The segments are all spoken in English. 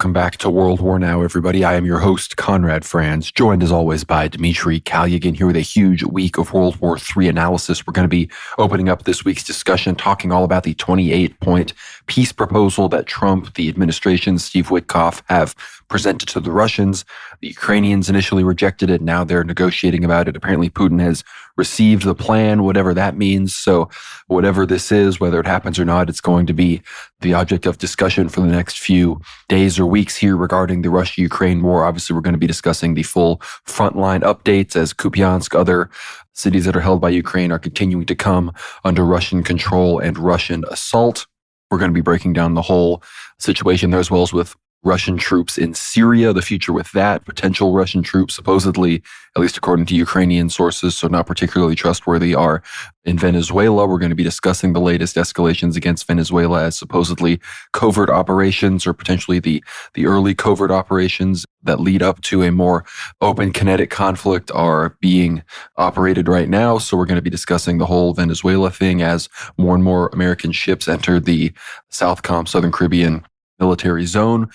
Welcome back to World War Now, everybody. I am your host, Conrad Franz, joined as always by Dmitry Kalyagan here with a huge week of World War III analysis. We're going to be opening up this week's discussion, talking all about the 28-point peace proposal that Trump, the administration, Steve Witkoff have presented to the Russians. The Ukrainians initially rejected it. Now they're negotiating about it. Apparently Putin has received the plan, whatever that means. So whatever this is, whether it happens or not, it's going to be the object of discussion for the next few days or weeks here regarding the Russia-Ukraine war. Obviously, we're going to be discussing the full frontline updates as Kupiansk, other cities that are held by Ukraine, are continuing to come under Russian control and Russian assault. We're going to be breaking down the whole situation there, as well as with Russian troops in Syria, the future with that, potential Russian troops, supposedly, at least according to Ukrainian sources, so not particularly trustworthy, are in Venezuela. We're going to be discussing the latest escalations against Venezuela as supposedly covert operations, or potentially the early covert operations that lead up to a more open kinetic conflict are being operated right now. So we're going to be discussing the whole Venezuela thing as more and more American ships enter the Southcom, Southern Caribbean military zone.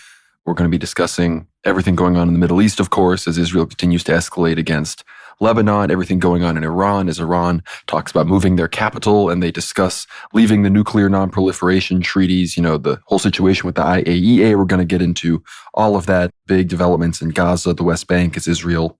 We're going to be discussing everything going on in the Middle East, of course, as Israel continues to escalate against Lebanon, everything going on in Iran as Iran talks about moving their capital and they discuss leaving the nuclear non-proliferation treaties, the whole situation with the IAEA. We're going to get into all of that, big developments in Gaza, the West Bank, as Israel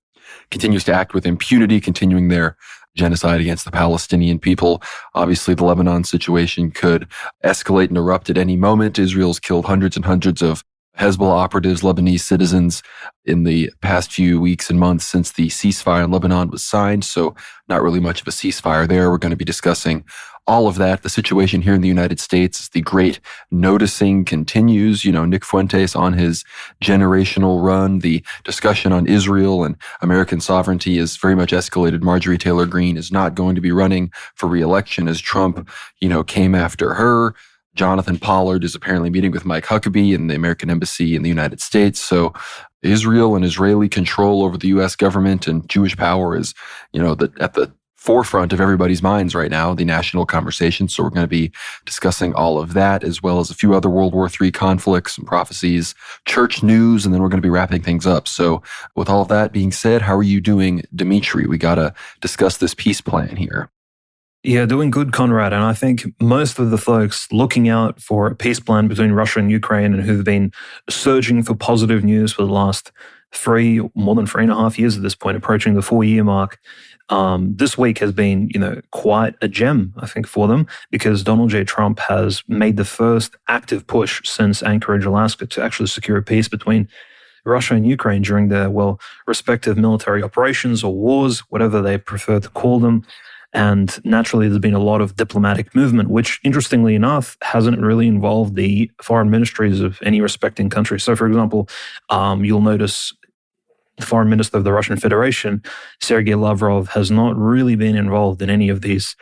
continues to act with impunity, continuing their genocide against the Palestinian people. Obviously, the Lebanon situation could escalate and erupt at any moment. Israel's killed hundreds and hundreds of Hezbollah operatives, Lebanese citizens, in the past few weeks and months since the ceasefire in Lebanon was signed. So not really much of a ceasefire there. We're going to be discussing all of that. The situation here in the United States, the great noticing continues. Nick Fuentes on his generational run. The discussion on Israel and American sovereignty is very much escalated. Marjorie Taylor Greene is not going to be running for re-election as Trump, came after her. Jonathan Pollard is apparently meeting with Mike Huckabee in the American embassy in the United States. So Israel and Israeli control over the U.S. government and Jewish power is, at the forefront of everybody's minds right now, the national conversation. So we're going to be discussing all of that, as well as a few other World War III conflicts and prophecies, church news, and then we're going to be wrapping things up. So with all of that being said, how are you doing, Dmitry? We got to discuss this peace plan here. Yeah, doing good, Conrad. And I think most of the folks looking out for a peace plan between Russia and Ukraine and who've been surging for positive news for the last more than 3.5 years at this point, approaching the 4-year mark, this week has been, quite a gem, I think, for them, because Donald J. Trump has made the first active push since Anchorage, Alaska, to actually secure a peace between Russia and Ukraine during their, respective military operations or wars, whatever they prefer to call them. And naturally, there's been a lot of diplomatic movement, which, interestingly enough, hasn't really involved the foreign ministries of any respecting country. So, for example, you'll notice the foreign minister of the Russian Federation, Sergei Lavrov, has not really been involved in any of these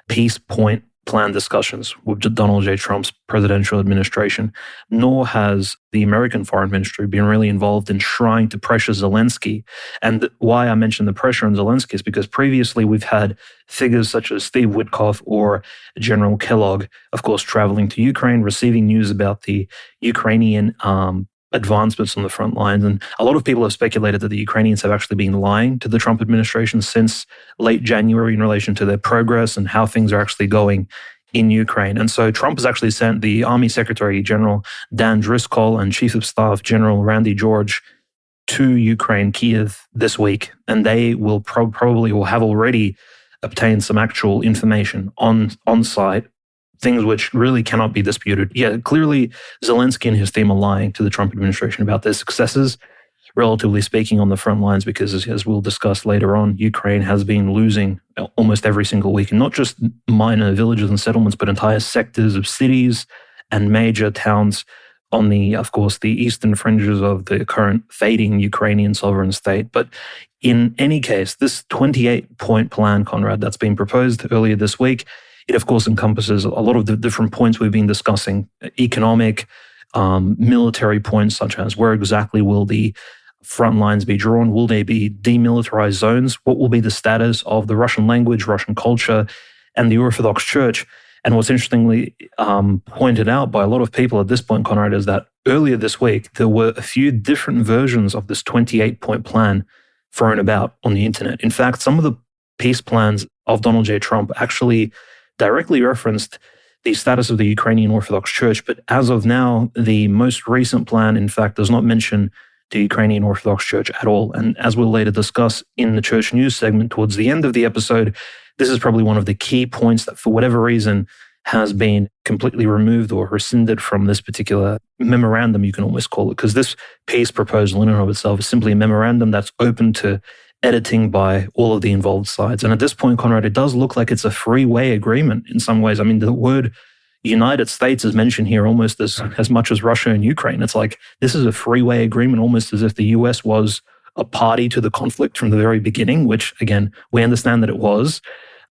peace point plan discussions with Donald J. Trump's presidential administration, nor has the American foreign ministry been really involved in trying to pressure Zelensky. And why I mention the pressure on Zelensky is because previously we've had figures such as Steve Witkoff or General Kellogg, of course, traveling to Ukraine, receiving news about the Ukrainian advancements on the front lines. And a lot of people have speculated that the Ukrainians have actually been lying to the Trump administration since late January in relation to their progress and how things are actually going in Ukraine. And so Trump has actually sent the Army Secretary General Dan Driscoll and Chief of Staff General Randy George to Ukraine, Kiev, this week. And they will probably will have already obtained some actual information on site, things which really cannot be disputed. Yeah, clearly Zelensky and his team are lying to the Trump administration about their successes, relatively speaking, on the front lines, because as we'll discuss later on, Ukraine has been losing almost every single week, and not just minor villages and settlements, but entire sectors of cities and major towns on the eastern fringes of the current fading Ukrainian sovereign state. But in any case, this 28-point plan, Conrad, that's been proposed earlier this week, it, of course, encompasses a lot of the different points we've been discussing, economic, military points, such as where exactly will the front lines be drawn? Will they be demilitarized zones? What will be the status of the Russian language, Russian culture, and the Orthodox Church? And what's interestingly pointed out by a lot of people at this point, Conrad, is that earlier this week, there were a few different versions of this 28-point plan thrown about on the internet. In fact, some of the peace plans of Donald J. Trump actually directly referenced the status of the Ukrainian Orthodox Church. But as of now, the most recent plan, in fact, does not mention the Ukrainian Orthodox Church at all. And as we'll later discuss in the church news segment towards the end of the episode, this is probably one of the key points that, for whatever reason, has been completely removed or rescinded from this particular memorandum, you can almost call it, because this peace proposal in and of itself is simply a memorandum that's open to editing by all of the involved sides. And at this point, Conrad, it does look like it's a freeway agreement in some ways. I mean, the word United States is mentioned here almost as much as Russia and Ukraine. It's like this is a freeway agreement, almost as if the US was a party to the conflict from the very beginning, which, again, we understand that it was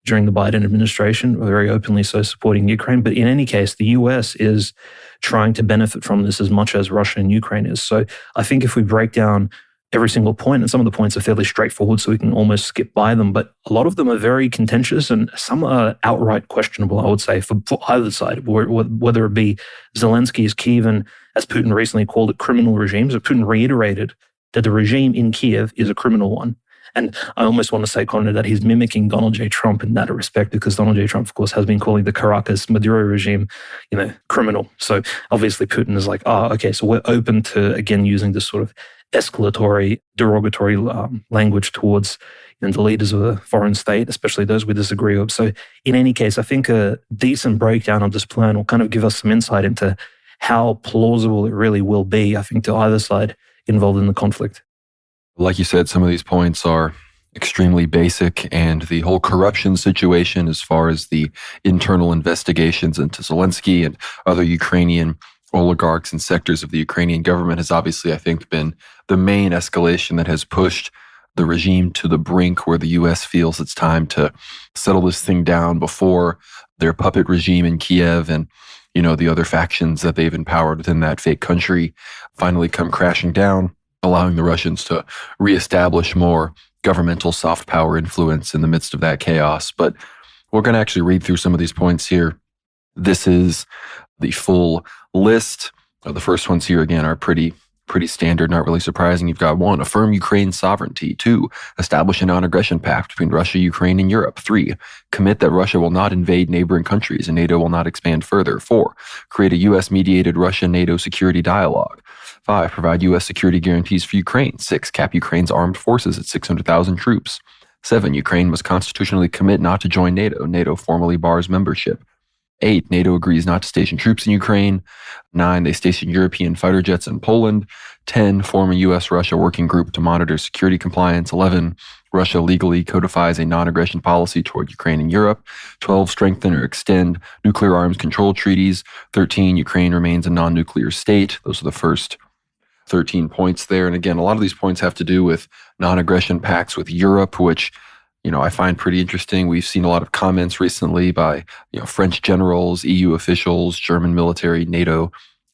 during the Biden administration, very openly so supporting Ukraine. But in any case, the US is trying to benefit from this as much as Russia and Ukraine is. So I think if we break down every single point, and some of the points are fairly straightforward, so we can almost skip by them, but a lot of them are very contentious and some are outright questionable, I would say, for either side, whether it be Zelensky's Kievan, as Putin recently called it, criminal regimes, or Putin reiterated that the regime in Kiev is a criminal one. And I almost want to say, Conrad, that he's mimicking Donald J. Trump in that respect, because Donald J. Trump, of course, has been calling the Caracas Maduro regime, criminal. So obviously Putin is like, okay, so we're open to, again, using this sort of escalatory, derogatory language towards the leaders of a foreign state, especially those we disagree with. So in any case, I think a decent breakdown of this plan will kind of give us some insight into how plausible it really will be, I think, to either side involved in the conflict. Like you said, some of these points are extremely basic, and the whole corruption situation as far as the internal investigations into Zelensky and other Ukrainian oligarchs and sectors of the Ukrainian government has obviously, I think, been the main escalation that has pushed the regime to the brink where the U.S. feels it's time to settle this thing down before their puppet regime in Kiev and, the other factions that they've empowered within that fake country finally come crashing down, allowing the Russians to reestablish more governmental soft power influence in the midst of that chaos. But we're going to actually read through some of these points here. This is the full list. The first ones here, again, are pretty standard, not really surprising. You've got 1, affirm Ukraine's sovereignty. 2, establish a non-aggression pact between Russia, Ukraine, and Europe. 3, commit that Russia will not invade neighboring countries and NATO will not expand further. 4, create a U.S.-mediated Russia-NATO security dialogue. 5, provide U.S. security guarantees for Ukraine. 6, cap Ukraine's armed forces at 600,000 troops. 7, Ukraine must constitutionally commit not to join NATO. NATO formally bars membership. 8, NATO agrees not to station troops in Ukraine. 9, they station European fighter jets in Poland. 10, form a U.S.-Russia working group to monitor security compliance. 11, Russia legally codifies a non-aggression policy toward Ukraine and Europe. 12, strengthen or extend nuclear arms control treaties. 13, Ukraine remains a non-nuclear state. Those are the first 13 points there. And again, a lot of these points have to do with non-aggression pacts with Europe, which I find pretty interesting. We've seen a lot of comments recently by, French generals, EU officials, German military, NATO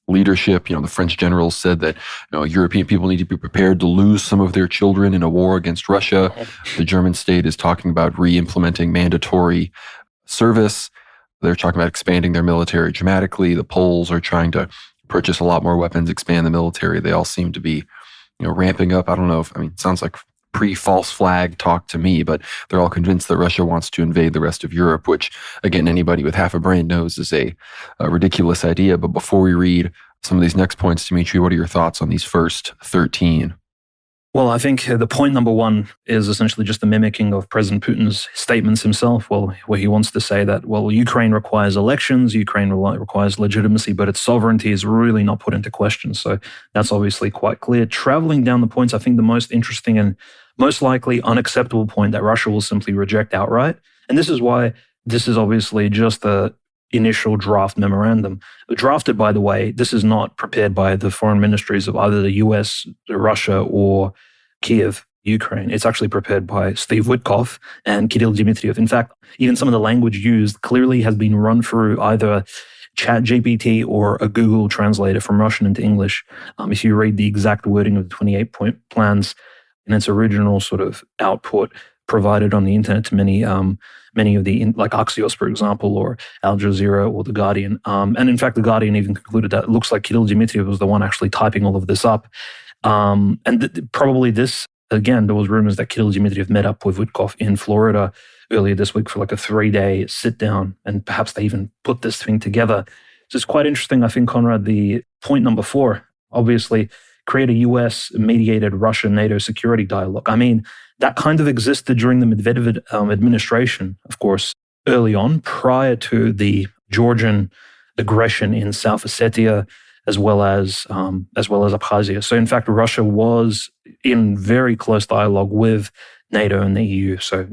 leadership. The French generals said that, European people need to be prepared to lose some of their children in a war against Russia. The German state is talking about re-implementing mandatory service. They're talking about expanding their military dramatically. The Poles are trying to purchase a lot more weapons, expand the military. They all seem to be, ramping up. I don't know it sounds like pre-false flag talk to me, but they're all convinced that Russia wants to invade the rest of Europe, which, again, anybody with half a brain knows is a ridiculous idea. But before we read some of these next points, Dmitry, what are your thoughts on these first 13? Well, I think the point number 1 is essentially just the mimicking of President Putin's statements himself, where he wants to say that, Ukraine requires elections, Ukraine requires legitimacy, but its sovereignty is really not put into question. So that's obviously quite clear. Traveling down the points, I think the most interesting and most likely unacceptable point that Russia will simply reject outright. And this is why this is obviously just the initial draft memorandum. Drafted, by the way, this is not prepared by the foreign ministries of either the US, Russia, or Kiev, Ukraine. It's actually prepared by Steve Witkoff and Kirill Dmitriev. In fact, even some of the language used clearly has been run through either ChatGPT or a Google translator from Russian into English. If you read the exact wording of the 28-point plans in its original sort of output, provided on the internet to many of the, like Axios, for example, or Al Jazeera or The Guardian. And in fact, The Guardian even concluded that it looks like Kirill Dmitriy was the one actually typing all of this up. Probably this, again, there was rumors that Kirill Dmitriy met up with Witkoff in Florida earlier this week for like a 3-day sit down, and perhaps they even put this thing together. So it's quite interesting, I think, Conrad. The point number 4, obviously, create a US-mediated Russia-NATO security dialogue. I mean, that kind of existed during the Medvedev administration, of course, early on, prior to the Georgian aggression in South Ossetia, as well as Abkhazia. So, in fact, Russia was in very close dialogue with NATO and the EU. So,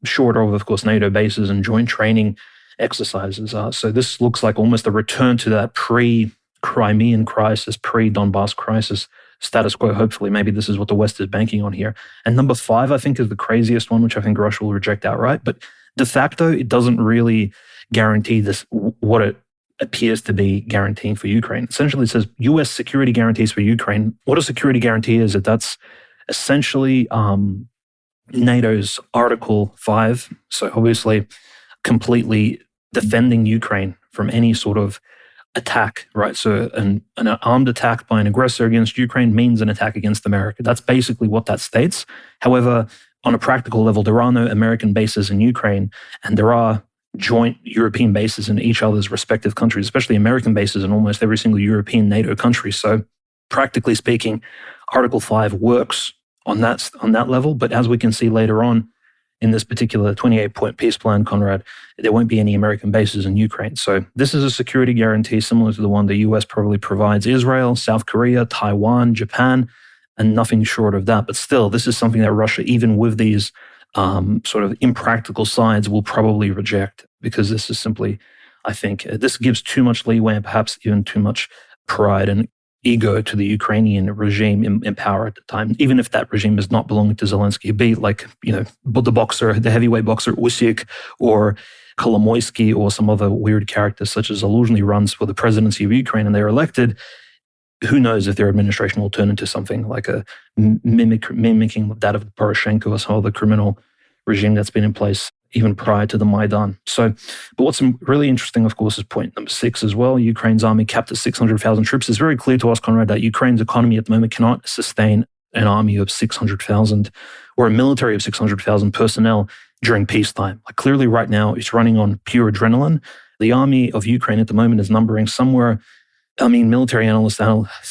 short of course, NATO bases and joint training exercises. So this looks like almost a return to that pre-Crimean crisis, pre-Donbass crisis status quo. Hopefully, maybe this is what the West is banking on here. And number 5, I think, is the craziest one, which I think Russia will reject outright. But de facto, it doesn't really guarantee this, what it appears to be guaranteeing for Ukraine. Essentially, it says U.S. security guarantees for Ukraine. What a security guarantee is, that's essentially NATO's Article 5. So obviously, completely defending Ukraine from any sort of attack, right? So an armed attack by an aggressor against Ukraine means an attack against America. That's basically what that states. However, on a practical level, there are no American bases in Ukraine, and there are joint European bases in each other's respective countries, especially American bases in almost every single European NATO country. So practically speaking, Article 5 works on that level. But as we can see later on in this particular 28-point peace plan, Conrad, there won't be any American bases in Ukraine. So this is a security guarantee similar to the one the US probably provides Israel, South Korea, Taiwan, Japan, and nothing short of that. But still, this is something that Russia, even with these sort of impractical sides, will probably reject, because this is simply, I think, this gives too much leeway and perhaps even too much pride and ego to the Ukrainian regime in power at the time, even if that regime is not belonging to Zelensky, be it like, the heavyweight boxer Usyk or Kolomoisky or some other weird characters such as Zaluzhny runs for the presidency of Ukraine and they're elected. Who knows if their administration will turn into something like a mimicking that of Poroshenko or some other criminal regime that's been in place even prior to the Maidan. So, but what's really interesting, of course, is point number 6 as well. Ukraine's army capped at 600,000 troops. It's very clear to us, Conrad, that Ukraine's economy at the moment cannot sustain an army of 600,000 or a military of 600,000 personnel during peacetime. Like clearly right now, it's running on pure adrenaline. The army of Ukraine at the moment is numbering somewhere, military analysts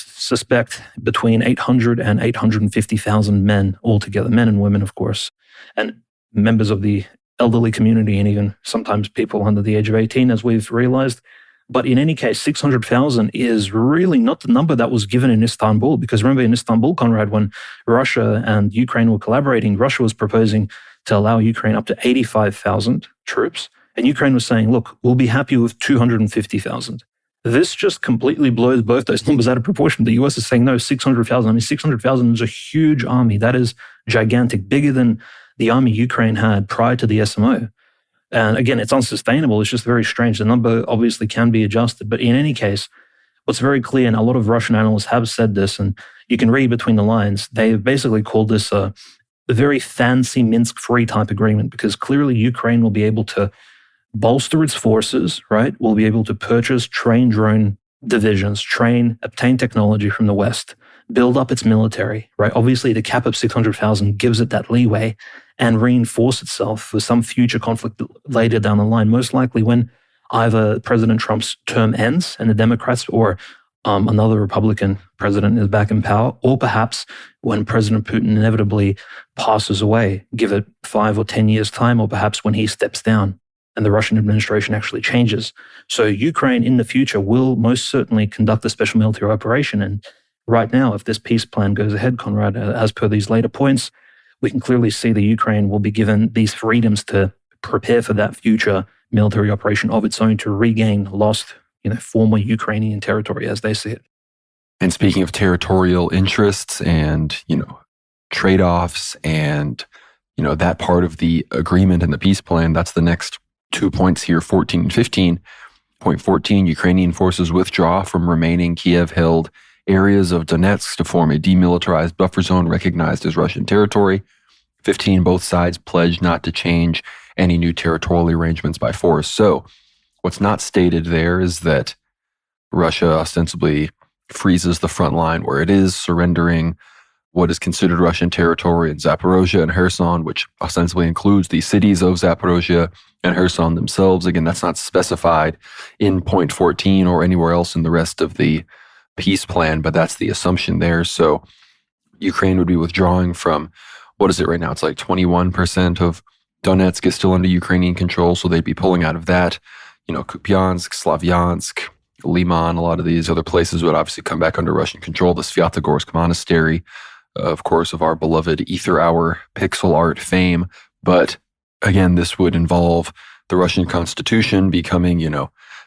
suspect between 800 and 850,000 men altogether, men and women, of course, and members of the elderly community and even sometimes people under the age of 18, as we've realized. But in any case, 600,000 is really not the number that was given in Istanbul, because remember in Istanbul, Conrad, when Russia and Ukraine were collaborating, Russia was proposing to allow Ukraine up to 85,000 troops. And Ukraine was saying, look, we'll be happy with 250,000. This just completely blows both those numbers out of proportion. The US is saying, no, 600,000. 600,000 is a huge army. That is gigantic, bigger than the army Ukraine had prior to the SMO. And again, it's unsustainable. It's just very strange. The number obviously can be adjusted. But in any case, what's very clear, and a lot of Russian analysts have said this, and you can read between the lines, they've basically called this a very fancy Minsk-free type agreement, because clearly Ukraine will be able to bolster its forces, right? Will be able to purchase, train drone divisions, obtain technology from the West, build up its military, right? Obviously, the cap of 600,000 gives it that leeway and reinforce itself for some future conflict later down the line, most likely when either President Trump's term ends and the Democrats or another Republican president is back in power, or perhaps when President Putin inevitably passes away, give it 5 or 10 years' time, or perhaps when he steps down and the Russian administration actually changes. So Ukraine in the future will most certainly conduct a special military operation. And right now, if this peace plan goes ahead, Conrad, as per these later points, we can clearly see that Ukraine will be given these freedoms to prepare for that future military operation of its own to regain lost, former Ukrainian territory as they see it. And speaking of territorial interests and, trade-offs and, that part of the agreement and the peace plan, that's the next 2 points here, 14 and 15. Point 14, Ukrainian forces withdraw from remaining Kiev-held areas of Donetsk to form a demilitarized buffer zone recognized as Russian territory. 15, both sides pledged not to change any new territorial arrangements by force. So what's not stated there is that Russia ostensibly freezes the front line where it is, surrendering what is considered Russian territory in Zaporozhye and Kherson, which ostensibly includes the cities of Zaporozhye and Kherson themselves. Again, that's not specified in point 14 or anywhere else in the rest of the peace plan, but that's the assumption there. So Ukraine would be withdrawing from, what is it right now? It's like 21% of Donetsk is still under Ukrainian control, so they'd be pulling out of that. Kupiansk, Slavyansk, Liman, a lot of these other places would obviously come back under Russian control. The Svyatogorsk Monastery, of course, of our beloved Ether Hour pixel art fame. But again, this would involve the Russian constitution becoming,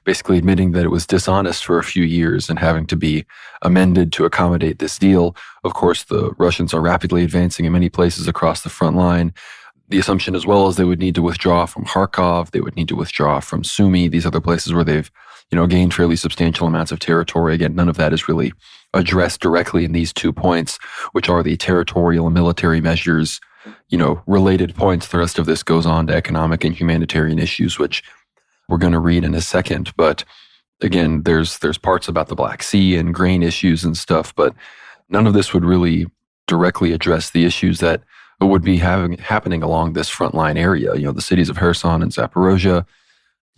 basically admitting that it was dishonest for a few years and having to be amended to accommodate this deal. Of course, the Russians are rapidly advancing in many places across the front line. The assumption as well is they would need to withdraw from Kharkov, they would need to withdraw from Sumy, these other places where they've, gained fairly substantial amounts of territory. Again, none of that is really addressed directly in these 2 points, which are the territorial and military measures, related points. The rest of this goes on to economic and humanitarian issues, which we're going to read in a second. But again, there's parts about the Black Sea and grain issues and stuff, but none of this would really directly address the issues that would be happening along this frontline area. The cities of Kherson and Zaporozhye,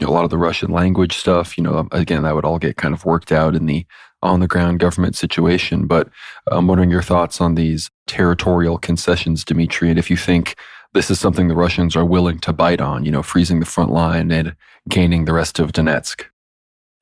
a lot of the Russian language stuff, again, that would all get kind of worked out in the on-the-ground government situation. But I'm wondering your thoughts on these territorial concessions, Dmitry, and if you think this is something the Russians are willing to bite on, freezing the front line and gaining the rest of Donetsk.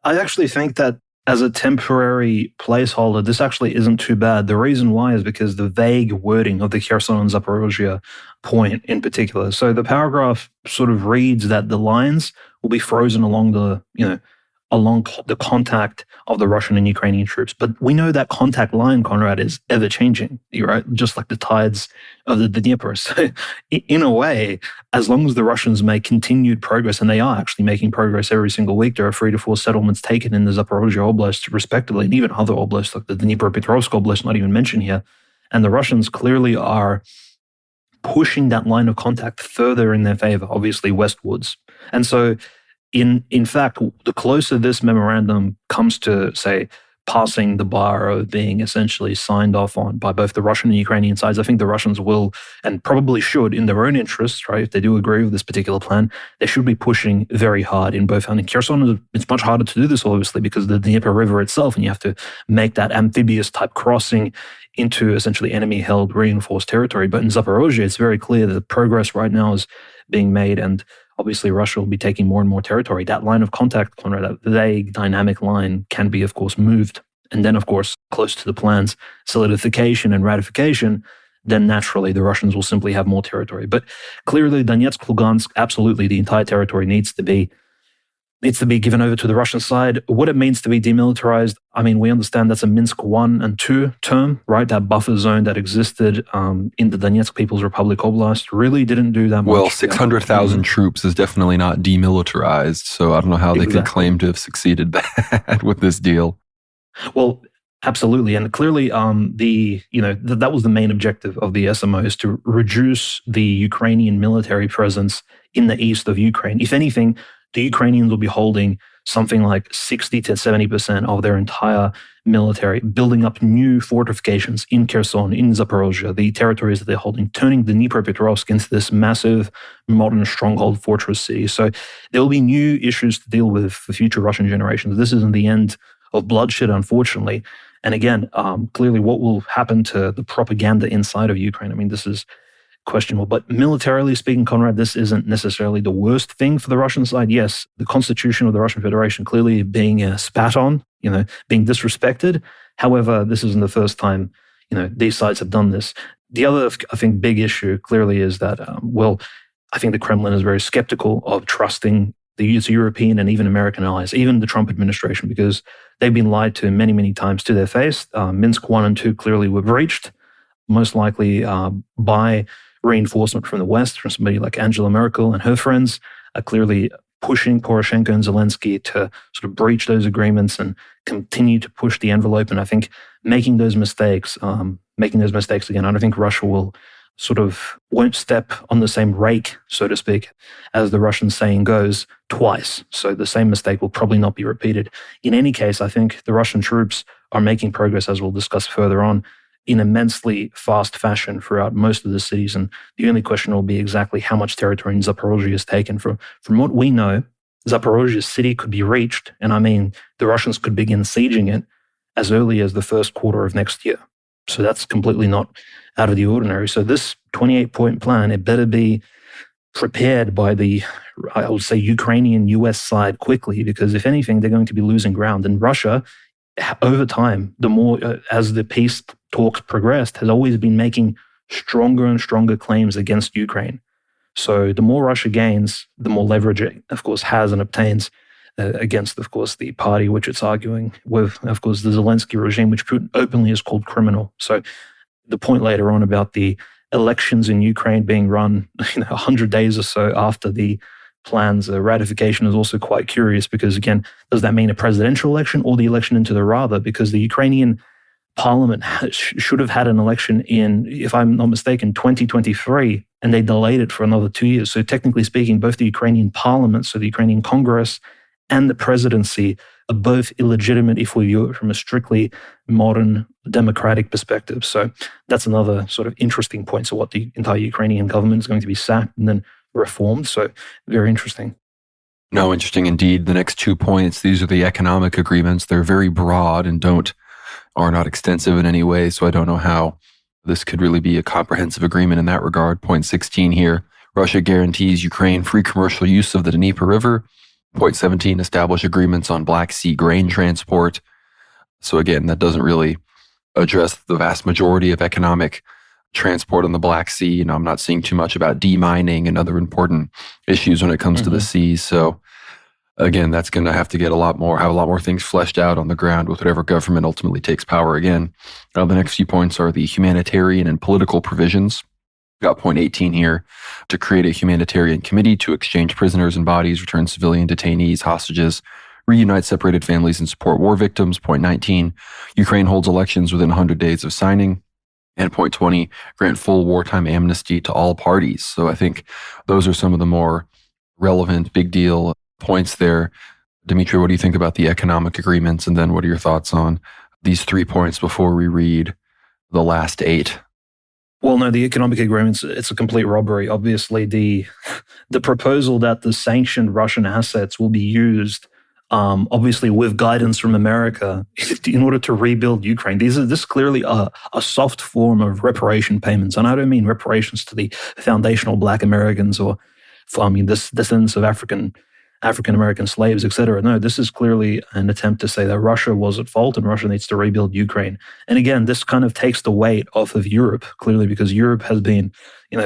I actually think that as a temporary placeholder, this actually isn't too bad. The reason why is because the vague wording of the Kherson and Zaporozhye point in particular. So the paragraph sort of reads that the lines will be frozen along the contact of the Russian and Ukrainian troops. But we know that contact line, Conrad, is ever changing, right? Just like the tides of the Dnieper. So in a way, as long as the Russians make continued progress, and they are actually making progress every single week, there are 3 to 4 settlements taken in the Zaporozhye Oblast, respectively, and even other oblasts like the Dnipropetrovsk Oblast, not even mentioned here. And the Russians clearly are pushing that line of contact further in their favor, obviously westwards. And so in fact, the closer this memorandum comes to, say, passing the bar of being essentially signed off on by both the Russian and Ukrainian sides, I think the Russians will, and probably should, in their own interests, right, if they do agree with this particular plan, they should be pushing very hard in both. And in Kherson, it's much harder to do this, obviously, because of the Dnieper River itself, and you have to make that amphibious type crossing into essentially enemy-held reinforced territory. But in Zaporozhye, it's very clear that the progress right now is being made, and obviously Russia will be taking more and more territory. That line of contact, Conrad, that vague, dynamic line can be, of course, moved. And then, of course, close to the plan's solidification and ratification, then naturally the Russians will simply have more territory. But clearly, Donetsk, Lugansk, absolutely the entire territory needs to be given over to the Russian side. What it means to be demilitarized, I mean, we understand that's a Minsk 1 and 2 term, right? That buffer zone that existed in the Donetsk People's Republic Oblast really didn't do that much. Well, 600,000 troops is definitely not demilitarized, so I don't know how they could claim to have succeeded that with this deal. Well, absolutely. And clearly, that was the main objective of the SMO, is to reduce the Ukrainian military presence in the east of Ukraine. If anything, the Ukrainians will be holding something like 60 to 70% of their entire military, building up new fortifications in Kherson, in Zaporozhye, the territories that they're holding, turning the Dnipropetrovsk into this massive modern stronghold fortress city. So there will be new issues to deal with for future Russian generations. This isn't the end of bloodshed, unfortunately. And again, clearly what will happen to the propaganda inside of Ukraine? I mean, this is questionable. But militarily speaking, Conrad, this isn't necessarily the worst thing for the Russian side. Yes, the constitution of the Russian Federation clearly being spat on, being disrespected. However, this isn't the first time, these sides have done this. The other, I think, big issue clearly is that, I think the Kremlin is very skeptical of trusting the European and even American allies, even the Trump administration, because they've been lied to many, many times to their face. Minsk 1 and 2 clearly were breached, most likely by reinforcement from the West, from somebody like Angela Merkel and her friends, are clearly pushing Poroshenko and Zelensky to sort of breach those agreements and continue to push the envelope. And I think making those mistakes again, I don't think Russia will sort of won't step on the same rake, so to speak, as the Russian saying goes, twice. So the same mistake will probably not be repeated. In any case, I think the Russian troops are making progress, as we'll discuss further on, in immensely fast fashion throughout most of the cities. And the only question will be exactly how much territory in Zaporozhye is taken. From what we know, Zaporozhye city could be reached, and I mean, the Russians could begin sieging it as early as the first quarter of next year. So that's completely not out of the ordinary. So this 28-point plan, it better be prepared by the, I would say, Ukrainian US side quickly, because if anything, they're going to be losing ground. And Russia, over time, the more as the peace talks progressed, has always been making stronger and stronger claims against Ukraine. So the more Russia gains, the more leverage it, of course, has and obtains against, of course, the party which it's arguing with, of course, the Zelensky regime, which Putin openly is called criminal. So the point later on about the elections in Ukraine being run 100 days or so after the plan's ratification is also quite curious, because, again, does that mean a presidential election or the election into the Rada? Because the Ukrainian parliament should have had an election in, if I'm not mistaken, 2023, and they delayed it for another 2 years. So technically speaking, both the Ukrainian parliament, so the Ukrainian Congress, and the presidency are both illegitimate if we view it from a strictly modern democratic perspective. So that's another sort of interesting point. So what the entire Ukrainian government is going to be sacked and then reformed. So very interesting. No, interesting indeed. The next 2 points, these are the economic agreements. They're very broad and are not extensive in any way. So I don't know how this could really be a comprehensive agreement in that regard. Point 16 here, Russia guarantees Ukraine free commercial use of the Dnieper River. Point 17, establish agreements on Black Sea grain transport. So again, that doesn't really address the vast majority of economic transport on the Black Sea. I'm not seeing too much about demining and other important issues when it comes to the seas. So again, that's going to have to have a lot more things fleshed out on the ground with whatever government ultimately takes power again. The next few points are the humanitarian and political provisions. Got point 18 here, to create a humanitarian committee to exchange prisoners and bodies, return civilian detainees, hostages, reunite separated families, and support war victims. Point 19, Ukraine holds elections within 100 days of signing. And point 20, grant full wartime amnesty to all parties. So I think those are some of the more relevant, big deal points there. Dmitry, what do you think about the economic agreements? And then what are your thoughts on these 3 points before we read the last 8? Well, no, the economic agreements, it's a complete robbery. Obviously, the proposal that the sanctioned Russian assets will be used, obviously with guidance from America, in order to rebuild Ukraine. This is clearly a soft form of reparation payments. And I don't mean reparations to the foundational Black Americans or, descendants of African-American slaves, etc. No, this is clearly an attempt to say that Russia was at fault and Russia needs to rebuild Ukraine. And again, this kind of takes the weight off of Europe, clearly, because Europe has been,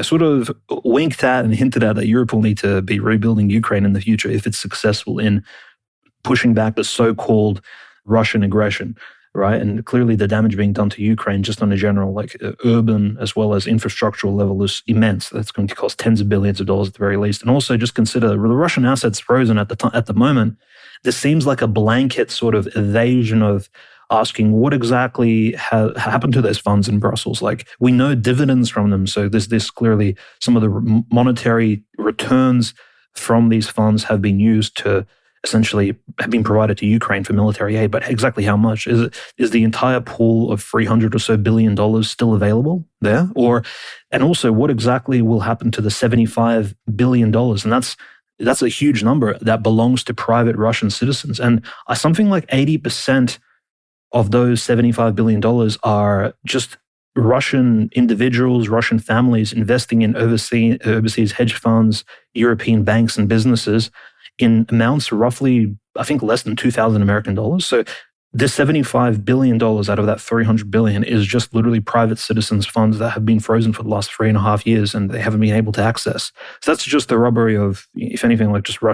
sort of winked at and hinted at that Europe will need to be rebuilding Ukraine in the future if it's successful in pushing back the so-called Russian aggression, right? And clearly the damage being done to Ukraine just on a general, urban as well as infrastructural level is immense. That's going to cost tens of billions of dollars at the very least. And also just consider the Russian assets frozen at the moment. This seems like a blanket sort of evasion of asking what exactly happened to those funds in Brussels. We know dividends from them. So this clearly, some of the monetary returns from these funds have been used to essentially have been provided to Ukraine for military aid, but exactly how much? Is the entire pool of $300 or so billion still available there? And also, what exactly will happen to the $75 billion? And that's a huge number that belongs to private Russian citizens. And something like 80% of those $75 billion are just Russian individuals, Russian families investing in overseas hedge funds, European banks and businesses in amounts roughly, I think, less than 2,000 American dollars. So this $75 billion out of that $300 billion is just literally private citizens' funds that have been frozen for the last 3.5 years and they haven't been able to access. So that's just the robbery of, if anything, just the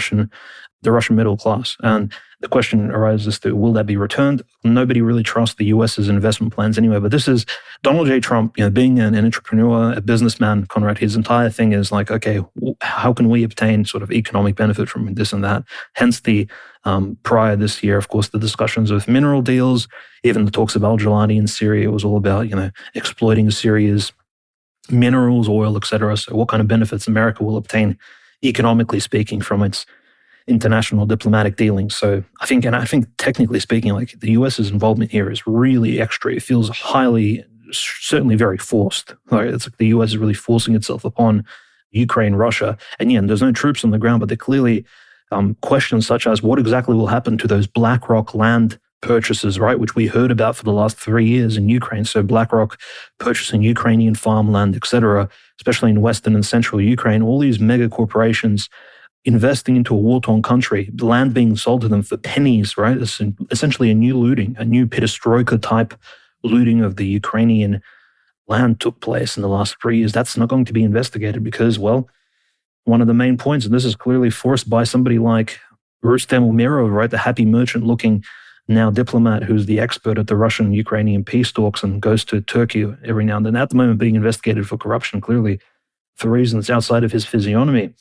Russian middle class. And the question arises as to, will that be returned? Nobody really trusts the US's investment plans anyway. But this is Donald J. Trump, being an entrepreneur, a businessman, Conrad, his entire thing is okay, how can we obtain sort of economic benefit from this and that? Hence the prior this year, of course, the discussions of mineral deals, even the talks of al-Jilani in Syria. It was all about, exploiting Syria's minerals, oil, etc. So what kind of benefits America will obtain economically speaking from its international diplomatic dealings. So I think technically speaking, like the US's involvement here is really extra. It feels highly, certainly very forced. Like it's like the US is really forcing itself upon Ukraine, Russia. And yeah, there's no troops on the ground, but they're clearly questions such as what exactly will happen to those BlackRock land purchases, right, which we heard about for the last 3 years in Ukraine. So BlackRock purchasing Ukrainian farmland, etc., especially in western and central Ukraine, all these mega corporations investing into a war-torn country, the land being sold to them for pennies, right? It's essentially a new looting, a new perestroika-type looting of the Ukrainian land took place in the last 3 years. That's not going to be investigated because, well, one of the main points, and this is clearly forced by somebody like Rustem Umerov, right, the happy merchant-looking now diplomat who's the expert at the Russian-Ukrainian peace talks and goes to Turkey every now and then, at the moment being investigated for corruption, clearly for reasons outside of his physiognomy,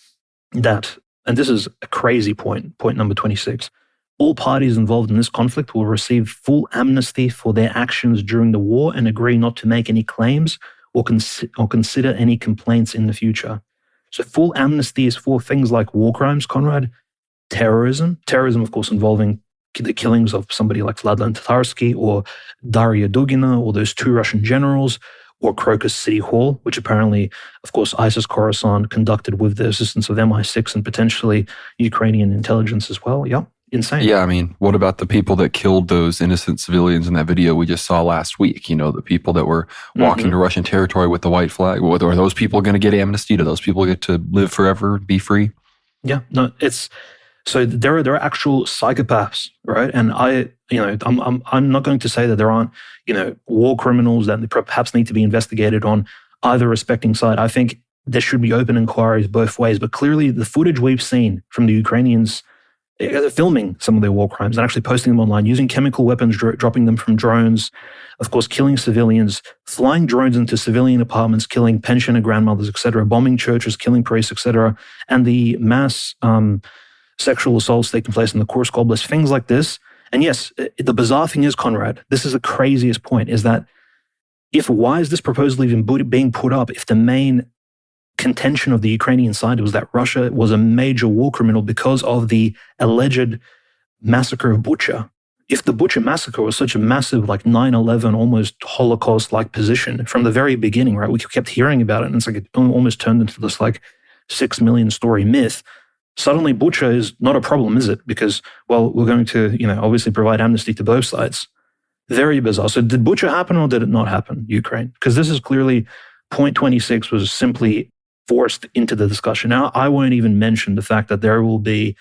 that, and this is a crazy point number 26, all parties involved in this conflict will receive full amnesty for their actions during the war and agree not to make any claims or consider any complaints in the future. So full amnesty is for things like war crimes, Conrad, terrorism, of course, involving the killings of somebody like Vladimir Tatarsky or Daria Dugina or those 2 Russian generals, or Crocus City Hall, which apparently, of course, ISIS Khorasan conducted with the assistance of MI6 and potentially Ukrainian intelligence as well. Yeah, insane. Yeah, I mean, what about the people that killed those innocent civilians in that video we just saw last week? You know, the people that were walking to Russian territory with the white flag. Are those people going to get amnesty? Do those people get to live forever, be free? Yeah, no, it's... So there are actual psychopaths, right? And I'm not going to say that there aren't, war criminals that perhaps need to be investigated on either respecting side. I think there should be open inquiries both ways. But clearly, the footage we've seen from the Ukrainians filming some of their war crimes and actually posting them online, using chemical weapons, dropping them from drones, of course, killing civilians, flying drones into civilian apartments, killing pensioner grandmothers, etc., bombing churches, killing priests, etc., and the mass sexual assaults taking place in the Kursk Oblast, things like this. And yes, the bizarre thing is, Conrad, this is the craziest point, is that why is this proposal even being put up if the main contention of the Ukrainian side was that Russia was a major war criminal because of the alleged massacre of Bucha? If the Bucha massacre was such a massive, like 9/11, almost Holocaust-like position from the very beginning, right? We kept hearing about it, and it's like it almost turned into this like 6 million story myth. Suddenly, Bucha is not a problem, is it? Because, well, we're going to, obviously provide amnesty to both sides. Very bizarre. So did Bucha happen or did it not happen, Ukraine? Because this is clearly, point 26 was simply forced into the discussion. Now, I won't even mention the fact that there will be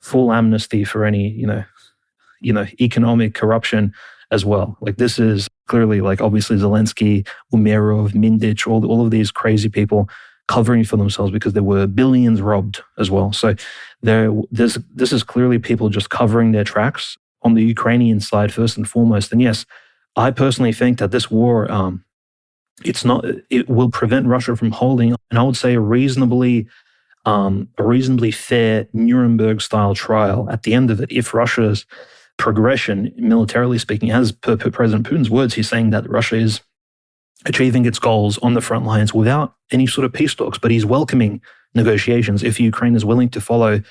full amnesty for any, economic corruption as well. Like this is clearly like obviously Zelensky, Umerov, Mindich, all of these crazy people covering for themselves because there were billions robbed as well. So this is clearly people just covering their tracks on the Ukrainian side first and foremost. And yes, I personally think that this war, it will prevent Russia from holding, and I would say a reasonably fair Nuremberg-style trial at the end of it. If Russia's progression, militarily speaking, as per President Putin's words, he's saying that Russia is achieving its goals on the front lines without any sort of peace talks, but he's welcoming negotiations if Ukraine is willing to follow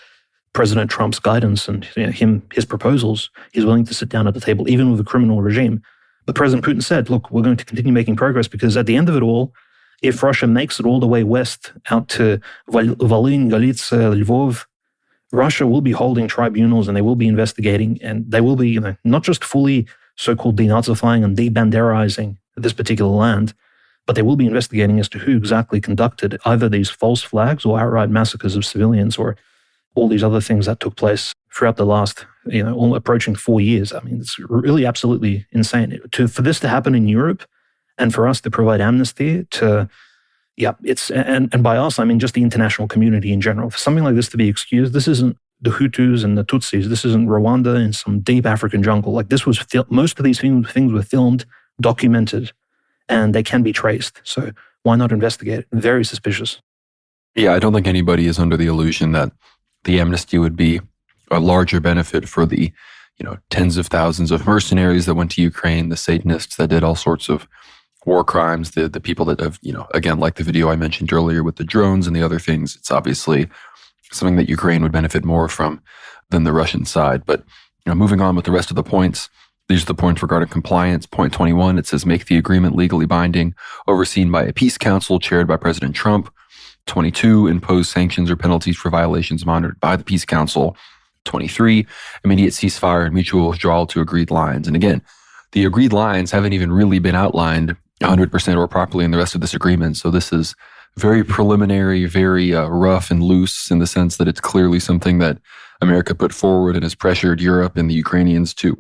President Trump's guidance and his proposals. He's willing to sit down at the table, even with a criminal regime. But President Putin said, look, we're going to continue making progress because at the end of it all, if Russia makes it all the way west out to Volyn, Galicia, Lvov, Russia will be holding tribunals and they will be investigating, and they will be not just fully so-called denazifying and debanderizing this particular land, but they will be investigating as to who exactly conducted either these false flags or outright massacres of civilians or all these other things that took place throughout the last, all approaching 4 years. I mean, it's really absolutely insane. For this to happen in Europe and for us to provide amnesty to, and by us, I mean just the international community in general. For something like this to be excused, this isn't the Hutus and the Tutsis. This isn't Rwanda in some deep African jungle. Like this was, most of these things were filmed, documented, and they can be traced. So why not investigate it? Very suspicious. Yeah, I don't think anybody is under the illusion that the amnesty would be a larger benefit for the, tens of thousands of mercenaries that went to Ukraine, the Satanists that did all sorts of war crimes, the people that have, again, like the video I mentioned earlier with the drones and the other things, it's obviously something that Ukraine would benefit more from than the Russian side. But moving on with the rest of the points, these are the points regarding compliance. Point 21, it says make the agreement legally binding, overseen by a peace council chaired by President Trump. 22, impose sanctions or penalties for violations monitored by the peace council. 23, immediate ceasefire and mutual withdrawal to agreed lines. And again, the agreed lines haven't even really been outlined 100% or properly in the rest of this agreement. So this is very preliminary, very rough and loose in the sense that it's clearly something that America put forward and has pressured Europe and the Ukrainians to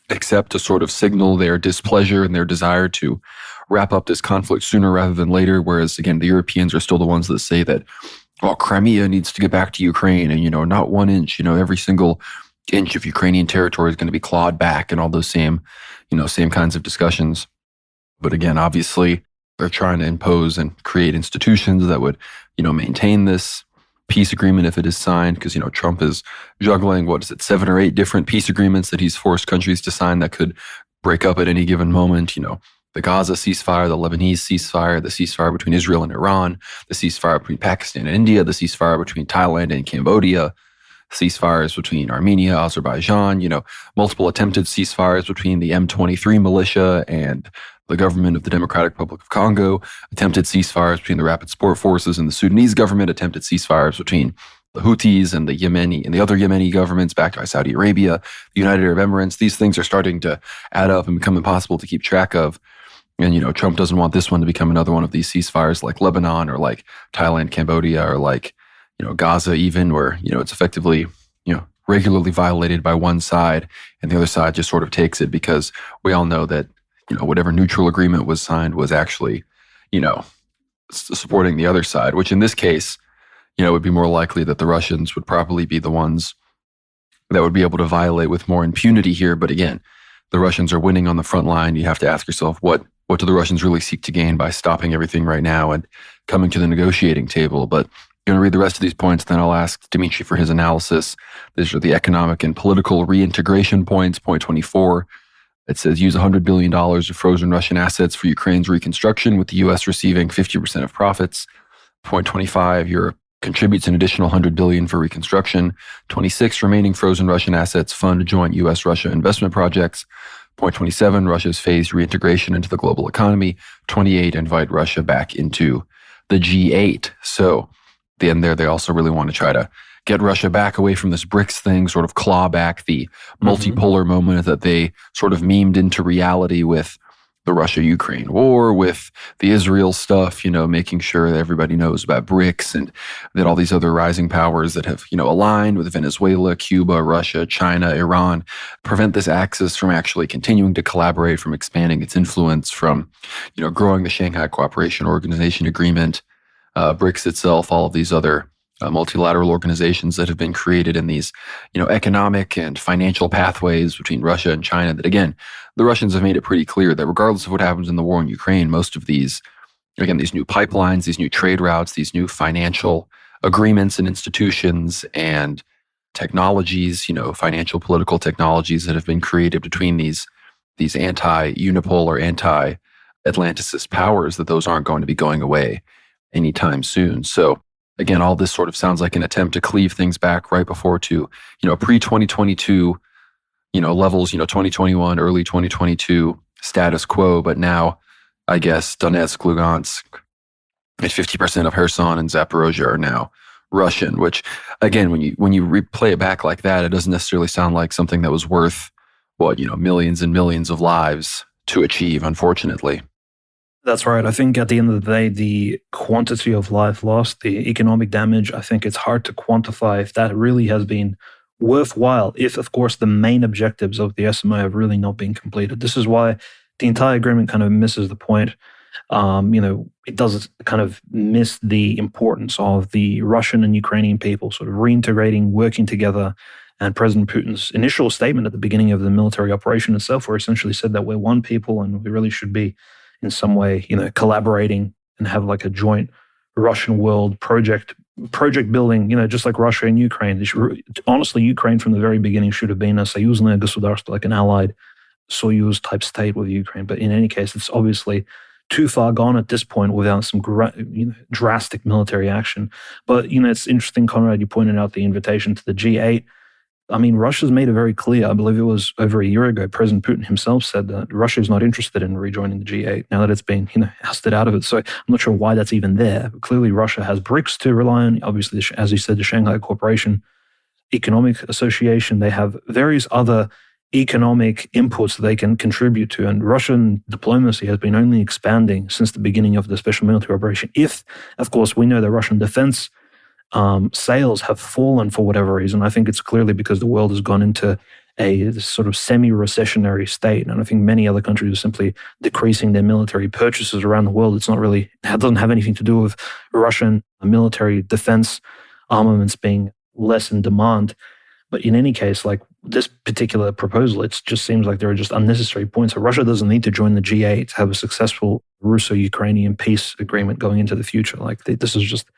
accept to sort of signal their displeasure and their desire to wrap up this conflict sooner rather than later. Whereas, again, the Europeans are still the ones that say that, well, Crimea needs to get back to Ukraine and, not 1 inch, every single inch of Ukrainian territory is going to be clawed back and all those same kinds of discussions. But again, obviously, they're trying to impose and create institutions that would, maintain this peace agreement if it is signed, because, Trump is juggling, 7 or 8 different peace agreements that he's forced countries to sign that could break up at any given moment. The Gaza ceasefire, the Lebanese ceasefire, the ceasefire between Israel and Iran, the ceasefire between Pakistan and India, the ceasefire between Thailand and Cambodia, ceasefires between Armenia, Azerbaijan, multiple attempted ceasefires between the M23 militia and the government of the Democratic Republic of Congo, attempted ceasefires between the Rapid Support Forces and the Sudanese government, attempted ceasefires between the Houthis and the other Yemeni governments backed by Saudi Arabia, the United Arab Emirates. These things are starting to add up and become impossible to keep track of. And, Trump doesn't want this one to become another one of these ceasefires like Lebanon or like Thailand, Cambodia, or like, Gaza even, where, it's effectively, regularly violated by one side and the other side just sort of takes it because we all know that, whatever neutral agreement was signed was actually, supporting the other side, which in this case, would be more likely that the Russians would probably be the ones that would be able to violate with more impunity here. But again, the Russians are winning on the front line. You have to ask yourself, what do the Russians really seek to gain by stopping everything right now and coming to the negotiating table? But I'm going to read the rest of these points, then I'll ask Dmitriy for his analysis. These are the economic and political reintegration points. Point 24, it says use $100 billion of frozen Russian assets for Ukraine's reconstruction, with the U.S. receiving 50% of profits. Point 25, Europe contributes an additional $100 billion for reconstruction. 26, remaining frozen Russian assets fund joint U.S.-Russia investment projects. Point 27, Russia's phased reintegration into the global economy. 28, invite Russia back into the G8. So at the end there, they also really want to try to get Russia back away from this BRICS thing, sort of claw back the multipolar moment that they sort of memed into reality with the Russia-Ukraine war, with the Israel stuff, making sure that everybody knows about BRICS and that all these other rising powers that have, aligned with Venezuela, Cuba, Russia, China, Iran, prevent this axis from actually continuing to collaborate, from expanding its influence, from, growing the Shanghai Cooperation Organization Agreement, BRICS itself, all of these other multilateral organizations that have been created in these, economic and financial pathways between Russia and China that, again, the Russians have made it pretty clear that regardless of what happens in the war in Ukraine, most of these, again, these new pipelines, these new trade routes, these new financial agreements and institutions and technologies, financial political technologies that have been created between these anti-Unipol or anti-Atlanticist powers, that those aren't going to be going away anytime soon. So again, all this sort of sounds like an attempt to cleave things back right before to, pre-2022, levels, 2021, early 2022 status quo. But now, I guess, Donetsk, Lugansk, and 50% of Kherson and Zaporozhye are now Russian, which, again, when you replay it back like that, it doesn't necessarily sound like something that was worth, millions and millions of lives to achieve, unfortunately. That's right. I think at the end of the day, the quantity of life lost, the economic damage, I think it's hard to quantify if that really has been worthwhile, if, of course, the main objectives of the SMO have really not been completed. This is why the entire agreement kind of misses the point. It does kind of miss the importance of the Russian and Ukrainian people sort of reintegrating, working together. And President Putin's initial statement at the beginning of the military operation itself, where he essentially said that we're one people and we really should be in some way, collaborating and have like a joint Russian world project building, just like Russia and Ukraine. Honestly, Ukraine from the very beginning should have been a союзное государство, like an allied Soyuz type state with Ukraine. But in any case, it's obviously too far gone at this point without some drastic military action. But, it's interesting, Conrad, you pointed out the invitation to the G8. I mean, Russia's made it very clear. I believe it was over a year ago, President Putin himself said that Russia is not interested in rejoining the G8 now that it's been, ousted out of it. So I'm not sure why that's even there. But clearly, Russia has BRICS to rely on. Obviously, as you said, the Shanghai Cooperation Economic Association. They have various other economic inputs that they can contribute to. And Russian diplomacy has been only expanding since the beginning of the special military operation. If, of course, we know that Russian defense sales have fallen for whatever reason, I think it's clearly because the world has gone into a sort of semi-recessionary state. And I think many other countries are simply decreasing their military purchases around the world. It doesn't have anything to do with Russian military defense armaments being less in demand. But in any case, like this particular proposal, it just seems like there are just unnecessary points. So Russia doesn't need to join the G8 to have a successful Russo-Ukrainian peace agreement going into the future. Like this is just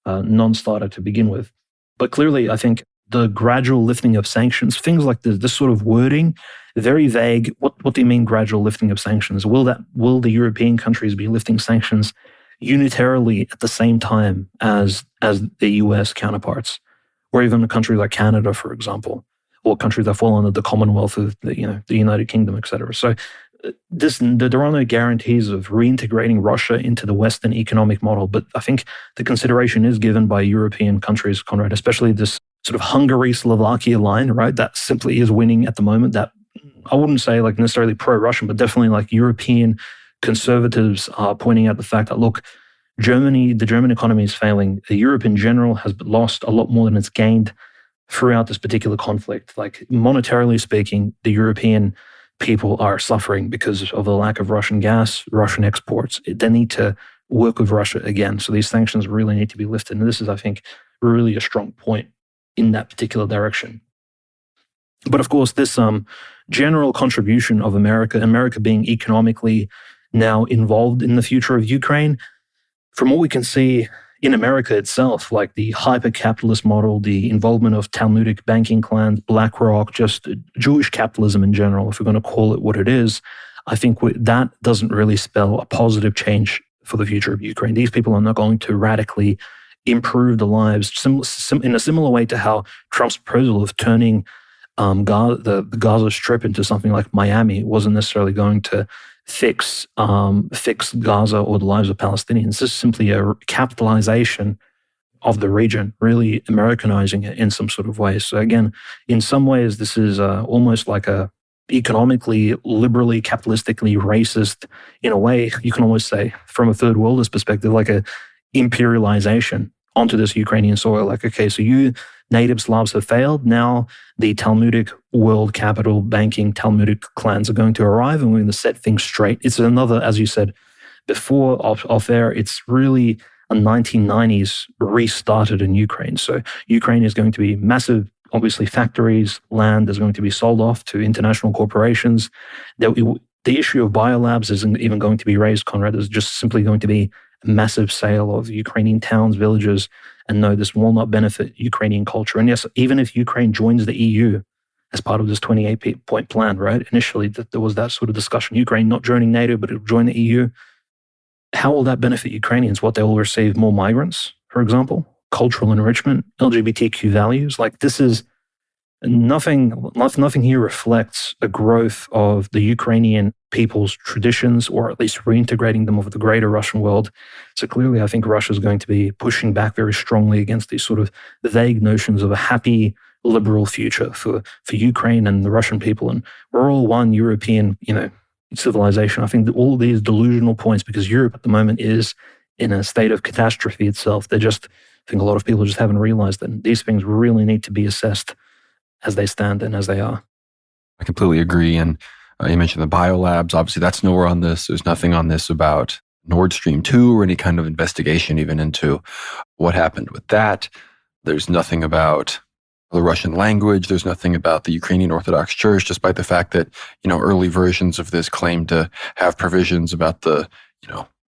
a non-starter to begin with. But clearly, I think the gradual lifting of sanctions, things like this sort of wording, very vague. What do you mean gradual lifting of sanctions? Will the European countries be lifting sanctions unitarily at the same time as the US counterparts? Or even a country like Canada, for example, or countries that fall under the Commonwealth of the United Kingdom, etc. So there are no guarantees of reintegrating Russia into the Western economic model. But I think the consideration is given by European countries, Conrad, especially this sort of Hungary-Slovakia line, right? That simply is winning at the moment. That I wouldn't say like necessarily pro-Russian, but definitely like European conservatives are pointing out the fact that, look, the German economy is failing. Europe in general has lost a lot more than it's gained throughout this particular conflict. Like monetarily speaking, the European people are suffering because of the lack of Russian gas, Russian exports. They need to work with Russia again. So these sanctions really need to be lifted. And this is, I think, really a strong point in that particular direction. But of course, this general contribution of America being economically now involved in the future of Ukraine, from what we can see in America itself, like the hyper-capitalist model, the involvement of Talmudic banking clans, BlackRock, just Jewish capitalism in general, if we're going to call it what it is, I think that doesn't really spell a positive change for the future of Ukraine. These people are not going to radically improve the lives in a similar way to how Trump's proposal of turning the Gaza Strip into something like Miami wasn't necessarily going to fix Gaza or the lives of Palestinians. This is simply a capitalization of the region, really Americanizing it in some sort of way. So again, in some ways, this is almost like a economically, liberally, capitalistically racist, in a way, you can almost say, from a third worldist perspective, like a imperialization onto this Ukrainian soil. Like, okay, so you native Slavs have failed. Now the Talmudic world capital banking Talmudic clans are going to arrive and we're going to set things straight. It's another, as you said before off air, it's really a 1990s restarted in Ukraine. So Ukraine is going to be massive, obviously factories, land is going to be sold off to international corporations. The issue of biolabs isn't even going to be raised, Conrad. There's just simply going to be a massive sale of Ukrainian towns, villages, and no, this will not benefit Ukrainian culture. And yes, even if Ukraine joins the EU as part of this 28-point plan, right? Initially, there was that sort of discussion. Ukraine not joining NATO, but it'll join the EU. How will that benefit Ukrainians? What, they will receive more migrants, for example, cultural enrichment, LGBTQ values. Like this is nothing here reflects a growth of the Ukrainian people's traditions, or at least reintegrating them with the greater Russian world. So clearly, I think Russia is going to be pushing back very strongly against these sort of vague notions of a happy, liberal future for Ukraine and the Russian people. And we're all one European, civilization. I think that all these delusional points, because Europe at the moment is in a state of catastrophe itself, I think a lot of people just haven't realized that these things really need to be assessed as they stand and as they are. I completely agree. And you mentioned the biolabs. Obviously, that's nowhere on this. There's nothing on this about Nord Stream 2 or any kind of investigation even into what happened with that. There's nothing about the Russian language. There's nothing about the Ukrainian Orthodox Church, despite the fact that, early versions of this claim to have provisions about the,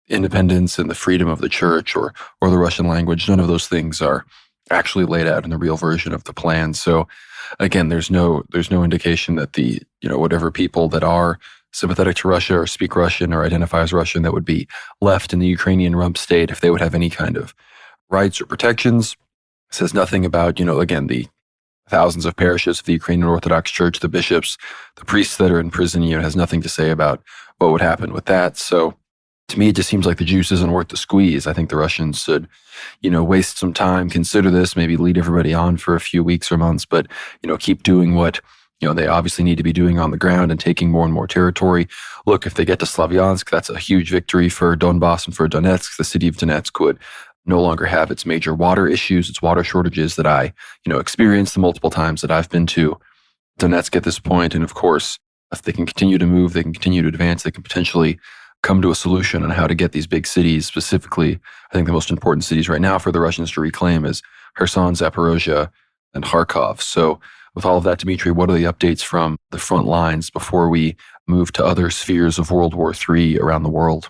independence and the freedom of the church or the Russian language. None of those things are actually laid out in the real version of the plan. So again, there's no indication that the, whatever people that are sympathetic to Russia or speak Russian or identify as Russian that would be left in the Ukrainian rump state, if they would have any kind of rights or protections. It says nothing about, again, the thousands of parishes of the Ukrainian Orthodox Church, the bishops, the priests that are in prison, has nothing to say about what would happen with that. So to me, it just seems like the juice isn't worth the squeeze. I think the Russians should, waste some time, consider this, maybe lead everybody on for a few weeks or months, but, keep doing what, they obviously need to be doing on the ground and taking more and more territory. Look, if they get to Slavyansk, that's a huge victory for Donbass and for Donetsk. The city of Donetsk would no longer have its major water issues, its water shortages that I, experienced the multiple times that I've been to Donetsk at this point. And of course, if they can continue to move, they can continue to advance, they can potentially come to a solution on how to get these big cities, specifically, I think the most important cities right now for the Russians to reclaim is Kherson, Zaporozhye, and Kharkov. So with all of that, Dmitry, what are the updates from the front lines before we move to other spheres of World War III around the world?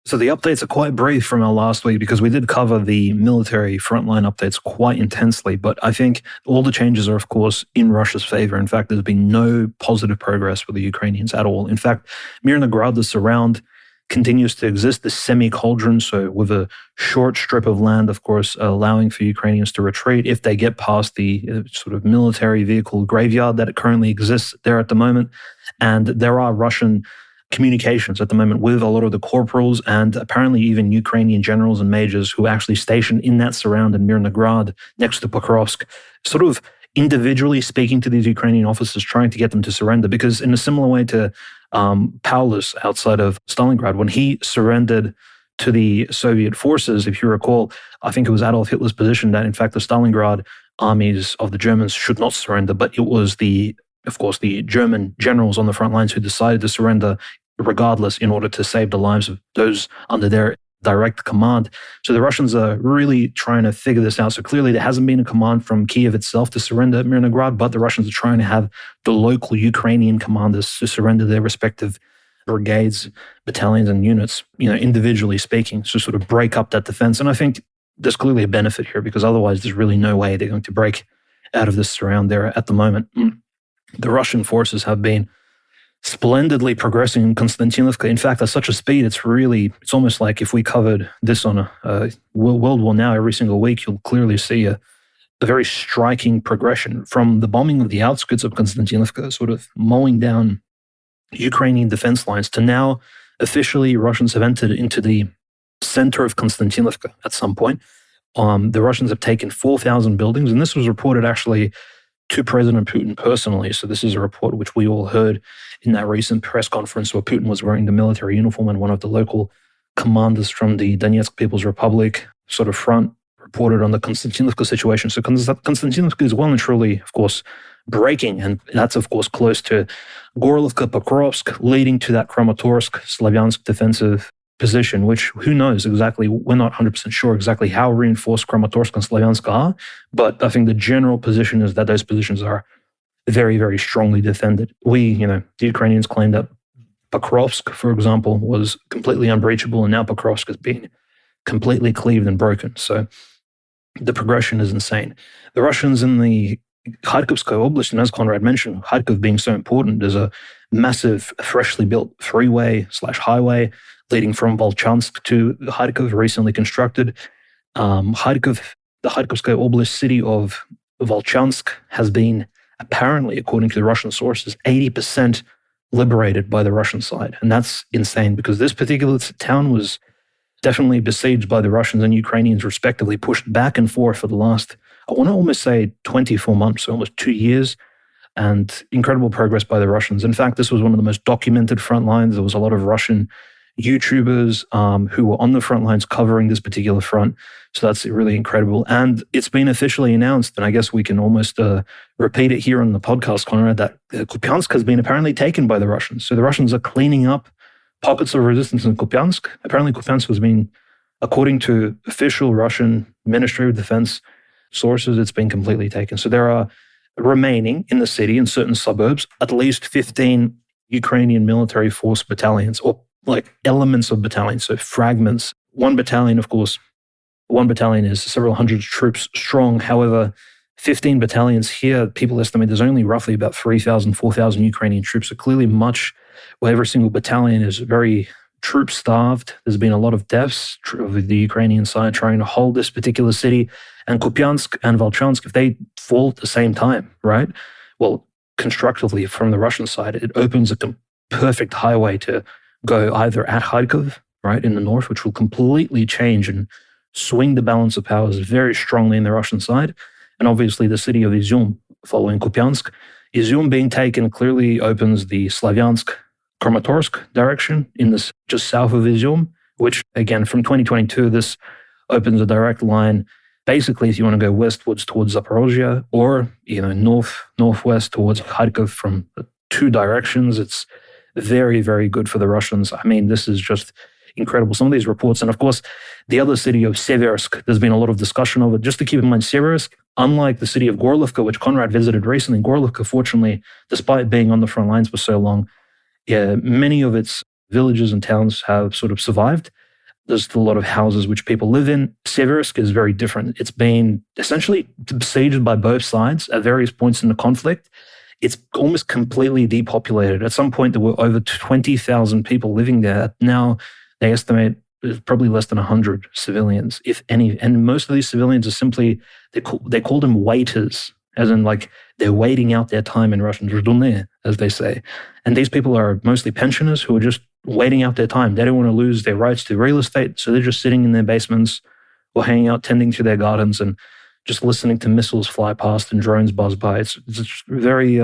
So the updates are quite brief from our last week because we did cover the military frontline updates quite intensely, but I think all the changes are, of course, in Russia's favor. In fact, there's been no positive progress for the Ukrainians at all. In fact, Mirnograd, the surround, continues to exist, the semi-cauldron, so with a short strip of land, of course, allowing for Ukrainians to retreat if they get past the sort of military vehicle graveyard that currently exists there at the moment. And there are Russian communications at the moment with a lot of the corporals and apparently even Ukrainian generals and majors who are actually stationed in that surround in Mirnograd next to Pokrovsk, sort of individually speaking to these Ukrainian officers, trying to get them to surrender. Because in a similar way to Paulus outside of Stalingrad, when he surrendered to the Soviet forces, if you recall, I think it was Adolf Hitler's position that in fact the Stalingrad armies of the Germans should not surrender, but it was of course, the German generals on the front lines who decided to surrender regardless in order to save the lives of those under their direct command. So the Russians are really trying to figure this out. So clearly there hasn't been a command from Kiev itself to surrender Mirnograd, but the Russians are trying to have the local Ukrainian commanders to surrender their respective brigades, battalions, and units, individually speaking, to sort of break up that defense. And I think there's clearly a benefit here because otherwise there's really no way they're going to break out of this surround there at the moment. The Russian forces have been splendidly progressing in Konstantinovka. In fact, at such a speed, it's almost like if we covered this on a World War Now every single week, you'll clearly see a very striking progression from the bombing of the outskirts of Konstantinovka, sort of mowing down Ukrainian defense lines, to now officially Russians have entered into the center of Konstantinovka at some point. The Russians have taken 4,000 buildings, and this was reported actually to President Putin personally. So this is a report which we all heard in that recent press conference where Putin was wearing the military uniform and one of the local commanders from the Donetsk People's Republic sort of front reported on the Konstantinovka situation. So Konstantinovka is well and truly, of course, breaking, and that's, of course, close to Gorlovka, Pokrovsk, leading to that Kramatorsk, Slavyansk defensive position, which who knows exactly, we're not 100% sure exactly how reinforced Kramatorsk and Slavyansk are, but I think the general position is that those positions are very, very strongly defended. The Ukrainians claim that Pokrovsk, for example, was completely unbreachable, and now Pokrovsk has been completely cleaved and broken. So the progression is insane. The Russians in the Kharkovskoye Oblast, and as Conrad mentioned, Kharkov being so important, there's a massive, freshly built freeway/highway leading from Volchansk to Kharkov, recently constructed. The Kharkovskoye Oblast city of Volchansk has been, apparently, according to the Russian sources, 80% liberated by the Russian side. And that's insane because this particular town was definitely besieged by the Russians and Ukrainians respectively, pushed back and forth for the last, I want to almost say 24 months, so almost 2 years, and incredible progress by the Russians. In fact, this was one of the most documented front lines. There was a lot of Russian YouTubers who were on the front lines covering this particular front. So that's really incredible. And it's been officially announced, and I guess we can almost repeat it here on the podcast, Conrad, that Kupiansk has been apparently taken by the Russians. So the Russians are cleaning up pockets of resistance in Kupiansk. Apparently Kupiansk has been, according to official Russian Ministry of Defense sources, it's been completely taken. So there are remaining in the city, in certain suburbs, at least 15 Ukrainian military force battalions, or like elements of battalions, so fragments. One battalion is several hundred troops strong. However, 15 battalions here. People estimate there's only roughly about 3,000, 4,000 Ukrainian troops. So clearly where every single battalion is very troop starved. There's been a lot of deaths of the Ukrainian side trying to hold this particular city. And Kupiansk and Volchansk, if they fall at the same time, right? Well, constructively from the Russian side, it opens a perfect highway to go either at Kharkov, right, in the north, which will completely change and swing the balance of powers very strongly in the Russian side. And obviously the city of Izyum following Kupiansk. Izyum being taken clearly opens the Slavyansk, Kramatorsk direction in this just south of Izyum, which again, from 2022, this opens a direct line. Basically, if you want to go westwards towards Zaporozhye or, northwest towards Kharkov from the two directions, it's very, very good for the Russians. I mean, this is just incredible. Some of these reports, and of course, the other city of Seversk, there's been a lot of discussion of it. Just to keep in mind, Seversk, unlike the city of Gorlovka, which Conrad visited recently, Gorlovka, fortunately, despite being on the front lines for so long, many of its villages and towns have sort of survived. There's still a lot of houses which people live in. Seversk is very different. It's been essentially besieged by both sides at various points in the conflict. It's almost completely depopulated. At some point, there were over 20,000 people living there. Now, they estimate there's probably less than 100 civilians, if any. And most of these civilians are simply, they call them waiters, as in like they're waiting out their time in Russian, ждуны, as they say. And these people are mostly pensioners who are just waiting out their time. They don't want to lose their rights to real estate, so they're just sitting in their basements or hanging out, tending to their gardens and just listening to missiles fly past and drones buzz by. It's very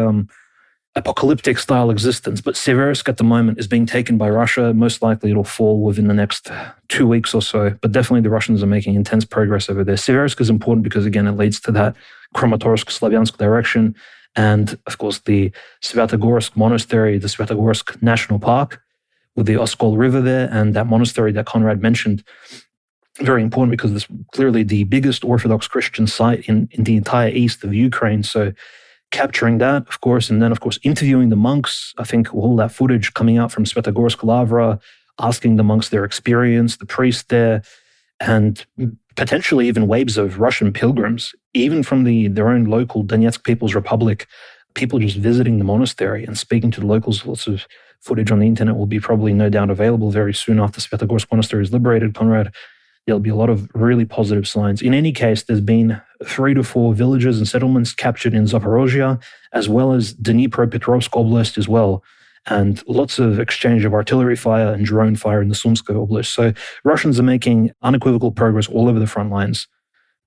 apocalyptic style existence. But Seversk at the moment is being taken by Russia. Most likely it'll fall within the next 2 weeks or so. But definitely the Russians are making intense progress over there. Seversk is important because, again, it leads to that Kramatorsk, Slavyansk direction. And, of course, the Svyatogorsk Monastery, the Svyatogorsk National Park with the Oskol River there, and that monastery that Conrad mentioned. Very important because it's clearly the biggest Orthodox Christian site in the entire east of Ukraine. So capturing that, of course, and then, of course, interviewing the monks. I think all that footage coming out from Svyatogorsk Lavra, asking the monks their experience, the priest there, and potentially even waves of Russian pilgrims, even from their own local Donetsk People's Republic, people just visiting the monastery and speaking to the locals. Lots of footage on the internet will be probably no doubt available very soon after Svyatogorsk Monastery is liberated, Conrad. There'll be a lot of really positive signs. In any case, there's been 3 to 4 villages and settlements captured in Zaporozhye, as well as Dnipropetrovsk Oblast as well, and lots of exchange of artillery fire and drone fire in the Sumska Oblast. So Russians are making unequivocal progress all over the front lines.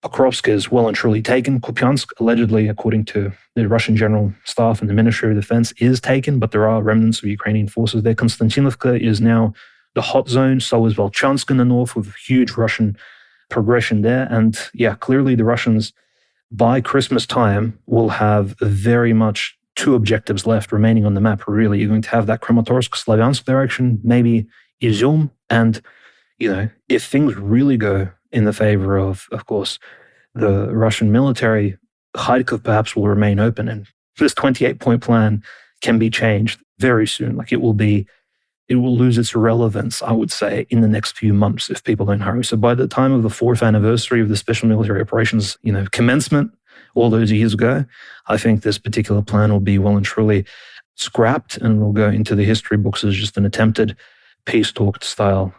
Pokrovsk is well and truly taken. Kupiansk, allegedly, according to the Russian General Staff and the Ministry of Defense, is taken, but there are remnants of Ukrainian forces there. Konstantinovka is now the hot zone. So is Volchansk in the north with huge Russian progression there. And clearly the Russians, by Christmas time, will have very much 2 objectives left remaining on the map, really. You're going to have that Kramatorsk, Slavyansk direction, maybe Izyum. And, if things really go in the favor of course, the Russian military, Kharkov perhaps will remain open. And this 28-point plan can be changed very soon. Like it will lose its relevance, I would say, in the next few months if people don't hurry. So by the time of the 4th anniversary of the special military operations, commencement all those years ago, I think this particular plan will be well and truly scrapped and will go into the history books as just an attempted peace talk style,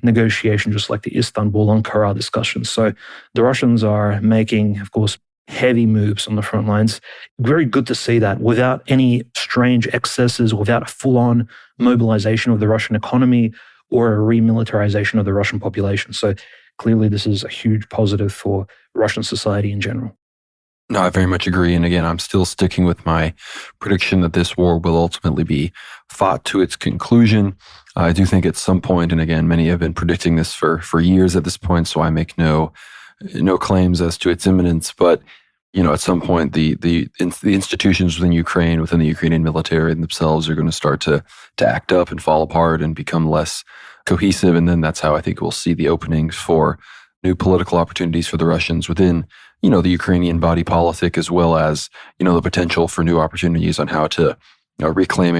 negotiation, just like the Istanbul-Ankara discussions. So the Russians are making, of course, heavy moves on the front lines. Very good to see that without any strange excesses, without a full-on mobilization of the Russian economy or a remilitarization of the Russian population. So clearly this is a huge positive for Russian society in general. No, I very much agree. And again, I'm still sticking with my prediction that this war will ultimately be fought to its conclusion. I do think at some point, and again, many have been predicting this for years at this point, so I make no claims as to its imminence. But at some point, the institutions within Ukraine, within the Ukrainian military themselves, are going to start to act up and fall apart and become less cohesive. And then that's how I think we'll see the openings for new political opportunities for the Russians within, the Ukrainian body politic, as well as, the potential for new opportunities on how to reclaim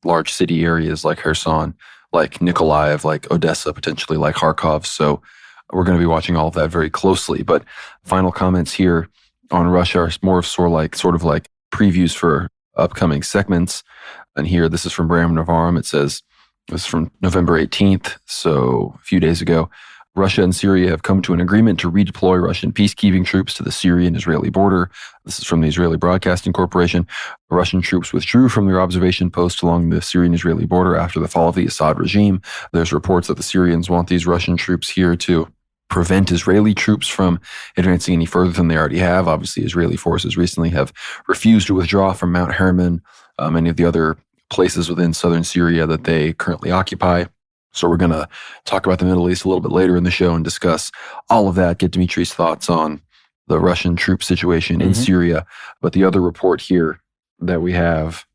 large city areas like Kherson, like Nikolaev, like Odessa, potentially like Kharkov. So we're going to be watching all of that very closely. But final comments here. on Russia are more of sort of like previews for upcoming segments. And here, this is from Bram Navarum. It says, this is from November 18th, so a few days ago. Russia and Syria have come to an agreement to redeploy Russian peacekeeping troops to the Syrian-Israeli border. This is from the Israeli Broadcasting Corporation. Russian troops withdrew from their observation post along the Syrian-Israeli border after the fall of the Assad regime. There's reports that the Syrians want these Russian troops here to prevent Israeli troops from advancing any further than they already have. Obviously, Israeli forces recently have refused to withdraw from Mount Hermon, many of the other places within southern Syria that they currently occupy. So we're going to talk about the Middle East a little bit later in the show and discuss all of that, get Dmitry's thoughts on the Russian troop situation in Syria. But the other report here that we have,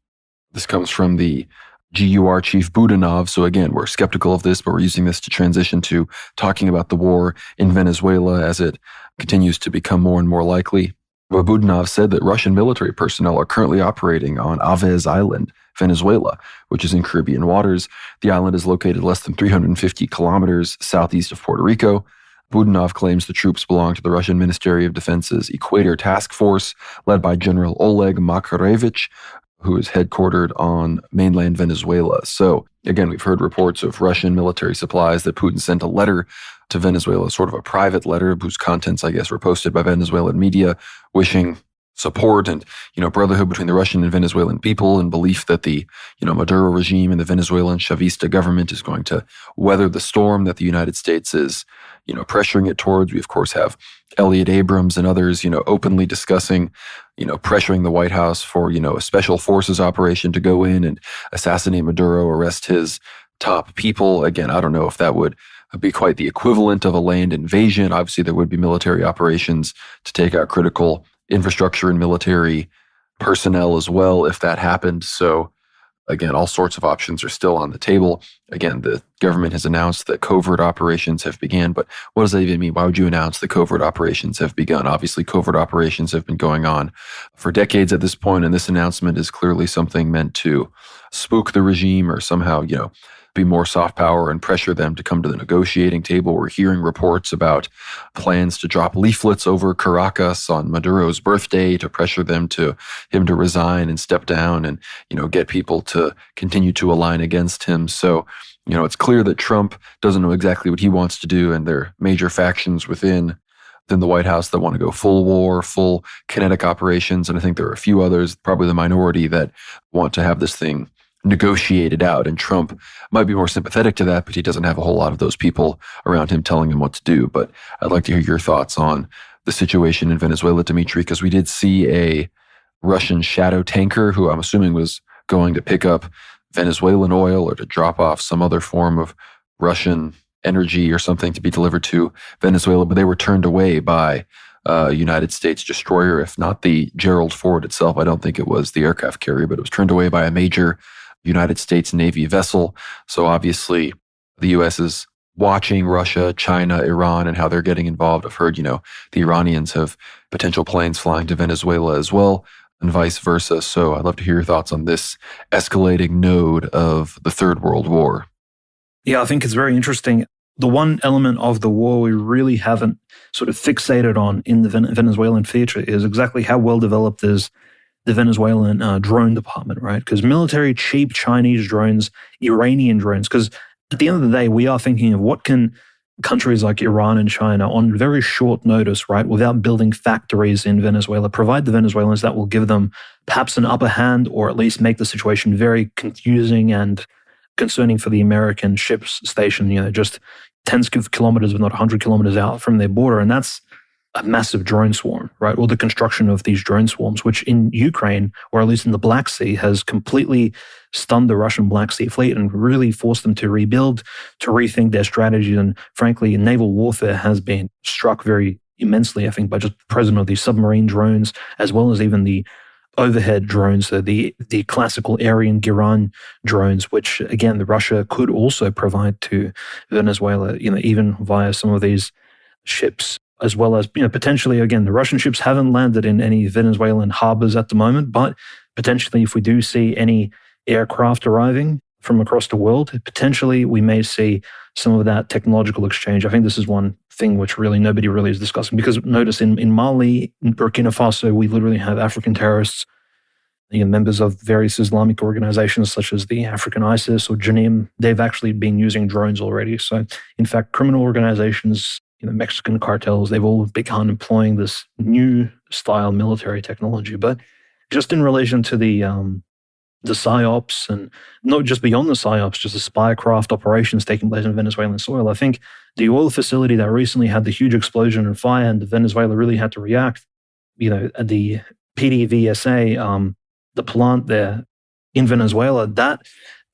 this comes from the GUR chief Budanov. So again, we're skeptical of this, but we're using this to transition to talking about the war in Venezuela as it continues to become more and more likely. But Budanov said that Russian military personnel are currently operating on Aves Island, Venezuela, which is in Caribbean waters. The island is located less than 350 kilometers southeast of Puerto Rico. Budanov claims the troops belong to the Russian Ministry of Defense's Equator Task Force, led by General Oleg Makarevich, who is headquartered on mainland Venezuela. So again, we've heard reports of Russian military supplies that Putin sent a letter to Venezuela, sort of a private letter whose contents, I guess, were posted by Venezuelan media, wishing support and, brotherhood between the Russian and Venezuelan people, and belief that the, Maduro regime and the Venezuelan Chavista government is going to weather the storm that the United States is, pressuring it towards. We, of course, have Elliot Abrams and others, openly discussing, pressuring the White House for, a special forces operation to go in and assassinate Maduro, arrest his top people. Again, I don't know if that would be quite the equivalent of a land invasion. Obviously, there would be military operations to take out critical infrastructure and military personnel as well if that happened. So again, all sorts of options are still on the table. Again, the government has announced that covert operations have begun, but what does that even mean? Why would you announce that covert operations have begun? Obviously, covert operations have been going on for decades at this point, and this announcement is clearly something meant to spook the regime or somehow, be more soft power and pressure them to come to the negotiating table. We're hearing reports about plans to drop leaflets over Caracas on Maduro's birthday to pressure him to resign and step down and, get people to continue to align against him. So, it's clear that Trump doesn't know exactly what he wants to do, and there are major factions within the White House that want to go full war, full kinetic operations. And I think there are a few others, probably the minority, that want to have this thing negotiated out. And Trump might be more sympathetic to that, but he doesn't have a whole lot of those people around him telling him what to do. But I'd like to hear your thoughts on the situation in Venezuela, Dmitry, because we did see a Russian shadow tanker who I'm assuming was going to pick up Venezuelan oil or to drop off some other form of Russian energy or something to be delivered to Venezuela, but they were turned away by a United States destroyer, if not the Gerald Ford itself. I don't think it was the aircraft carrier, but it was turned away by a major United States Navy vessel. So obviously the U.S. is watching Russia, China, Iran, and how they're getting involved. I've heard, the Iranians have potential planes flying to Venezuela as well, and vice versa. So I'd love to hear your thoughts on this escalating node of the Third World War. Yeah, I think it's very interesting. The one element of the war we really haven't sort of fixated on in the Venezuelan theater is exactly how well developed is the Venezuelan drone department, right? Because military, cheap Chinese drones, Iranian drones, because at the end of the day, we are thinking of what can countries like Iran and China on very short notice, right, without building factories in Venezuela, provide the Venezuelans that will give them perhaps an upper hand or at least make the situation very confusing and concerning for the American ships stationed, just tens of kilometers, if not 100 kilometers out from their border. And that's a massive drone swarm, right? Or the construction of these drone swarms, which in Ukraine, or at least in the Black Sea, has completely stunned the Russian Black Sea fleet and really forced them to rebuild, to rethink their strategies. And frankly, naval warfare has been struck very immensely, I think, by just the presence of these submarine drones, as well as even the overhead drones, so the classical Aryan Giran drones, which again, the Russia could also provide to Venezuela, even via some of these ships, as well as, potentially, again, the Russian ships haven't landed in any Venezuelan harbors at the moment, but potentially if we do see any aircraft arriving from across the world. Potentially, we may see some of that technological exchange. I think this is one thing which really nobody really is discussing, because notice in Mali, in Burkina Faso, we literally have African terrorists, members of various Islamic organizations such as the African ISIS or Janim. They've actually been using drones already. So, in fact, criminal organizations, Mexican cartels, they've all begun employing this new style military technology. But just in relation to the PSYOPs, and not just beyond the PSYOPs, just the spycraft operations taking place in Venezuelan soil, I think the oil facility that recently had the huge explosion and fire, and Venezuela really had to react, the PDVSA, the plant there in Venezuela, that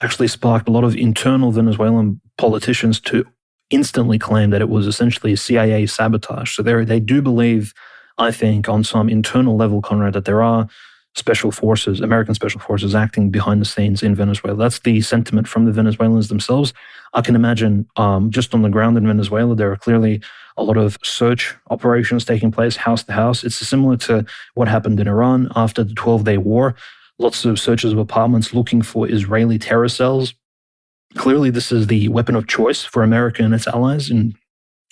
actually sparked a lot of internal Venezuelan politicians to instantly claim that it was essentially CIA sabotage. So they do believe, I think, on some internal level, Conrad, that there are special forces, American special forces acting behind the scenes in Venezuela. That's the sentiment from the Venezuelans themselves. I can imagine just on the ground in Venezuela, there are clearly a lot of search operations taking place house to house. It's similar to what happened in Iran after the 12-day war. Lots of searches of apartments looking for Israeli terror cells. Clearly, this is the weapon of choice for America and its allies in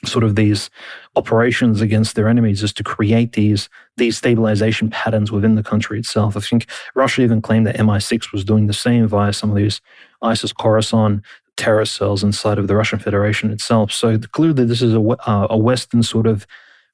sort of these operations against their enemies, is to create these stabilization patterns within the country itself. I think Russia even claimed that MI6 was doing the same via some of these ISIS Khorasan terror cells inside of the Russian Federation itself. So clearly this is a Western sort of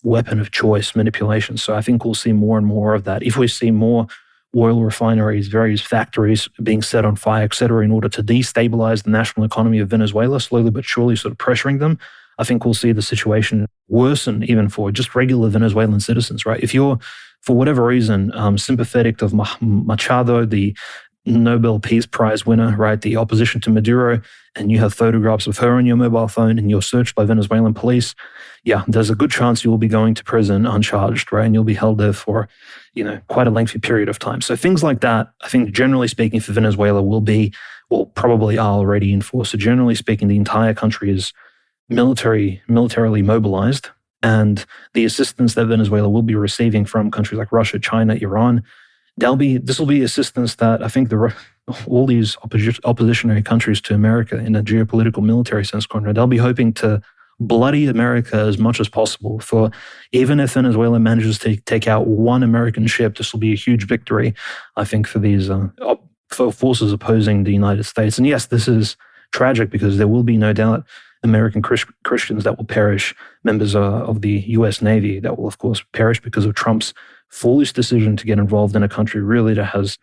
weapon of choice manipulation. So I think we'll see more and more of that. If we see more oil refineries, various factories being set on fire, etc., in order to destabilize the national economy of Venezuela, slowly but surely sort of pressuring them, I think we'll see the situation worsen even for just regular Venezuelan citizens, right? If you're, for whatever reason, sympathetic of Machado, the Nobel Peace Prize winner, right, the opposition to Maduro, and you have photographs of her on your mobile phone and you're searched by Venezuelan police, yeah, there's a good chance you will be going to prison uncharged, right? And you'll be held there for, quite a lengthy period of time. So things like that, I think generally speaking for Venezuela will be, well, probably are already in force. So generally speaking, the entire country is militarily mobilized, and the assistance that Venezuela will be receiving from countries like Russia, China, Iran, this will be assistance that I think all these oppositionary countries to America in a geopolitical military sense, Conrad, they'll be hoping to bloody America as much as possible. For even if Venezuela manages to take out one American ship, this will be a huge victory, I think, for these for forces opposing the United States. And yes, this is tragic because there will be no doubt American Christians that will perish, members of the US Navy that will, of course, perish because of Trump's foolish decision to get involved in a country really that has,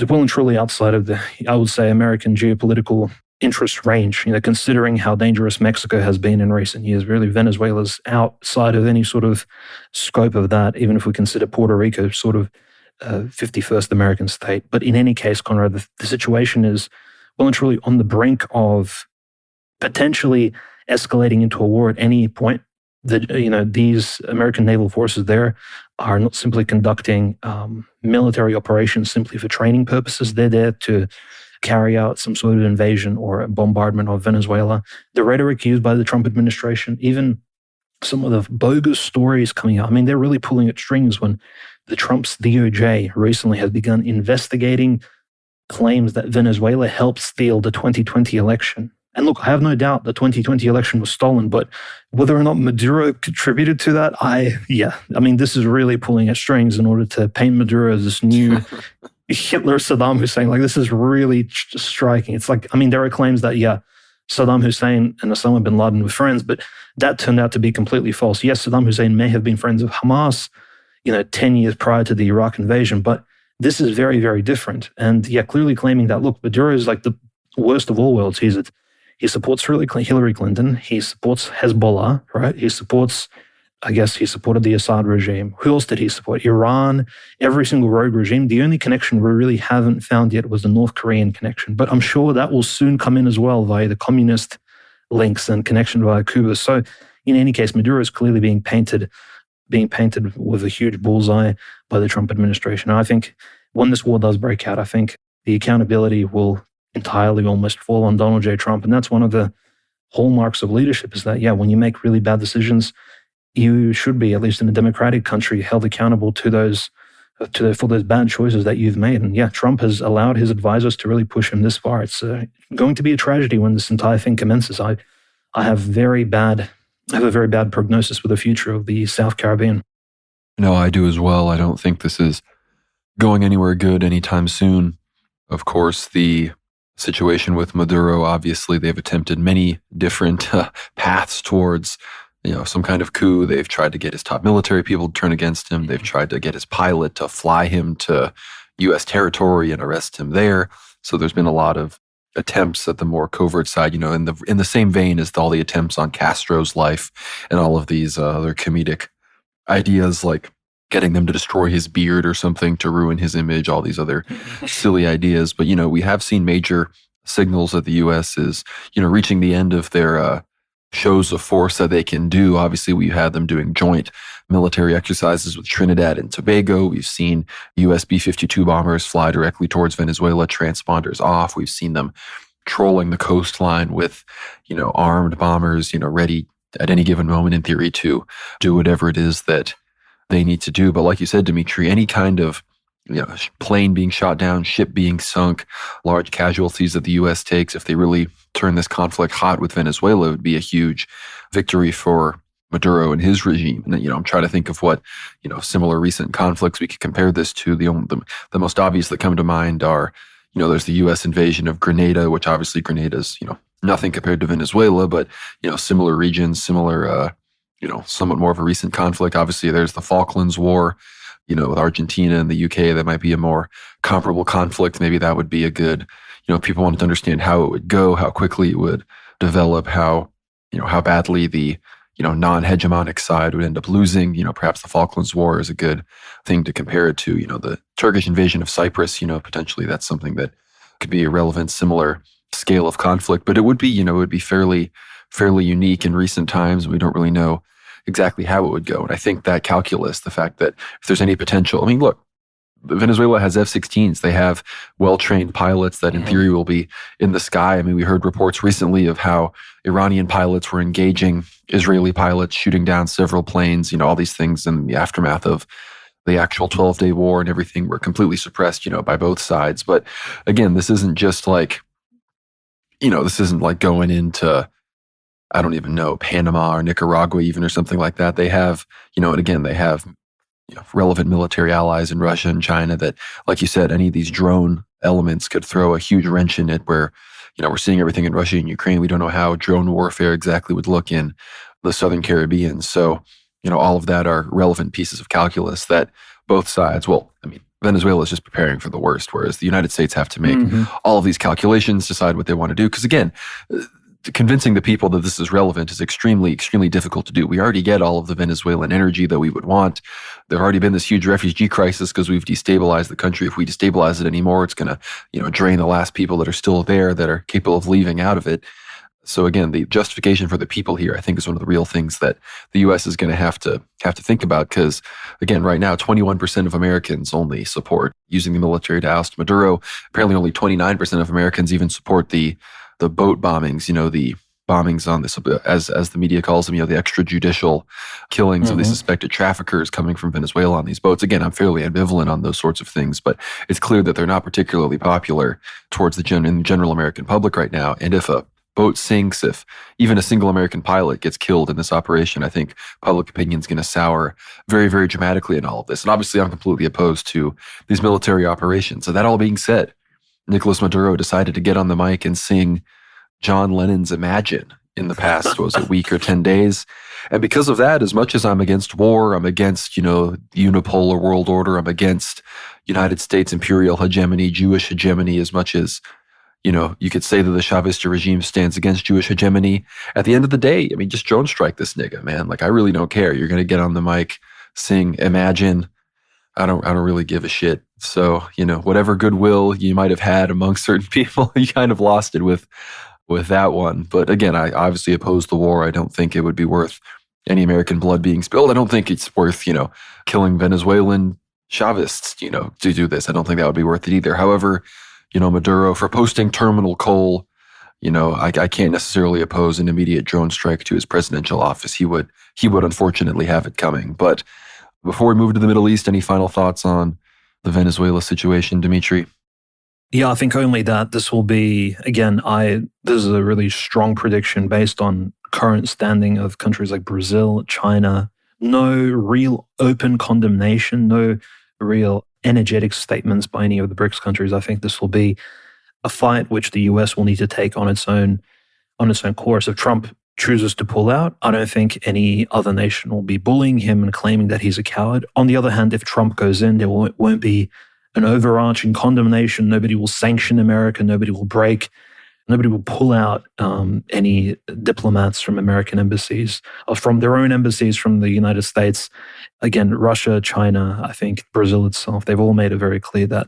well and truly outside of the, I would say, American geopolitical interest range, considering how dangerous Mexico has been in recent years. Really, Venezuela's outside of any sort of scope of that, even if we consider Puerto Rico sort of 51st American state. But in any case, Conrad, the situation is well and truly on the brink of potentially escalating into a war at any point. These American naval forces there are not simply conducting military operations simply for training purposes. They're there to carry out some sort of invasion or bombardment of Venezuela. The rhetoric used by the Trump administration, even some of the bogus stories coming out, I mean, they're really pulling at strings when the Trump's DOJ recently has begun investigating claims that Venezuela helped steal the 2020 election. And look, I have no doubt the 2020 election was stolen, but whether or not Maduro contributed to that, this is really pulling at strings in order to paint Maduro as this new Hitler, Saddam Hussein. Like, this is really striking. It's like, there are claims that, Saddam Hussein and Osama bin Laden were friends, but that turned out to be completely false. Yes, Saddam Hussein may have been friends of Hamas, 10 years prior to the Iraq invasion, but this is very, very different. And clearly claiming that, look, Maduro is like the worst of all worlds. He supports Hillary Clinton. He supports Hezbollah, right? He supported the Assad regime. Who else did he support? Iran, every single rogue regime. The only connection we really haven't found yet was the North Korean connection. But I'm sure that will soon come in as well via the communist links and connection via Cuba. So in any case, Maduro is clearly being painted with a huge bullseye by the Trump administration. And I think when this war does break out, I think the accountability will entirely almost fall on Donald J. Trump. And that's one of the hallmarks of leadership, is that, when you make really bad decisions, you should be, at least in a democratic country, held accountable to those for those bad choices that you've made. And yeah, Trump has allowed his advisors to really push him this far. It's going to be a tragedy when this entire thing commences. I have a very bad prognosis for the future of the South Caribbean. No, I do as well. I don't think this is going anywhere good anytime soon. Of course, the situation with Maduro, obviously, they've attempted many different paths towards some kind of coup. They've tried to get his top military people to turn against him. They've tried to get his pilot to fly him to U.S. territory and arrest him there. So there's been a lot of attempts at the more covert side, in the same vein as all the attempts on Castro's life and all of these other comedic ideas like getting them to destroy his beard or something to ruin his image, all these other silly ideas. But, we have seen major signals that the U.S. is, reaching the end of their shows of force that they can do. Obviously, we had them doing joint military exercises with Trinidad and Tobago. We've seen U.S. B-52 bombers fly directly towards Venezuela, transponders off. We've seen them trolling the coastline with, armed bombers, ready at any given moment, in theory, to do whatever it is that they need to do. But like you said, Dmitry, any kind of plane being shot down, ship being sunk, large casualties that the U.S. takes, if they really turn this conflict hot with Venezuela, it would be a huge victory for Maduro and his regime. And I'm trying to think of what similar recent conflicts we could compare this to. The most obvious that come to mind are there's the U.S. invasion of Grenada, which obviously Grenada's nothing compared to Venezuela, but similar regions, similar somewhat more of a recent conflict. Obviously, there's the Falklands War, with Argentina and the UK. That might be a more comparable conflict. Maybe that would be a good, people wanted to understand how it would go, how quickly it would develop, how badly the, non-hegemonic side would end up losing. Perhaps the Falklands War is a good thing to compare it to. The Turkish invasion of Cyprus, potentially that's something that could be a relevant, similar scale of conflict. But it would be, fairly unique in recent times. We don't really know exactly how it would go. And I think that calculus, the fact that if there's any potential, look, Venezuela has F-16s. They have well-trained pilots that in theory will be in the sky. We heard reports recently of how Iranian pilots were engaging Israeli pilots, shooting down several planes, all these things in the aftermath of the actual 12-day war, and everything were completely suppressed, by both sides. But again, this isn't just like, this isn't like going into, I don't even know, Panama or Nicaragua even or something like that. They have, and again, they have relevant military allies in Russia and China that, like you said, any of these drone elements could throw a huge wrench in it where, we're seeing everything in Russia and Ukraine. We don't know how drone warfare exactly would look in the Southern Caribbean. So, all of that are relevant pieces of calculus that both sides, Venezuela is just preparing for the worst, whereas the United States have to make all of these calculations, decide what they want to do. Because again, convincing the people that this is relevant is extremely, extremely difficult to do. We already get all of the Venezuelan energy that we would want. There's already been this huge refugee crisis because we've destabilized the country. If we destabilize it anymore, it's going to, drain the last people that are still there that are capable of leaving out of it. So again, the justification for the people here, I think, is one of the real things that the U.S. is going to have to think about. Because again, right now, 21% of Americans only support using the military to oust Maduro. Apparently, only 29% of Americans even support the boat bombings, the bombings on this, as the media calls them, the extrajudicial killings of these suspected traffickers coming from Venezuela on these boats. Again, I'm fairly ambivalent on those sorts of things, but it's clear that they're not particularly popular towards the general American public right now. And if a boat sinks, if even a single American pilot gets killed in this operation, I think public opinion is going to sour very, very dramatically in all of this. And obviously, I'm completely opposed to these military operations. So that all being said, Nicolas Maduro decided to get on the mic and sing John Lennon's Imagine in the past, was a week or 10 days. And because of that, as much as I'm against war, I'm against, the unipolar world order, I'm against United States imperial hegemony, Jewish hegemony, as much as, you could say that the Chavista regime stands against Jewish hegemony. At the end of the day, just drone strike this nigga, man. Like, I really don't care. You're going to get on the mic, sing Imagine. I don't really give a shit. So, whatever goodwill you might have had amongst certain people, you kind of lost it with that one. But again, I obviously oppose the war. I don't think it would be worth any American blood being spilled. I don't think it's worth, killing Venezuelan Chavists, to do this. I don't think that would be worth it either. However, Maduro, for posting terminal coal, I can't necessarily oppose an immediate drone strike to his presidential office. He would unfortunately have it coming. But before we move to the Middle East, any final thoughts on the Venezuela situation, Dmitry? Yeah, I think only that. This will be, again, this is a really strong prediction based on current standing of countries like Brazil, China. No real open condemnation, no real energetic statements by any of the BRICS countries. I think this will be a fight which the US will need to take on its own course. If Trump chooses to pull out, I don't think any other nation will be bullying him and claiming that he's a coward. On the other hand, if Trump goes in, there won't be an overarching condemnation. Nobody will sanction America. Nobody will pull out any diplomats from American embassies or from their own embassies from the United States. Again, Russia, China, I think Brazil itself, they've all made it very clear that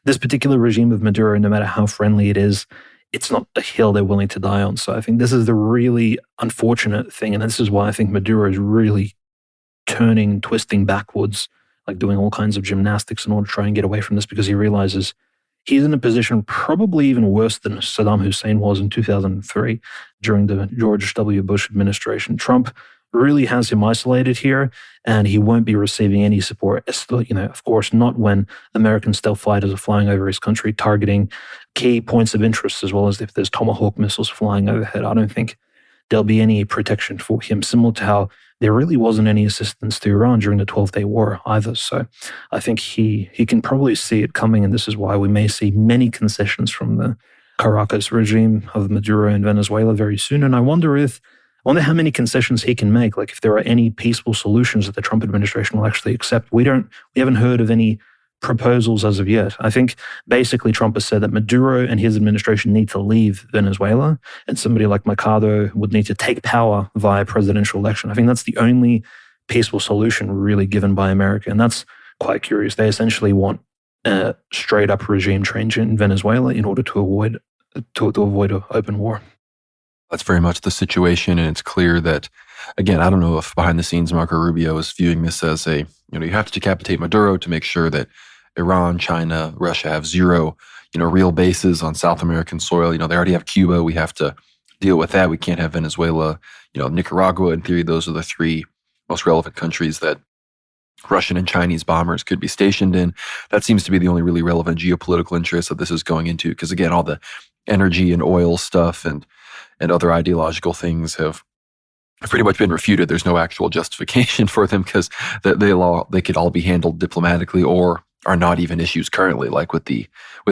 this particular regime of Maduro, no matter how friendly it is, it's not a hill they're willing to die on. So I think this is the really unfortunate thing. And this is why I think Maduro is really twisting backwards, like doing all kinds of gymnastics in order to try and get away from this, because he realizes he's in a position probably even worse than Saddam Hussein was in 2003 during the George W. Bush administration. Trump really has him isolated here, and he won't be receiving any support. Of course, not when American stealth fighters are flying over his country, targeting key points of interest, as well as if there's Tomahawk missiles flying overhead. I don't think there'll be any protection for him, similar to how there really wasn't any assistance to Iran during the 12-Day War either. So I think he can probably see it coming, and this is why we may see many concessions from the Caracas regime of Maduro in Venezuela very soon. And I wonder how many concessions he can make, like if there are any peaceful solutions that the Trump administration will actually accept. We haven't heard of any proposals as of yet. I think basically Trump has said that Maduro and his administration need to leave Venezuela, and somebody like Mercado would need to take power via presidential election. I think that's the only peaceful solution really given by America, and that's quite curious. They essentially want a straight up regime change in Venezuela in order to avoid an open war. That's very much the situation, and it's clear that, again, I don't know if behind the scenes Marco Rubio is viewing this as you have to decapitate Maduro to make sure that Iran, China, Russia have zero, real bases on South American soil. They already have Cuba. We have to deal with that. We can't have Venezuela, Nicaragua. In theory, those are the three most relevant countries that Russian and Chinese bombers could be stationed in. That seems to be the only really relevant geopolitical interest that this is going into, because again, all the energy and oil stuff and other ideological things have pretty much been refuted. There's no actual justification for them, because they could all be handled diplomatically or are not even issues currently, like with the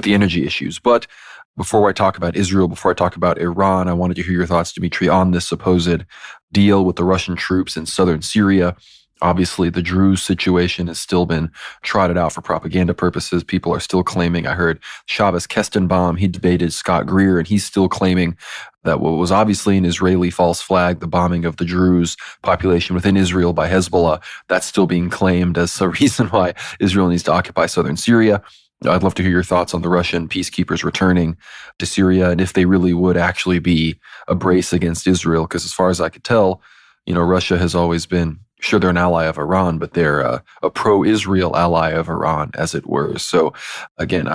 energy issues. But before I talk about Israel, before I talk about Iran, I wanted to hear your thoughts, Dmitry, on this supposed deal with the Russian troops in southern Syria. Obviously, the Druze situation has still been trotted out for propaganda purposes. People are still claiming, I heard Shabbos Kestenbaum, he debated Scott Greer, and he's still claiming that what was obviously an Israeli false flag, the bombing of the Druze population within Israel by Hezbollah, that's still being claimed as a reason why Israel needs to occupy southern Syria. I'd love to hear your thoughts on the Russian peacekeepers returning to Syria, and if they really would actually be a brace against Israel, because as far as I could tell, Russia has always been, sure, they're an ally of Iran, but they're a pro-Israel ally of Iran, as it were. So again,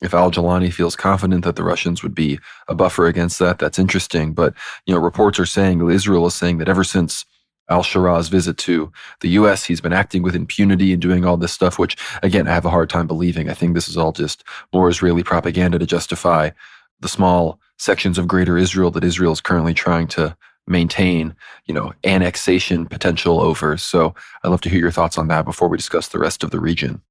if al-Jilani feels confident that the Russians would be a buffer against that, that's interesting. But reports are saying, Israel is saying that ever since al-Shara's visit to the US, he's been acting with impunity and doing all this stuff, which, again, I have a hard time believing. I think this is all just more Israeli propaganda to justify the small sections of greater Israel that Israel is currently trying to maintain, annexation potential over. So I'd love to hear your thoughts on that before we discuss the rest of the region.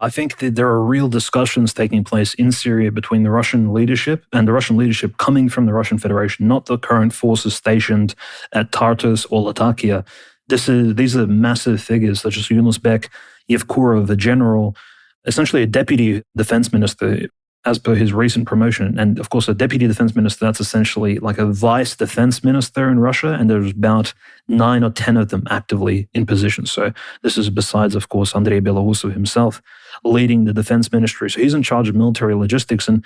I think that there are real discussions taking place in Syria between the Russian leadership and the Russian leadership coming from the Russian Federation, not the current forces stationed at Tartus or Latakia. These are massive figures such as Yunus Bek, Yevkurov, the general, essentially a deputy defense minister, as per his recent promotion. And of course, a deputy defense minister, that's essentially like a vice defense minister in Russia. And there's about 9 or 10 of them actively in position. So this is besides, of course, Andrei Belousov himself leading the defense ministry. So he's in charge of military logistics. And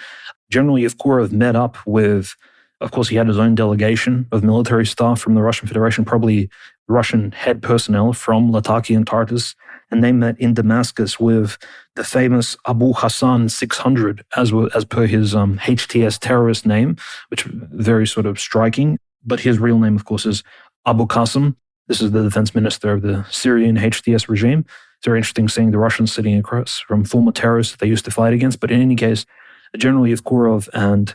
General Yevkurov met up with, of course, he had his own delegation of military staff from the Russian Federation, probably Russian head personnel from Latakia and Tartus. And they met in Damascus with the famous Abu Hassan 600, as per his HTS terrorist name, which very sort of striking. But his real name, of course, is Abu Qasim. This is the defense minister of the Syrian HTS regime. it's very interesting seeing the Russians sitting across from former terrorists that they used to fight against. But in any case, General Yevkurov and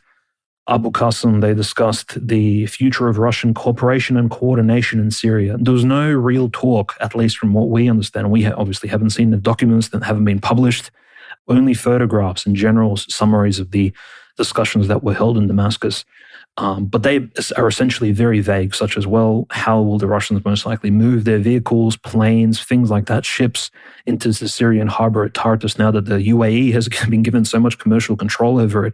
Abu Qasim, they discussed the future of Russian cooperation and coordination in Syria. There was no real talk, at least from what we understand. We obviously haven't seen the documents that haven't been published, only photographs and general summaries of the discussions that were held in Damascus. But they are essentially very vague, such as, well, how will the Russians most likely move their vehicles, planes, things like that, ships into the Syrian harbor at Tartus now that the UAE has been given so much commercial control over it.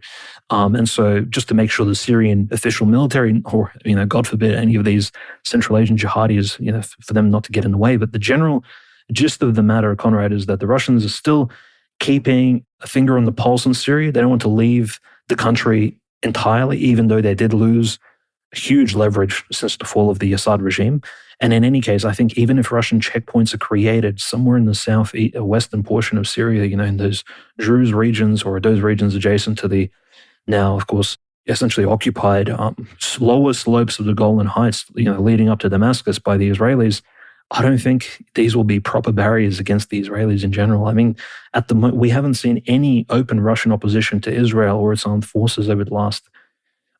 And so just to make sure the Syrian official military, or, God forbid, any of these Central Asian jihadis, for them not to get in the way. But the general gist of the matter, Conrad, is that the Russians are still keeping a finger on the pulse in Syria. They don't want to leave the country entirely, even though they did lose huge leverage since the fall of the Assad regime. And in any case, I think even if Russian checkpoints are created somewhere in the western portion of Syria, in those Druze regions or those regions adjacent to the now, of course, essentially occupied lower slopes of the Golan Heights, leading up to Damascus by the Israelis, I don't think these will be proper barriers against the Israelis in general. I mean, at the moment, we haven't seen any open Russian opposition to Israel or its armed forces over the last,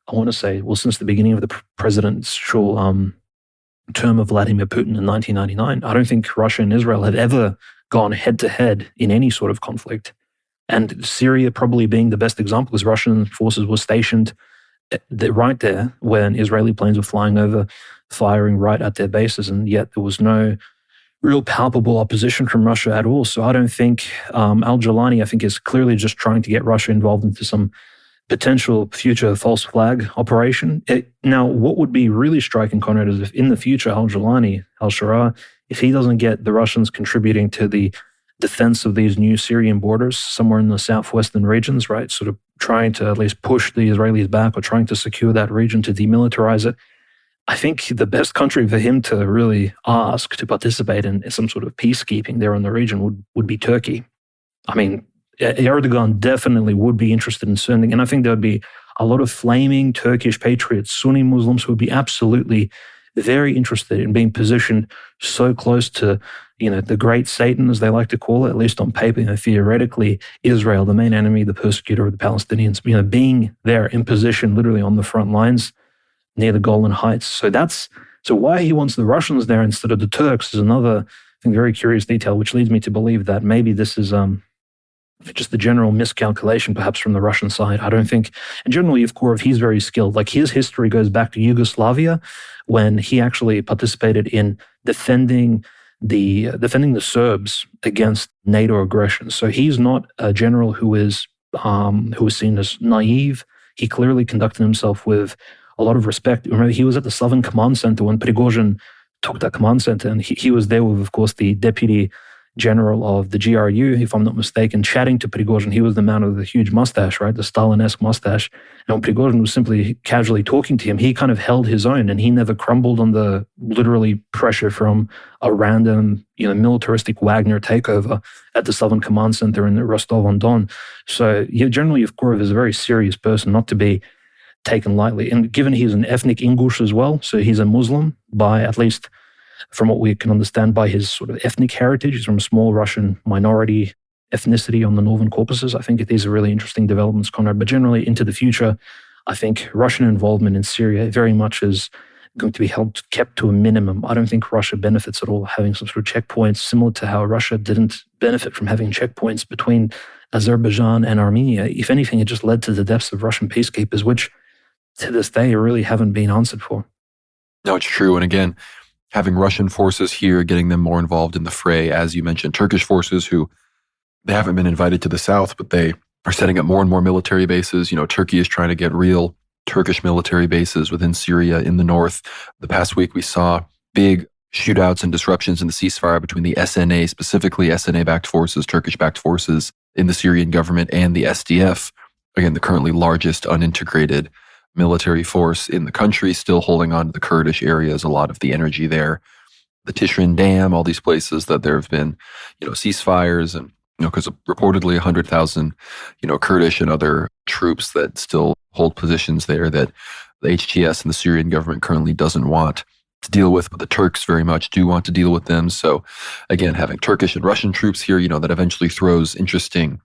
I want to say, since the beginning of the presidential term of Vladimir Putin in 1999. I don't think Russia and Israel have ever gone head-to-head in any sort of conflict. And Syria probably being the best example, because Russian forces were stationed right there when Israeli planes were flying over, firing right at their bases, and yet there was no real palpable opposition from Russia at all. So I don't think al-Jilani, I think, is clearly just trying to get Russia involved into some potential future false flag operation. Now, what would be really striking, Conrad, is if in the future al-Jilani, al-Shara, if he doesn't get the Russians contributing to the defense of these new Syrian borders somewhere in the southwestern regions, right, sort of trying to at least push the Israelis back or trying to secure that region to demilitarize it, I think the best country for him to really ask to participate in some sort of peacekeeping there in the region would be Turkey. I mean, Erdogan definitely would be interested in sending, and I think there would be a lot of flaming Turkish patriots, Sunni Muslims, who would be absolutely very interested in being positioned so close to, the great Satan, as they like to call it, at least on paper, theoretically, Israel, the main enemy, the persecutor of the Palestinians, being there in position literally on the front lines near the Golan Heights. So why he wants the Russians there instead of the Turks is another, I think, very curious detail, which leads me to believe that maybe this is just a general miscalculation, perhaps from the Russian side. I don't think, and generally, Yevkurov, he's very skilled. Like, his history goes back to Yugoslavia, when he actually participated in defending the Serbs against NATO aggression. So he's not a general who is seen as naive. He clearly conducted himself with a lot of respect. Remember, he was at the Southern Command Center when Prigozhin took that command center, and he was there with, of course, the deputy general of the GRU, if I'm not mistaken, chatting to Prigozhin. He was the man with the huge mustache, right? The Stalin-esque mustache. And when Prigozhin was simply casually talking to him, he kind of held his own, and he never crumbled on the literally pressure from a random, militaristic Wagner takeover at the Southern Command Center in Rostov-on-Don. So generally, Yevkurov is a very serious person, not to be taken lightly. And given he's an ethnic Ingush as well, so he's a Muslim by, at least from what we can understand, by his sort of ethnic heritage. He's from a small Russian minority ethnicity on the Northern Caucasus. I think these are really interesting developments, Conrad. But generally, into the future, I think Russian involvement in Syria very much is going to be kept to a minimum. I don't think Russia benefits at all having some sort of checkpoints, similar to how Russia didn't benefit from having checkpoints between Azerbaijan and Armenia. If anything, it just led to the deaths of Russian peacekeepers, which to this day really haven't been answered for. No, it's true. And again, having Russian forces here, getting them more involved in the fray, as you mentioned, Turkish forces who they haven't been invited to the south, but they are setting up more and more military bases. Turkey is trying to get real Turkish military bases within Syria in the north. The past week, we saw big shootouts and disruptions in the ceasefire between the SNA, specifically SNA-backed forces, Turkish-backed forces in the Syrian government, and the SDF, again, the currently largest unintegrated military force in the country, still holding on to the Kurdish areas, a lot of the energy there. The Tishrin Dam, all these places that there have been, ceasefires and, because reportedly 100,000, Kurdish and other troops that still hold positions there that the HTS and the Syrian government currently doesn't want. to deal with, but the Turks very much do want to deal with them. So again, having Turkish and Russian troops here, that eventually throws interesting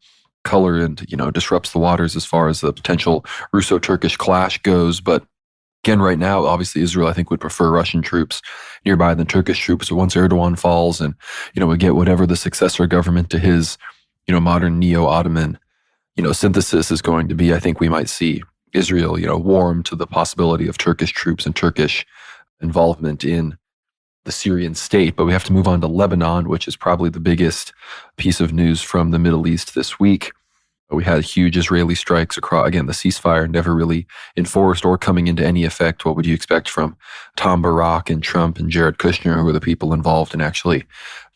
color and, disrupts the waters as far as the potential Russo-Turkish clash goes. But again, right now, obviously Israel, I think, would prefer Russian troops nearby than Turkish troops. So once Erdogan falls and, we get whatever the successor government to his, modern neo-Ottoman, synthesis is going to be, I think we might see Israel, warm to the possibility of Turkish troops and Turkish involvement in the Syrian state. But we have to move on to Lebanon, which is probably the biggest piece of news from the Middle East this week. We had huge Israeli strikes across, again, the ceasefire never really enforced or coming into any effect. What would you expect from Tom Barak and Trump and Jared Kushner, who are the people involved in actually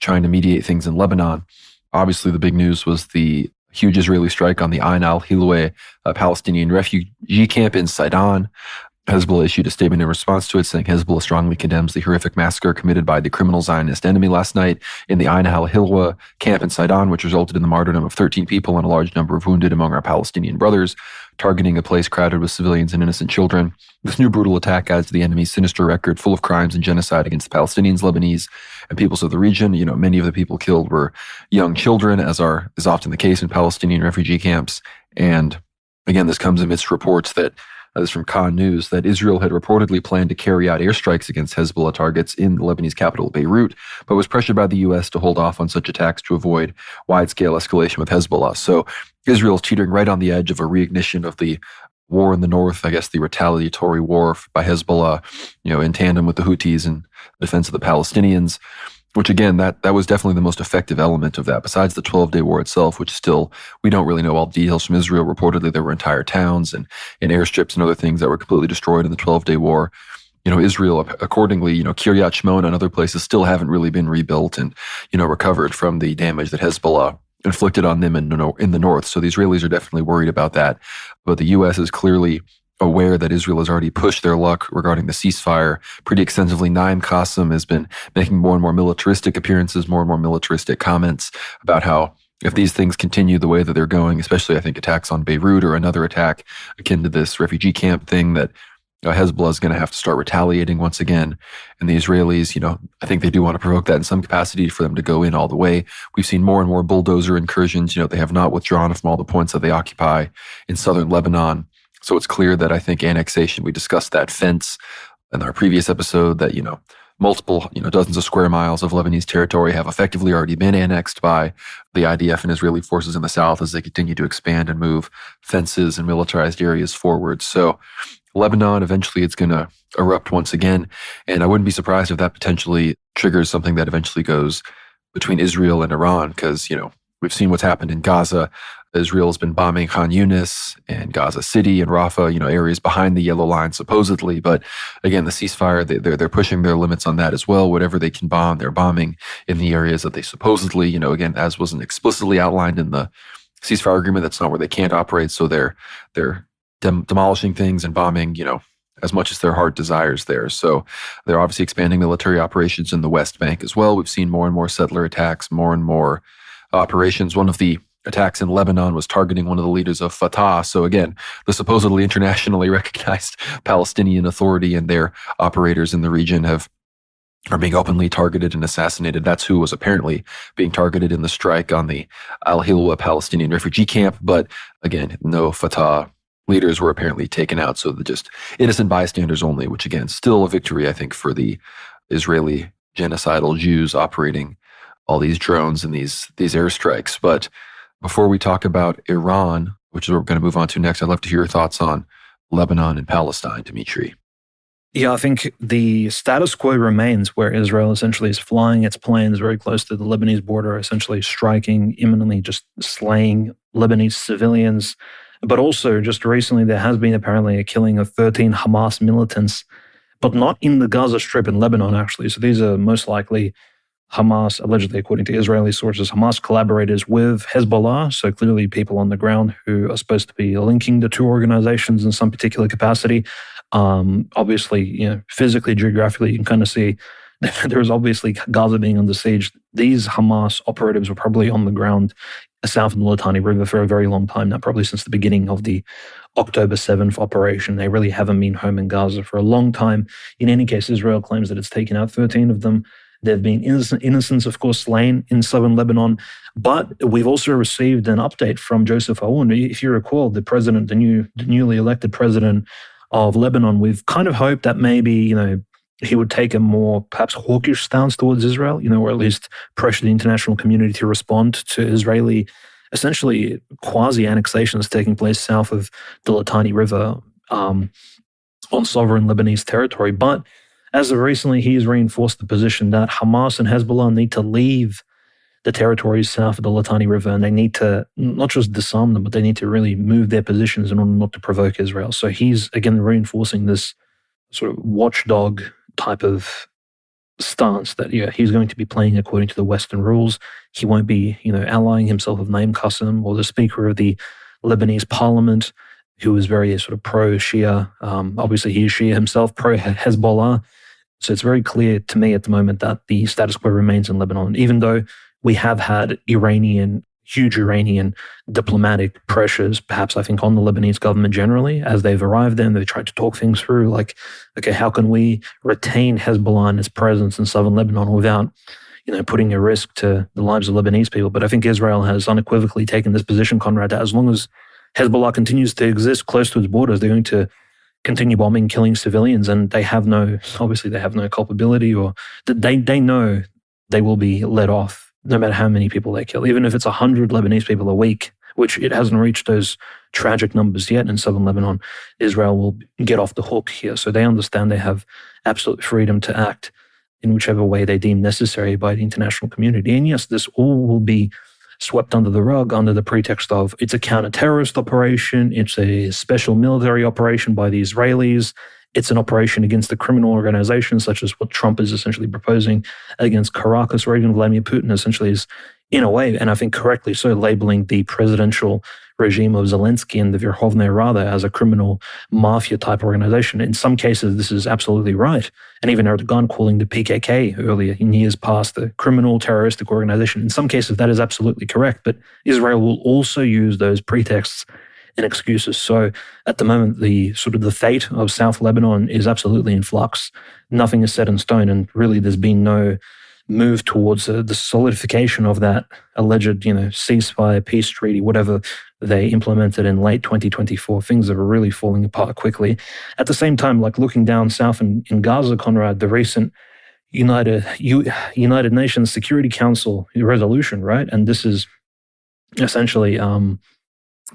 trying to mediate things in Lebanon? Obviously, the big news was the huge Israeli strike on the Ain al-Hilweh Palestinian refugee camp in Sidon. Hezbollah issued a statement in response to it, saying Hezbollah strongly condemns the horrific massacre committed by the criminal Zionist enemy last night in the Ain al-Hilweh camp in Sidon, which resulted in the martyrdom of 13 people and a large number of wounded among our Palestinian brothers, targeting a place crowded with civilians and innocent children. This new brutal attack adds to the enemy's sinister record full of crimes and genocide against the Palestinians, Lebanese, and peoples of the region. Many of the people killed were young children, as is often the case in Palestinian refugee camps. And again, this comes amidst reports that this is from Khan News, that Israel had reportedly planned to carry out airstrikes against Hezbollah targets in the Lebanese capital, Beirut, but was pressured by the U.S. to hold off on such attacks to avoid wide-scale escalation with Hezbollah. So Israel is teetering right on the edge of a reignition of the war in the north, I guess the retaliatory war by Hezbollah, in tandem with the Houthis in defense of the Palestinians, which again, that was definitely the most effective element of that, besides the 12-day war itself, which still, we don't really know all the details from Israel. Reportedly, there were entire towns and airstrips and other things that were completely destroyed in the 12-day war. Israel, accordingly, Kiryat Shimon and other places still haven't really been rebuilt and, recovered from the damage that Hezbollah inflicted on them in the north. So the Israelis are definitely worried about that. But the U.S. is clearly aware that Israel has already pushed their luck regarding the ceasefire pretty extensively. Naim Qassem has been making more and more militaristic appearances, more and more militaristic comments about how if these things continue the way that they're going, especially I think attacks on Beirut or another attack akin to this refugee camp thing, that Hezbollah is going to have to start retaliating once again. And the Israelis, I think they do want to provoke that in some capacity for them to go in all the way. We've seen more and more bulldozer incursions. They have not withdrawn from all the points that they occupy in southern Lebanon. So it's clear that I think annexation, we discussed that fence in our previous episode, that, multiple, dozens of square miles of Lebanese territory have effectively already been annexed by the IDF and Israeli forces in the south as they continue to expand and move fences and militarized areas forward. So Lebanon, eventually it's going to erupt once again. And I wouldn't be surprised if that potentially triggers something that eventually goes between Israel and Iran, because, we've seen what's happened in Gaza. Israel's been bombing Khan Yunis and Gaza City and Rafah, areas behind the yellow line, supposedly. But again, the ceasefire, they're pushing their limits on that as well. Whatever they can bomb, they're bombing in the areas that they supposedly, again, as wasn't explicitly outlined in the ceasefire agreement, that's not where they can't operate. So they're demolishing things and bombing, as much as their heart desires there. So they're obviously expanding military operations in the West Bank as well. We've seen more and more settler attacks, more and more operations. One of the attacks in Lebanon was targeting one of the leaders of Fatah. So again, the supposedly internationally recognized Palestinian Authority and their operators in the region are being openly targeted and assassinated. That's who was apparently being targeted in the strike on the Al-Hilwa Palestinian refugee camp. But again, no Fatah leaders were apparently taken out. So just innocent bystanders only, which again, still a victory, I think, for the Israeli genocidal Jews operating all these drones and these airstrikes. But before we talk about Iran, which is what we're going to move on to next, I'd love to hear your thoughts on Lebanon and Palestine, Dmitry. Yeah, I think the status quo remains, where Israel essentially is flying its planes very close to the Lebanese border, essentially striking, imminently just slaying Lebanese civilians. But also, just recently, there has been apparently a killing of 13 Hamas militants, but not in the Gaza Strip in Lebanon, actually. So these are most likely Hamas, allegedly, according to Israeli sources, Hamas collaborators with Hezbollah. So clearly people on the ground who are supposed to be linking the two organizations in some particular capacity. Obviously, physically, geographically, you can kind of see there is obviously Gaza being under siege. These Hamas operatives were probably on the ground south of the Litani River for a very long time now, probably since the beginning of the October 7th operation. They really haven't been home in Gaza for a long time. In any case, Israel claims that it's taken out 13 of them. There have been innocents, of course, slain in southern Lebanon. But we've also received an update from Joseph Aoun. If you recall, the president, the newly elected president of Lebanon, we've kind of hoped that maybe, he would take a more perhaps hawkish stance towards Israel, or at least pressure the international community to respond to Israeli, essentially quasi-annexations taking place south of the Litani River on sovereign Lebanese territory. But as of recently, he has reinforced the position that Hamas and Hezbollah need to leave the territories south of the Litani River, and they need to not just disarm them, but they need to really move their positions in order not to provoke Israel. So he's, again, reinforcing this sort of watchdog type of stance that, he's going to be playing according to the Western rules. He won't be, allying himself with Naim Qassem or the Speaker of the Lebanese Parliament, who is very sort of pro-Shia. Obviously, he is Shia himself, pro-Hezbollah. So it's very clear to me at the moment that the status quo remains in Lebanon, even though we have had huge Iranian diplomatic pressures, perhaps I think on the Lebanese government generally, as they've arrived there and they've tried to talk things through, like, okay, how can we retain Hezbollah and its presence in southern Lebanon without, putting a risk to the lives of Lebanese people? But I think Israel has unequivocally taken this position, Conrad, that as long as Hezbollah continues to exist close to its borders, they're going to continue bombing, killing civilians, and they have no culpability, or they know they will be let off no matter how many people they kill. Even if it's 100 Lebanese people a week, which it hasn't reached those tragic numbers yet in southern Lebanon, Israel will get off the hook here. So they understand they have absolute freedom to act in whichever way they deem necessary by the international community. And yes, this all will be swept under the rug under the pretext of it's a counter-terrorist operation, it's a special military operation by the Israelis, it's an operation against the criminal organizations, such as what Trump is essentially proposing against Caracas, or even Vladimir Putin essentially is, in a way, and I think correctly so, labeling the presidential regime of Zelensky and the Verkhovная Rada as a criminal mafia-type organization. In some cases, this is absolutely right. And even Erdogan calling the PKK earlier in years past a criminal terroristic organization. In some cases, that is absolutely correct. But Israel will also use those pretexts and excuses. So at the moment, the fate of South Lebanon is absolutely in flux. Nothing is set in stone, and really there's been no move towards the solidification of that alleged, ceasefire, peace treaty, whatever they implemented in late 2024. Things are really falling apart quickly. At the same time, like looking down south in Gaza, Conrad, the recent United Nations Security Council resolution, right? And this is essentially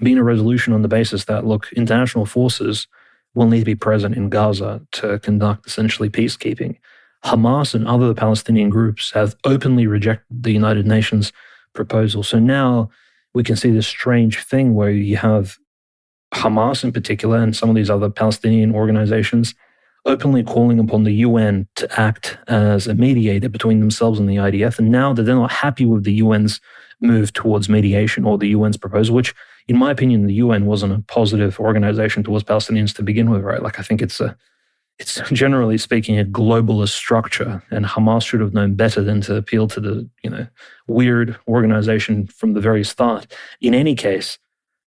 being a resolution on the basis that, look, international forces will need to be present in Gaza to conduct essentially peacekeeping. Hamas and other Palestinian groups have openly rejected the United Nations proposal. So now we can see this strange thing where you have Hamas in particular and some of these other Palestinian organizations openly calling upon the UN to act as a mediator between themselves and the IDF. And now that they're not happy with the UN's move towards mediation or the UN's proposal, which in my opinion, the UN wasn't a positive organization towards Palestinians to begin with, right? Like I think it's generally speaking a globalist structure, and Hamas should have known better than to appeal to the, weird organization from the very start. In any case,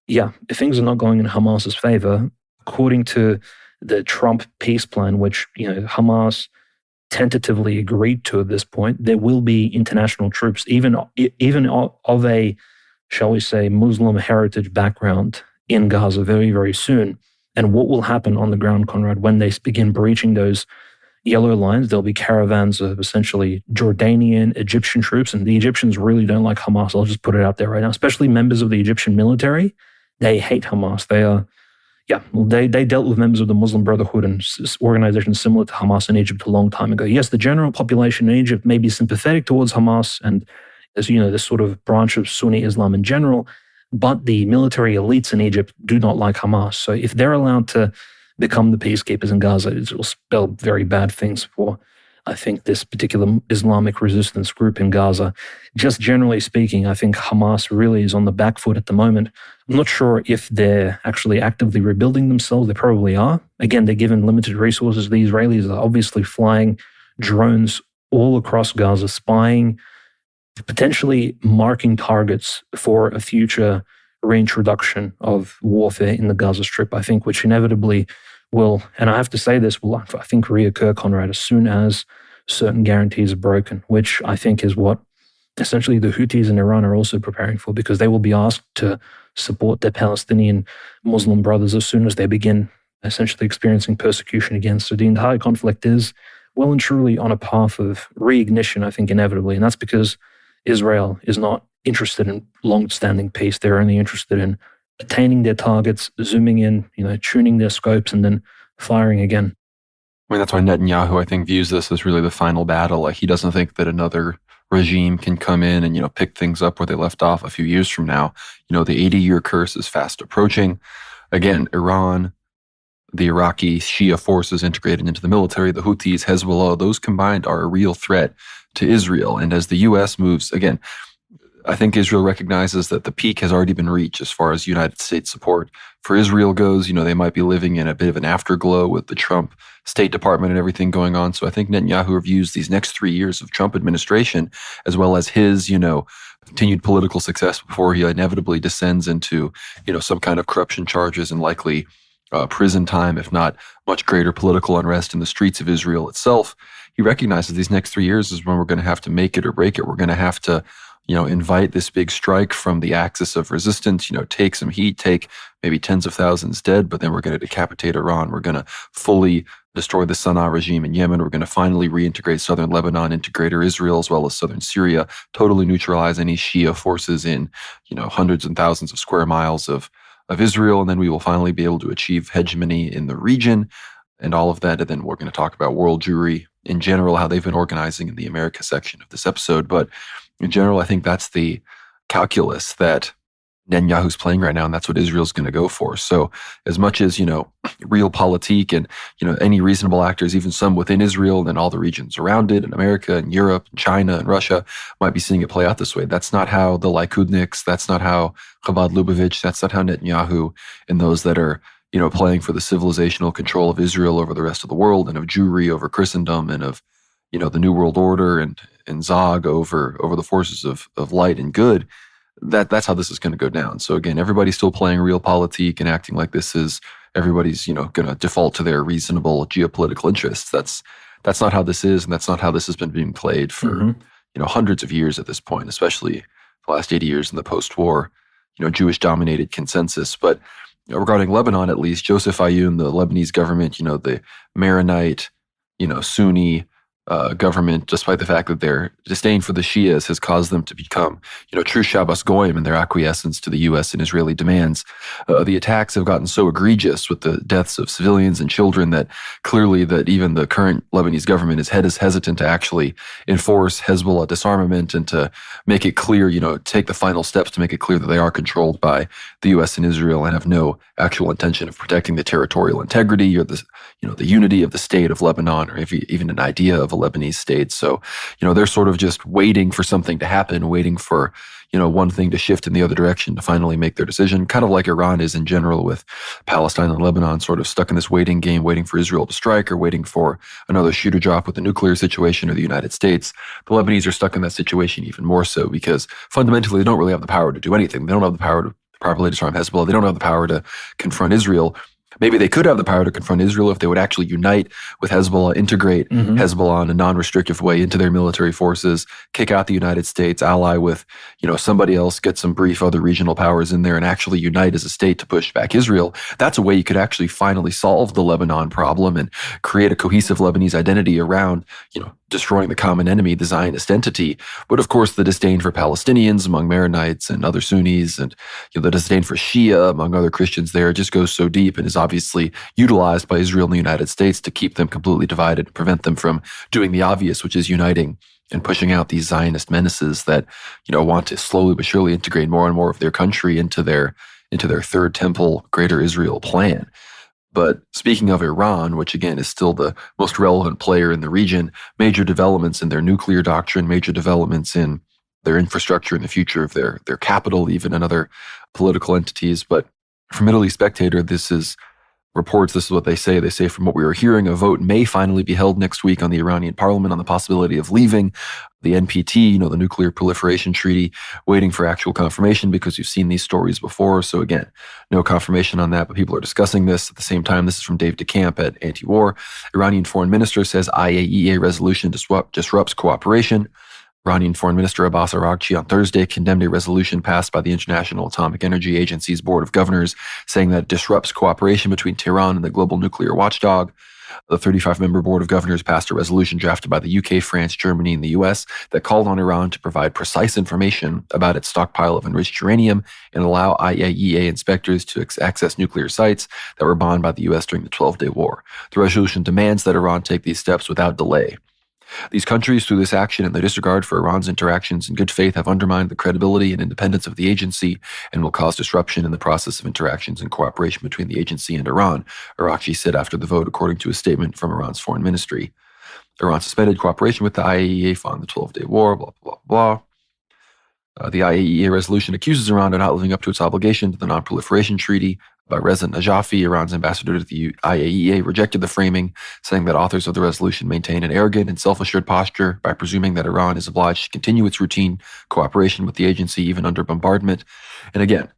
if things are not going in Hamas's favor, according to the Trump peace plan, which, Hamas tentatively agreed to at this point, there will be international troops, even of a, shall we say, Muslim heritage background in Gaza very, very soon. And what will happen on the ground, Conrad, when they begin breaching those yellow lines? There'll be caravans of essentially Jordanian, Egyptian troops, and the Egyptians really don't like Hamas. I'll just put it out there right now, especially members of the Egyptian military. They hate Hamas. They dealt with members of the Muslim Brotherhood and organizations similar to Hamas in Egypt a long time ago. Yes, the general population in Egypt may be sympathetic towards Hamas and, as this sort of branch of Sunni Islam in general, but the military elites in Egypt do not like Hamas. So if they're allowed to become the peacekeepers in Gaza, it will spell very bad things for, I think, this particular Islamic resistance group in Gaza. Just generally speaking, I think Hamas really is on the back foot at the moment. I'm not sure if they're actually actively rebuilding themselves. They probably are. Again, they're given limited resources. The Israelis are obviously flying drones all across Gaza, spying potentially marking targets for a future reintroduction of warfare in the Gaza Strip, I think, which inevitably will, and I have to say this, will, I think, reoccur, Conrad, as soon as certain guarantees are broken, which I think is what essentially the Houthis in Iran are also preparing for, because they will be asked to support their Palestinian Muslim brothers as soon as they begin essentially experiencing persecution again. So the entire conflict is well and truly on a path of reignition, I think, inevitably. And that's because Israel is not interested in long-standing peace. They're only interested in attaining their targets, zooming in, tuning their scopes, and then firing again. I mean, that's why Netanyahu, I think, views this as really the final battle. Like, he doesn't think that another regime can come in and, pick things up where they left off a few years from now. The 80-year curse is fast approaching. Again, Iran, the Iraqi Shia forces integrated into the military, the Houthis, Hezbollah, those combined are a real threat to Israel. And as the U.S. moves, again, I think Israel recognizes that the peak has already been reached as far as United States support for Israel goes. They might be living in a bit of an afterglow with the Trump State Department and everything going on. So I think Netanyahu views these next 3 years of Trump administration, as well as his, continued political success before he inevitably descends into, some kind of corruption charges and likely prison time, if not much greater political unrest in the streets of Israel itself. He recognizes these next 3 years is when we're going to have to make it or break it. We're going to have to invite this big strike from the axis of resistance, take some heat, take maybe tens of thousands dead, but then we're going to decapitate Iran. We're going to fully destroy the Sana'a regime in Yemen. We're going to finally reintegrate southern Lebanon into greater Israel, as well as southern Syria, totally neutralize any Shia forces in, hundreds and thousands of square miles of Israel. And then we will finally be able to achieve hegemony in the region and all of that. And then we're going to talk about world Jewry in general, how they've been organizing in the America section of this episode. But in general, I think that's the calculus that Netanyahu's playing right now, and that's what Israel's going to go for. So as much as, realpolitik and, any reasonable actors, even some within Israel and then all the regions around it, and America and Europe and China and Russia might be seeing it play out this way. That's not how the Likudniks, that's not how Chabad Lubavitch, that's not how Netanyahu and those that are, playing for the civilizational control of Israel over the rest of the world and of Jewry over Christendom and of, the New World Order and Zog over the forces of light and good. That's how this is going to go down. So again, everybody's still playing realpolitik and acting like this is everybody's, going to default to their reasonable geopolitical interests. That's not how this is, and that's not how this has been being played for, hundreds of years at this point, especially the last 80 years in the post-war, Jewish-dominated consensus. But regarding Lebanon, at least, Joseph Ayoun, the Lebanese government, the Maronite, Sunni government, despite the fact that their disdain for the Shias has caused them to become, true Shabbos Goyim in their acquiescence to the U.S. and Israeli demands. The attacks have gotten so egregious with the deaths of civilians and children that clearly that even the current Lebanese government is hesitant to actually enforce Hezbollah disarmament and to make it clear, take the final steps to make it clear that they are controlled by the U.S. and Israel and have no actual intention of protecting the territorial integrity or the unity of the state of Lebanon, or even an idea of a Lebanese state. So, they're sort of just waiting for something to happen, waiting for, one thing to shift in the other direction to finally make their decision, kind of like Iran is in general with Palestine and Lebanon, sort of stuck in this waiting game, waiting for Israel to strike or waiting for another shoe to drop with the nuclear situation or the United States. The Lebanese are stuck in that situation even more so because fundamentally they don't really have the power to do anything. They don't have the power to properly disarm Hezbollah. They don't have the power to confront Israel. Maybe they could have the power to confront Israel if they would actually unite with Hezbollah, integrate Hezbollah in a non-restrictive way into their military forces, kick out the United States, ally with, somebody else, get some brief other regional powers in there and actually unite as a state to push back Israel. That's a way you could actually finally solve the Lebanon problem and create a cohesive Lebanese identity around, destroying the common enemy, the Zionist entity. But of course, the disdain for Palestinians among Maronites and other Sunnis and the disdain for Shia among other Christians there just goes so deep and is obviously utilized by Israel and the United States to keep them completely divided and prevent them from doing the obvious, which is uniting and pushing out these Zionist menaces that, want to slowly but surely integrate more and more of their country into their third temple, greater Israel plan. But speaking of Iran, which again is still the most relevant player in the region, major developments in their nuclear doctrine, major developments in their infrastructure and the future of their capital, even in other political entities. But for Middle East Spectator, this is reports, this is what they say. They say, from what we were hearing, a vote may finally be held next week on the Iranian parliament on the possibility of leaving the NPT, the Nuclear Proliferation Treaty, waiting for actual confirmation because you've seen these stories before. So again, no confirmation on that, but people are discussing this. At the same time, this is from Dave DeCamp at Anti-War. Iranian foreign minister says IAEA resolution disrupts cooperation. Iranian Foreign Minister Abbas Araghchi on Thursday condemned a resolution passed by the International Atomic Energy Agency's Board of Governors, saying that it disrupts cooperation between Tehran and the global nuclear watchdog. The 35-member Board of Governors passed a resolution drafted by the UK, France, Germany, and the US that called on Iran to provide precise information about its stockpile of enriched uranium and allow IAEA inspectors to access nuclear sites that were bombed by the US during the 12-day war. The resolution demands that Iran take these steps without delay. These countries, through this action and their disregard for Iran's interactions in good faith, have undermined the credibility and independence of the agency and will cause disruption in the process of interactions and cooperation between the agency and Iran, Araghchi said after the vote, according to a statement from Iran's foreign ministry. Iran suspended cooperation with the IAEA following the 12-day war, blah, blah, blah. The IAEA resolution accuses Iran of not living up to its obligation to the Non-Proliferation Treaty. But Reza Najafi, Iran's ambassador to the IAEA, rejected the framing, saying that authors of the resolution maintain an arrogant and self-assured posture by presuming that Iran is obliged to continue its routine cooperation with the agency even under bombardment. And again,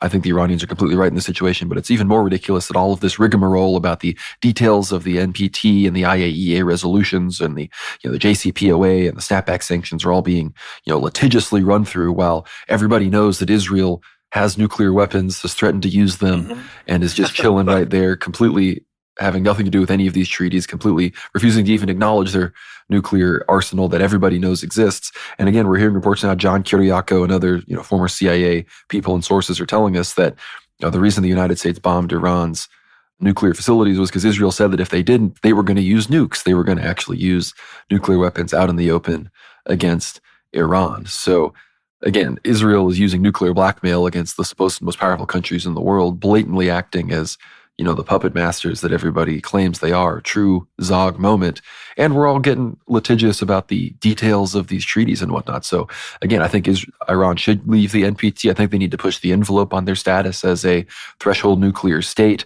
I think the Iranians are completely right in this situation, but it's even more ridiculous that all of this rigmarole about the details of the NPT and the IAEA resolutions and the JCPOA and the snapback sanctions are all being litigiously run through while everybody knows that Israel has nuclear weapons, has threatened to use them, and is just chilling right there, completely having nothing to do with any of these treaties, completely refusing to even acknowledge their nuclear arsenal that everybody knows exists. And again, we're hearing reports now, John Kiriakou and other former CIA people and sources are telling us that the reason the United States bombed Iran's nuclear facilities was because Israel said that if they didn't, they were going to use nukes. They were going to actually use nuclear weapons out in the open against Iran. So again, Israel is using nuclear blackmail against the supposed most powerful countries in the world, blatantly acting as, the puppet masters that everybody claims they are. True Zog moment. And we're all getting litigious about the details of these treaties and whatnot. So again, I think Iran should leave the NPT. I think they need to push the envelope on their status as a threshold nuclear state.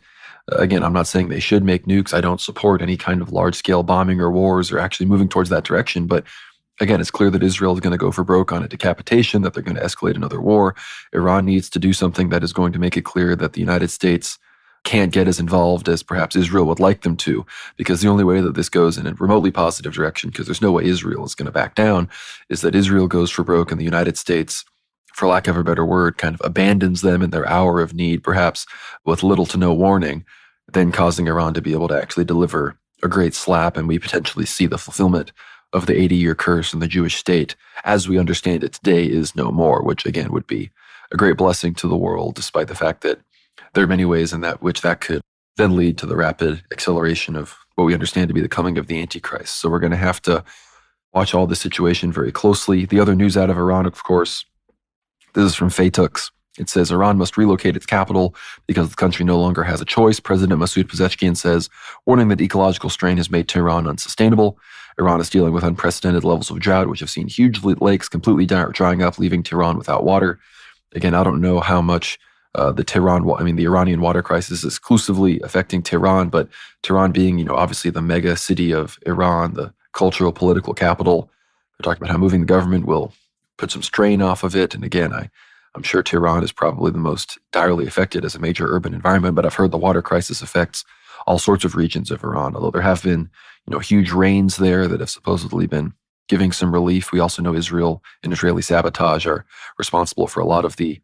Again, I'm not saying they should make nukes. I don't support any kind of large-scale bombing or wars or actually moving towards that direction. But again, it's clear that Israel is going to go for broke on a decapitation, that they're going to escalate another war. Iran needs to do something that is going to make it clear that the United States can't get as involved as perhaps Israel would like them to, because the only way that this goes in a remotely positive direction, because there's no way Israel is going to back down, is that Israel goes for broke and the United States, for lack of a better word, kind of abandons them in their hour of need, perhaps with little to no warning, then causing Iran to be able to actually deliver a great slap, and we potentially see the fulfillment of the 80-year curse in the Jewish state, as we understand it today, is no more, which again would be a great blessing to the world, despite the fact that there are many ways in which that could then lead to the rapid acceleration of what we understand to be the coming of the Antichrist. So we're going to have to watch all this situation very closely. The other news out of Iran, of course, this is from Faytux. It says Iran must relocate its capital because the country no longer has a choice. President Masoud Pezeshkian says, warning that ecological strain has made Tehran unsustainable. Iran is dealing with unprecedented levels of drought, which have seen huge lakes completely drying up, leaving Tehran without water. Again, I don't know how much the Iranian water crisis is exclusively affecting Tehran, but Tehran being, obviously the mega city of Iran, the cultural, political capital, they're talking about how moving the government will put some strain off of it. And again, I'm sure Tehran is probably the most direly affected as a major urban environment, but I've heard the water crisis affects all sorts of regions of Iran, although there have been, huge rains there that have supposedly been giving some relief. We also know Israel and Israeli sabotage are responsible for a lot of the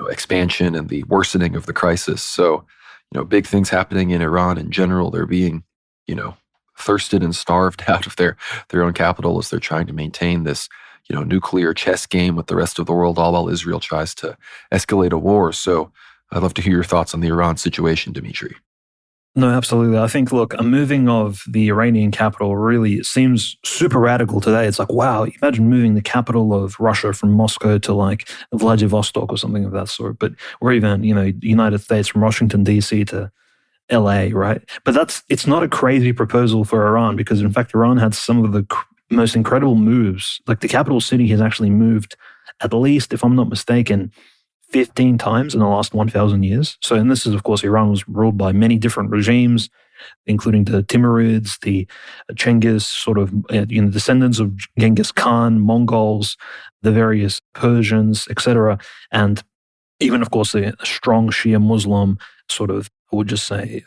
expansion and the worsening of the crisis. So, big things happening in Iran in general. They're being, thirsted and starved out of their own capital as they're trying to maintain this, nuclear chess game with the rest of the world, all while Israel tries to escalate a war. So I'd love to hear your thoughts on the Iran situation, Dmitry. No, absolutely. I think, look, a moving of the Iranian capital really seems super radical today. It's like, wow, imagine moving the capital of Russia from Moscow to like Vladivostok or something of that sort. But, or even, United States from Washington, D.C. to LA, right? But it's not a crazy proposal for Iran, because in fact, Iran had some of the most incredible moves. Like the capital city has actually moved, at least, if I'm not mistaken, 15 times in the last 1,000 years. So, and this is, of course, Iran was ruled by many different regimes, including the Timurids, the Chengiz, sort of descendants of Genghis Khan, Mongols, the various Persians, etc. And even, of course, a strong Shia Muslim sort of, I would just say,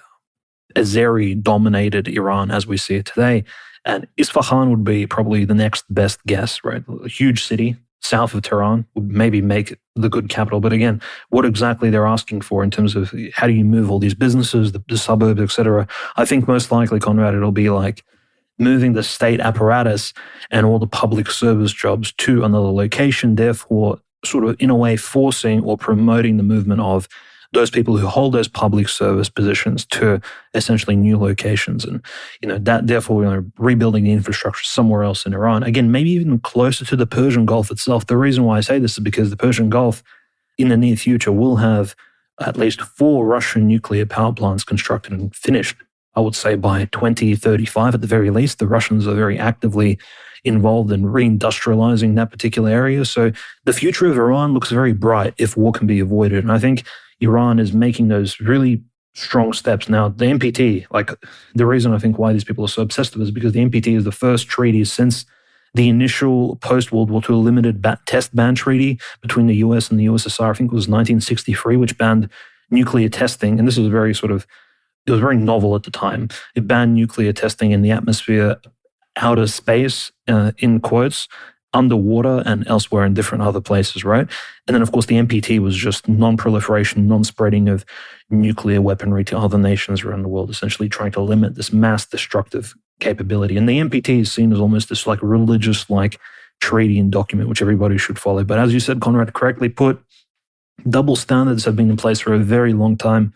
Azeri-dominated Iran as we see it today. And Isfahan would be probably the next best guess, right? A huge city south of Tehran would maybe make the good capital. But again, what exactly they're asking for in terms of how do you move all these businesses, the suburbs, etc. I think most likely, Conrad, it'll be like moving the state apparatus and all the public service jobs to another location, therefore sort of in a way forcing or promoting the movement of those people who hold those public service positions to essentially new locations. And, that therefore, rebuilding the infrastructure somewhere else in Iran. Again, maybe even closer to the Persian Gulf itself. The reason why I say this is because the Persian Gulf in the near future will have at least 4 Russian nuclear power plants constructed and finished. I would say by 2035 at the very least. The Russians are very actively involved in reindustrializing that particular area. So the future of Iran looks very bright if war can be avoided. And I think Iran is making those really strong steps. Now, the NPT, like the reason I think why these people are so obsessed with it is because the NPT is the first treaty since the initial post-World War II limited test ban treaty between the US and the USSR. I think it was 1963, which banned nuclear testing. And this was it was very novel at the time. It banned nuclear testing in the atmosphere, outer space, in quotes, underwater and elsewhere in different other places, right? And then, of course, the NPT was just non-proliferation, non-spreading of nuclear weaponry to other nations around the world, essentially trying to limit this mass destructive capability. And the NPT is seen as almost this like religious like treaty and document, which everybody should follow. But as you said, Conrad, correctly put, double standards have been in place for a very long time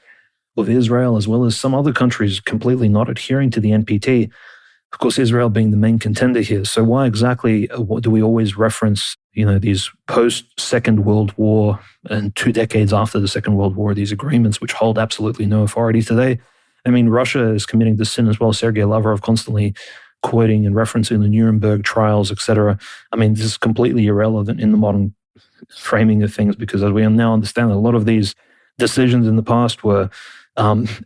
with Israel, as well as some other countries completely not adhering to the NPT. Of course, Israel being the main contender here. So why exactly do we always reference, these post-Second World War and 2 decades after the Second World War, these agreements which hold absolutely no authority today? I mean, Russia is committing this sin as well. Sergei Lavrov constantly quoting and referencing the Nuremberg trials, etc. I mean, this is completely irrelevant in the modern framing of things because as we now understand, a lot of these decisions in the past were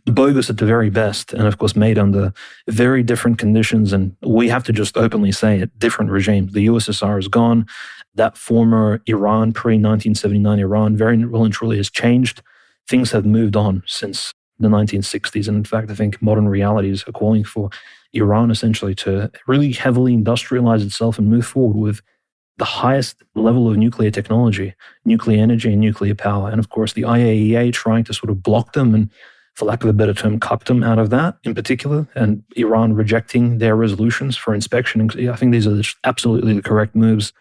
bogus at the very best, and of course made under very different conditions. And we have to just openly say it, different regimes. The USSR is gone. That former Iran, pre-1979 Iran, very well and truly has changed. Things have moved on since the 1960s. And in fact, I think modern realities are calling for Iran essentially to really heavily industrialize itself and move forward with the highest level of nuclear technology, nuclear energy and nuclear power. And of course, the IAEA trying to sort of block them and, for lack of a better term, cuck them out of that in particular, and Iran rejecting their resolutions for inspection. I think these are absolutely the correct moves.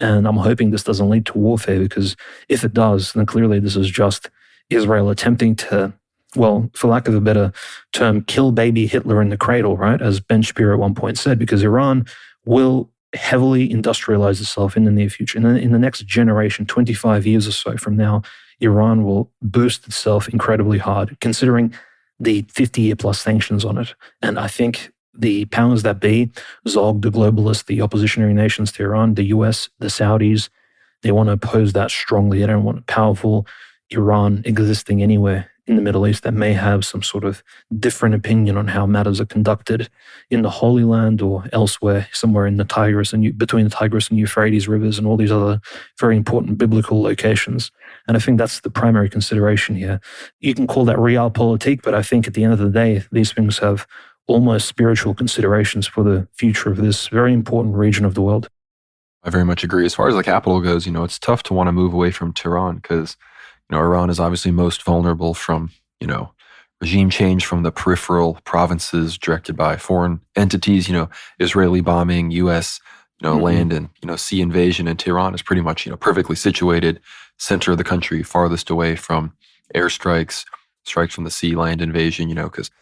And I'm hoping this doesn't lead to warfare, because if it does, then clearly this is just Israel attempting to, well, for lack of a better term, kill baby Hitler in the cradle, right? As Ben Shapiro at one point said, because Iran will heavily industrialize itself in the near future. In the next generation, 25 years or so from now, Iran will boost itself incredibly hard, considering the 50-year plus sanctions on it. And I think the powers that be, Zog, the globalists, the oppositionary nations to Iran, the US, the Saudis, they want to oppose that strongly. They don't want a powerful Iran existing anywhere in the Middle East that may have some sort of different opinion on how matters are conducted in the Holy Land or elsewhere, somewhere in the Tigris and between the Tigris and Euphrates rivers and all these other very important biblical locations. And I think that's the primary consideration here. You can call that realpolitik, but I think at the end of the day, these things have almost spiritual considerations for the future of this very important region of the world. I very much agree. As far as the capital goes, it's tough to want to move away from Tehran because, Iran is obviously most vulnerable from, regime change from the peripheral provinces directed by foreign entities, Israeli bombing, U.S., land and, sea invasion. And Tehran is pretty much, perfectly situated, center of the country, farthest away from airstrikes, strikes from the sea, land invasion, because,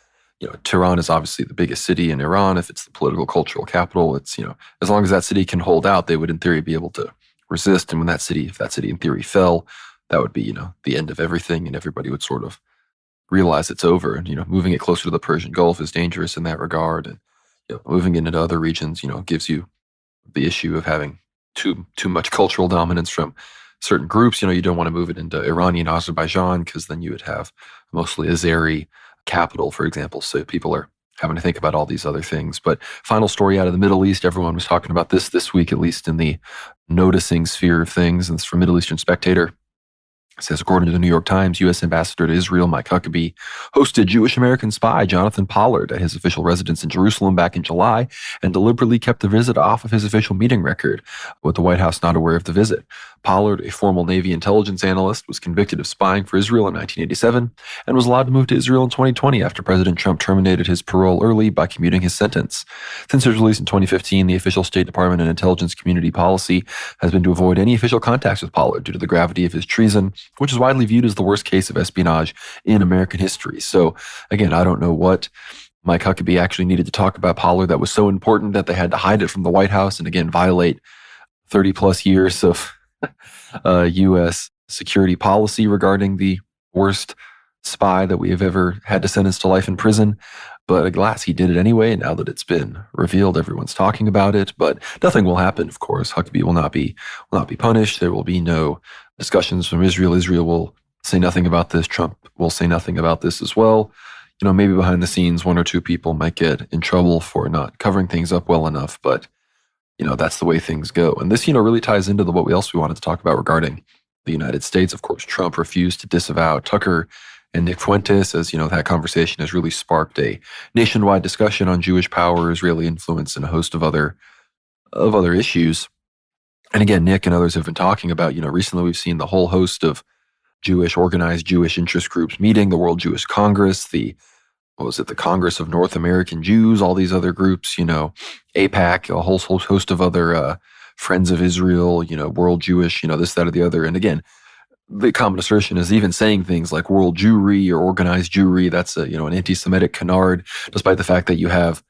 Tehran is obviously the biggest city in Iran. If it's the political, cultural capital, it's, as long as that city can hold out, they would in theory be able to resist. And if that city in theory fell, that would be, the end of everything, and everybody would sort of realize it's over. And, moving it closer to the Persian Gulf is dangerous in that regard. And, moving it into other regions, gives you the issue of having too much cultural dominance from certain groups. You don't want to move it into Iranian Azerbaijan because then you would have mostly Azeri capital, for example. So people are having to think about all these other things. But final story out of the Middle East, everyone was talking about this week, at least in the noticing sphere of things. And it's from Middle Eastern Spectator. It says, according to the New York Times, U.S. Ambassador to Israel Mike Huckabee hosted Jewish-American spy Jonathan Pollard at his official residence in Jerusalem back in July and deliberately kept the visit off of his official meeting record, with the White House not aware of the visit. Pollard, a former Navy intelligence analyst, was convicted of spying for Israel in 1987 and was allowed to move to Israel in 2020 after President Trump terminated his parole early by commuting his sentence. Since his release in 2015, the official State Department and intelligence community policy has been to avoid any official contacts with Pollard due to the gravity of his treason, which is widely viewed as the worst case of espionage in American history. So, again, I don't know what Mike Huckabee actually needed to talk about Pollard that was so important that they had to hide it from the White House and, again, violate 30 plus years of U.S. security policy regarding the worst spy that we have ever had to sentence to life in prison. But alas, he did it anyway. And now that it's been revealed, everyone's talking about it. But nothing will happen, of course. Huckabee will not be punished. There will be no discussions from Israel. Israel will say nothing about this. Trump will say nothing about this as well. Maybe behind the scenes, one or two people might get in trouble for not covering things up well enough. But that's the way things go. And this, really ties into what else we wanted to talk about regarding the United States. Of course, Trump refused to disavow Tucker and Nick Fuentes, as that conversation has really sparked a nationwide discussion on Jewish power, Israeli influence, and a host of other issues. And again, Nick and others have been talking about, recently we've seen the whole host of organized Jewish interest groups meeting, the World Jewish Congress, the Congress of North American Jews, all these other groups, AIPAC, a whole host of other Friends of Israel, World Jewish, this, that, or the other. And again, the common assertion is even saying things like World Jewry or organized Jewry, that's an anti-Semitic canard, despite the fact that you have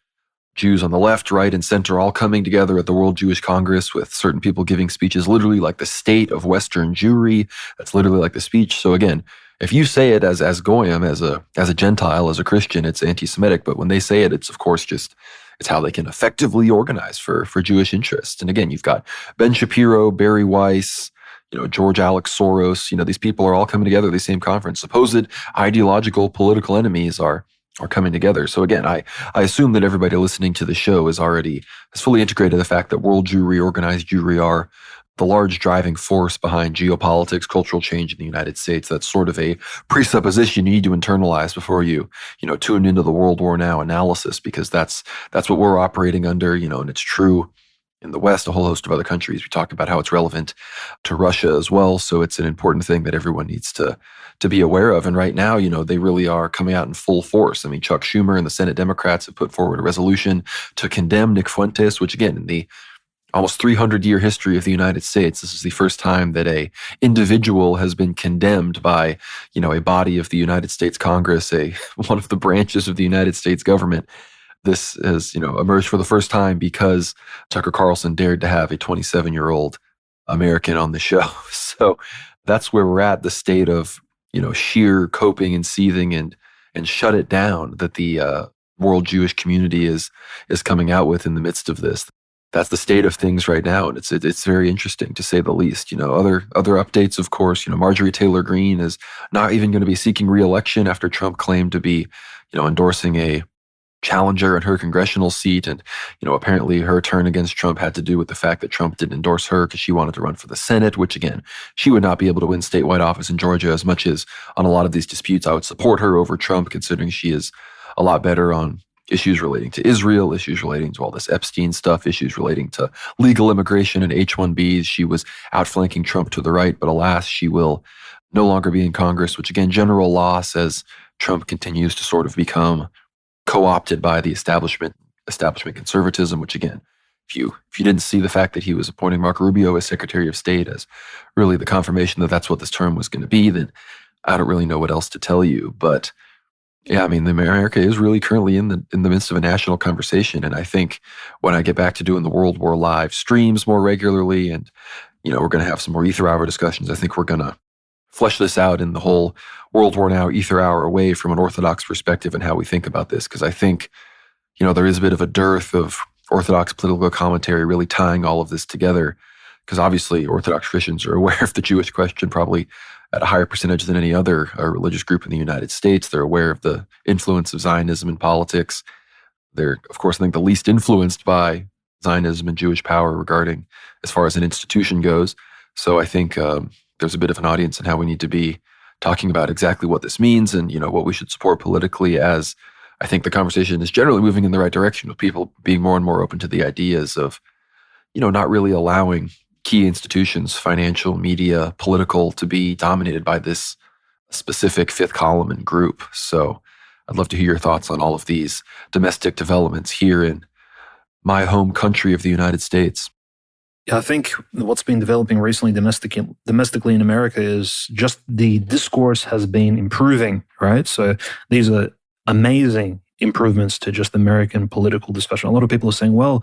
Jews on the left, right, and center all coming together at the World Jewish Congress with certain people giving speeches literally like the state of Western Jewry. That's literally like the speech. So again, if you say it as Goyim, as a Gentile, as a Christian, it's anti-Semitic. But when they say it, it's of course it's how they can effectively organize for Jewish interests. And again, you've got Ben Shapiro, Barry Weiss, George Alex Soros. These people are all coming together at the same conference. Supposed ideological political enemies are coming together. So again, I assume that everybody listening to the show has fully integrated the fact that world Jewry, organized Jewry are the large driving force behind geopolitics, cultural change in the United States. That's sort of a presupposition you need to internalize before you tune into the World War Now analysis, because that's what we're operating under, and it's true in the West, a whole host of other countries. We talk about how it's relevant to Russia as well. So it's an important thing that everyone needs to be aware of. And right now, they really are coming out in full force. I mean, Chuck Schumer and the Senate Democrats have put forward a resolution to condemn Nick Fuentes, which again, in the almost 300-year history of the United States, this is the first time that a individual has been condemned by, a body of the United States Congress, one of the branches of the United States government. This has, emerged for the first time because Tucker Carlson dared to have a 27-year-old American on the show. So that's where we're at, the state of, sheer coping and seething and shut it down that the world Jewish community is coming out with in the midst of this. That's the state of things right now, and it's very interesting to say the least. Other updates, of course. Marjorie Taylor Greene is not even going to be seeking re-election after Trump claimed to be, endorsing a challenger in her congressional seat. And, apparently her turn against Trump had to do with the fact that Trump didn't endorse her because she wanted to run for the Senate, which again, she would not be able to win statewide office in Georgia. As much as on a lot of these disputes, I would support her over Trump, considering she is a lot better on issues relating to Israel, issues relating to all this Epstein stuff, issues relating to legal immigration and H-1Bs. She was outflanking Trump to the right, but alas, she will no longer be in Congress, which again, general loss as Trump continues to sort of become co-opted by the establishment conservatism, which again, if you didn't see the fact that he was appointing Marco Rubio as Secretary of State as really the confirmation that that's what this term was going to be, then I don't really know what else to tell you. But yeah, I mean, America is really currently in the midst of a national conversation. And I think when I get back to doing the World War live streams more regularly, and, we're going to have some more Ether Hour discussions, I think we're going to flesh this out in the whole World War Now Ether Hour away from an Orthodox perspective and how we think about this. Because I think, there is a bit of a dearth of Orthodox political commentary really tying all of this together, because obviously Orthodox Christians are aware of the Jewish question probably at a higher percentage than any other religious group in the United States. They're aware of the influence of Zionism in politics. They're, of course, I think the least influenced by Zionism and Jewish power regarding as far as an institution goes. So I think there's a bit of an audience in how we need to be talking about exactly what this means and, what we should support politically, as I think the conversation is generally moving in the right direction, with people being more and more open to the ideas of, not really allowing key institutions, financial, media, political, to be dominated by this specific fifth column and group. So I'd love to hear your thoughts on all of these domestic developments here in my home country of the United States. Yeah, I think what's been developing recently domestically in America is just the discourse has been improving, right? So these are amazing improvements to just American political discussion. A lot of people are saying, well,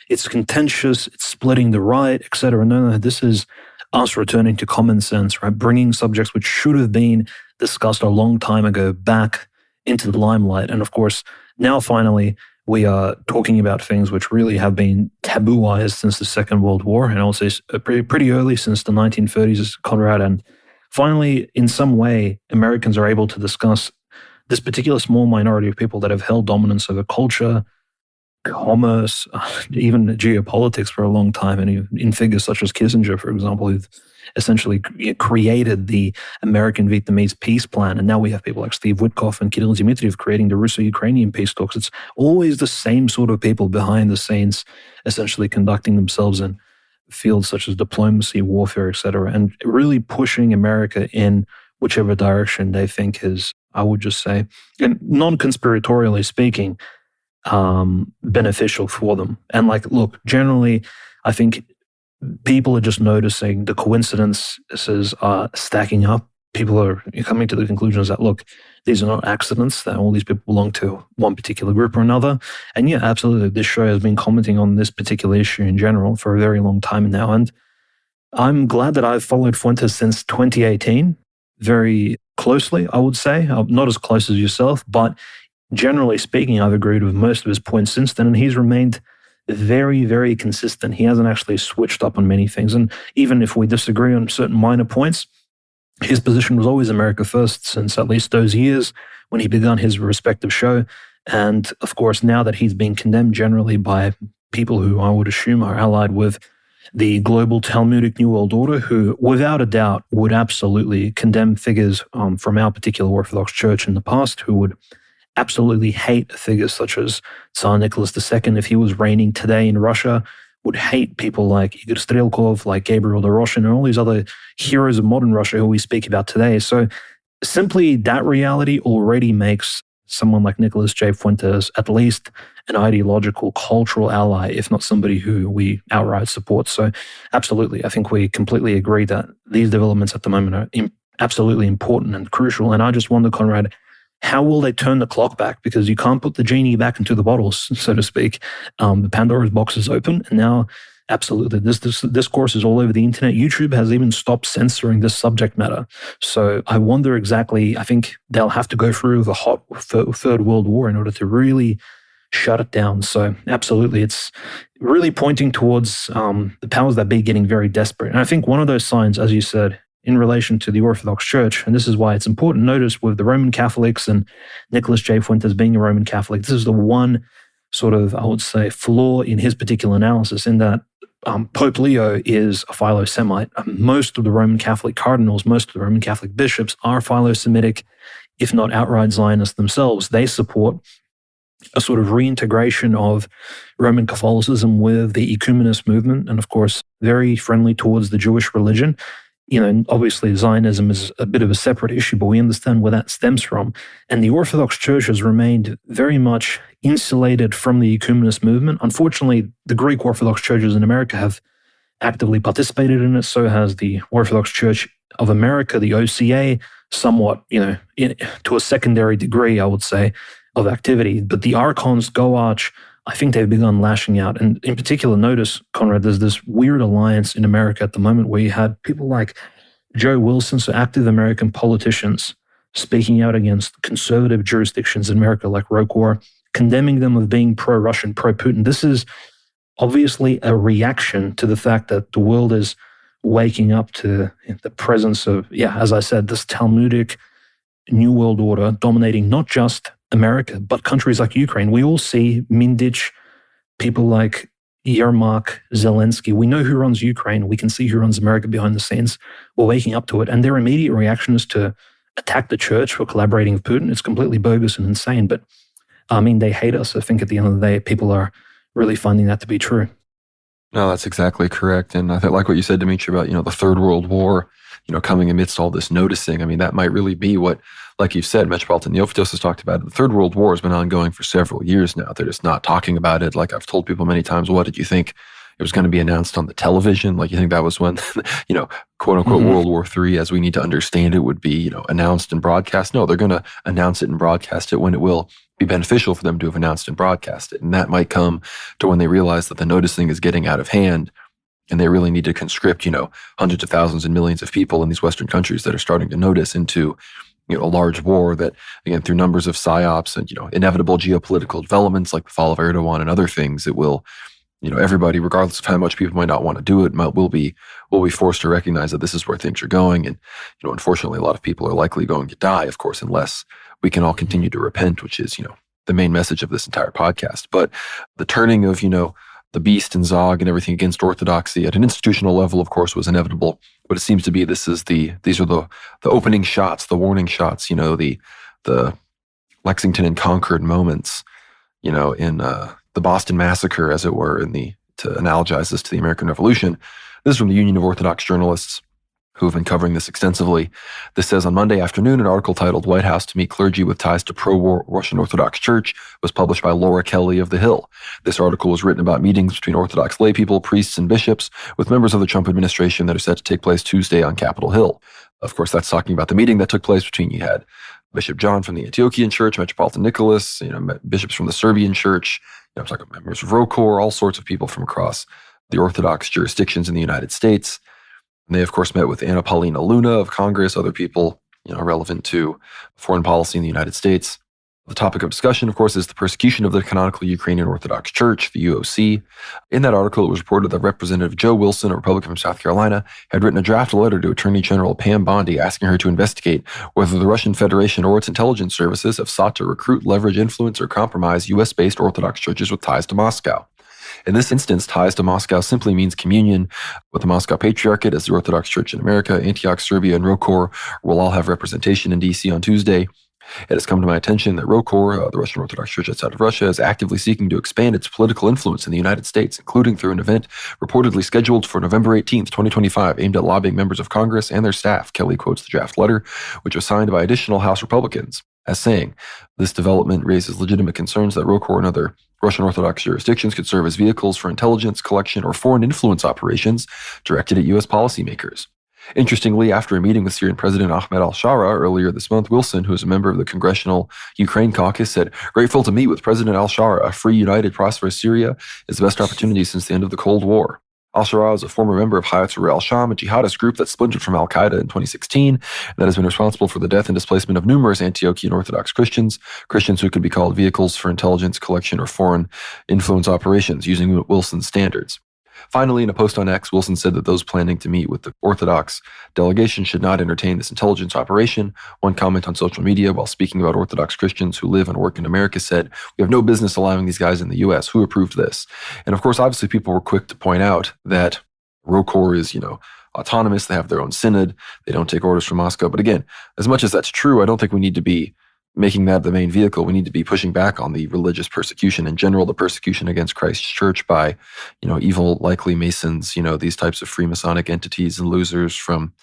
it's contentious, it's splitting the right, et cetera. No, this is us returning to common sense, right? Bringing subjects which should have been discussed a long time ago back into the limelight. And of course, now finally, we are talking about things which really have been tabooized since the Second World War, and also pretty early, since the 1930s, Conrad. And finally, in some way, Americans are able to discuss this particular small minority of people that have held dominance over culture, commerce, even geopolitics for a long time, and in figures such as Kissinger, for example, who essentially created the American-Vietnamese peace plan. And now we have people like Steve Witkoff and Kirill Dmitriev creating the Russo-Ukrainian peace talks. It's always the same sort of people behind the scenes, essentially conducting themselves in fields such as diplomacy, warfare, etc., and really pushing America in whichever direction they think is, I would just say, and non-conspiratorially speaking, beneficial for them. And look, generally, I think people are just noticing the coincidences are stacking up. People are coming to the conclusions that, look, these are not accidents, that all these people belong to one particular group or another. And yeah, absolutely, this show has been commenting on this particular issue in general for a very long time now. And I'm glad that I've followed Fuentes since 2018 very closely, I would say. Not as close as yourself, but generally speaking, I've agreed with most of his points since then, and he's remained very, very consistent. He hasn't actually switched up on many things. And even if we disagree on certain minor points, his position was always America first since at least those years when he began his respective show. And of course, now that he's being condemned generally by people who I would assume are allied with the global Talmudic New World Order, who without a doubt would absolutely condemn figures from our particular Orthodox Church in the past, who would absolutely hate figures such as Tsar Nicholas II, if he was reigning today in Russia, would hate people like Igor Strelkov, like Gabriel the Russian, and all these other heroes of modern Russia who we speak about today. So simply that reality already makes someone like Nicholas J. Fuentes at least an ideological, cultural ally, if not somebody who we outright support. So absolutely, I think we completely agree that these developments at the moment are absolutely important and crucial. And I just wonder, Conrad, how will they turn the clock back? Because you can't put the genie back into the bottles, so to speak. The Pandora's box is open, and now, absolutely, this discourse is all over the internet. YouTube has even stopped censoring this subject matter. So I wonder exactly, I think they'll have to go through the hot Third World War in order to really shut it down. So absolutely, it's really pointing towards the powers that be getting very desperate. And I think one of those signs, as you said, in relation to the Orthodox Church, and this is why it's important, notice with the Roman Catholics and Nicholas J. Fuentes being a Roman Catholic, this is the one sort of, I would say, flaw in his particular analysis, in that Pope Leo is a Philo-Semite. Most of the Roman Catholic cardinals, most of the Roman Catholic bishops are Philo-Semitic, if not outright Zionists themselves. They support a sort of reintegration of Roman Catholicism with the ecumenist movement, and of course, very friendly towards the Jewish religion. Obviously Zionism is a bit of a separate issue, but we understand where that stems from. And the Orthodox Church has remained very much insulated from the ecumenist movement. Unfortunately, the Greek Orthodox churches in America have actively participated in it. So has the Orthodox Church of America, the OCA, somewhat, to a secondary degree, I would say, of activity. But the Archons, Goarch, I think they've begun lashing out. And in particular, notice, Conrad, there's this weird alliance in America at the moment where you had people like Joe Wilson, so active American politicians, speaking out against conservative jurisdictions in America like Rokor, condemning them of being pro-Russian, pro-Putin. This is obviously a reaction to the fact that the world is waking up to the presence of, as I said, this Talmudic New World Order dominating not just America, but countries like Ukraine. We all see Mindich, people like Yermak, Zelensky. We know who runs Ukraine. We can see who runs America behind the scenes. We're waking up to it. And their immediate reaction is to attack the church for collaborating with Putin. It's completely bogus and insane. But I mean, they hate us. I think at the end of the day, people are really finding that to be true. No, that's exactly correct. And I like what you said, Dmitry, about, the Third World War, coming amidst all this noticing. I mean, that might really be what, like you've said, Metropolitan Neophytos has talked about it. The Third World War has been ongoing for several years now. They're just not talking about it. Like I've told people many times, what did you think it was going to be announced on the television? Like you think that was when, quote unquote, World War III, as we need to understand it, would be, announced and broadcast? No, they're going to announce it and broadcast it when it will be beneficial for them to have announced and broadcast it. And that might come to when they realize that the noticing is getting out of hand and they really need to conscript, hundreds of thousands and millions of people in these Western countries that are starting to notice into, a large war that, again, through numbers of psyops and, inevitable geopolitical developments like the fall of Erdogan and other things, it will, everybody, regardless of how much people might not want to do it, will be forced to recognize that this is where things are going. And, unfortunately, a lot of people are likely going to die, of course, unless we can all continue to repent, which is, the main message of this entire podcast. But the turning of, the beast and Zog and everything against orthodoxy at an institutional level, of course, was inevitable. But it seems to be these are the opening shots, the warning shots, the Lexington and Concord moments, in the Boston Massacre, as it were, to analogize this to the American Revolution. This is from the Union of Orthodox Journalists, who have been covering this extensively. This says, on Monday afternoon, an article titled "White House to Meet Clergy with Ties to Pro-War Russian Orthodox Church" was published by Laura Kelly of The Hill. This article was written about meetings between Orthodox laypeople, priests, and bishops with members of the Trump administration that are set to take place Tuesday on Capitol Hill. Of course, that's talking about the meeting that took place between, you had Bishop John from the Antiochian Church, Metropolitan Nicholas, bishops from the Serbian Church, I'm talking about members of ROCOR, all sorts of people from across the Orthodox jurisdictions in the United States. And they, of course, met with Anna Paulina Luna of Congress, other people, relevant to foreign policy in the United States. The topic of discussion, of course, is the persecution of the canonical Ukrainian Orthodox Church, the UOC. In that article, it was reported that Representative Joe Wilson, a Republican from South Carolina, had written a draft letter to Attorney General Pam Bondi asking her to investigate whether the Russian Federation or its intelligence services have sought to recruit, leverage, influence, or compromise U.S.-based Orthodox churches with ties to Moscow. In this instance, ties to Moscow simply means communion with the Moscow Patriarchate, as the Orthodox Church in America, Antioch, Serbia, and ROCOR will all have representation in D.C. on Tuesday. It has come to my attention that ROCOR, the Russian Orthodox Church outside of Russia, is actively seeking to expand its political influence in the United States, including through an event reportedly scheduled for November 18th, 2025, aimed at lobbying members of Congress and their staff. Kelly quotes the draft letter, which was signed by additional House Republicans, as saying, this development raises legitimate concerns that ROCOR and other Russian Orthodox jurisdictions could serve as vehicles for intelligence collection or foreign influence operations directed at U.S. policymakers. Interestingly, after a meeting with Syrian President Ahmed al-Shara earlier this month, Wilson, who is a member of the Congressional Ukraine Caucus, said, "Grateful to meet with President al-Shara. A free, united, prosperous Syria is the best opportunity since the end of the Cold War." Al-Shara is a former member of Hayat Tahrir al-Sham, a jihadist group that splintered from al-Qaeda in 2016 and that has been responsible for the death and displacement of numerous Antiochian Orthodox Christians who could be called vehicles for intelligence collection or foreign influence operations, using Wilson's standards. Finally, in a post on X, Wilson said that those planning to meet with the Orthodox delegation should not entertain this intelligence operation. One comment on social media while speaking about Orthodox Christians who live and work in America said, "We have no business allowing these guys in the U.S. Who approved this?" And of course, obviously, people were quick to point out that ROCOR is, autonomous. They have their own synod. They don't take orders from Moscow. But again, as much as that's true, I don't think we need to be making that the main vehicle. We need to be pushing back on the religious persecution in general, the persecution against Christ's church by, evil, likely Masons, these types of Freemasonic entities and losers from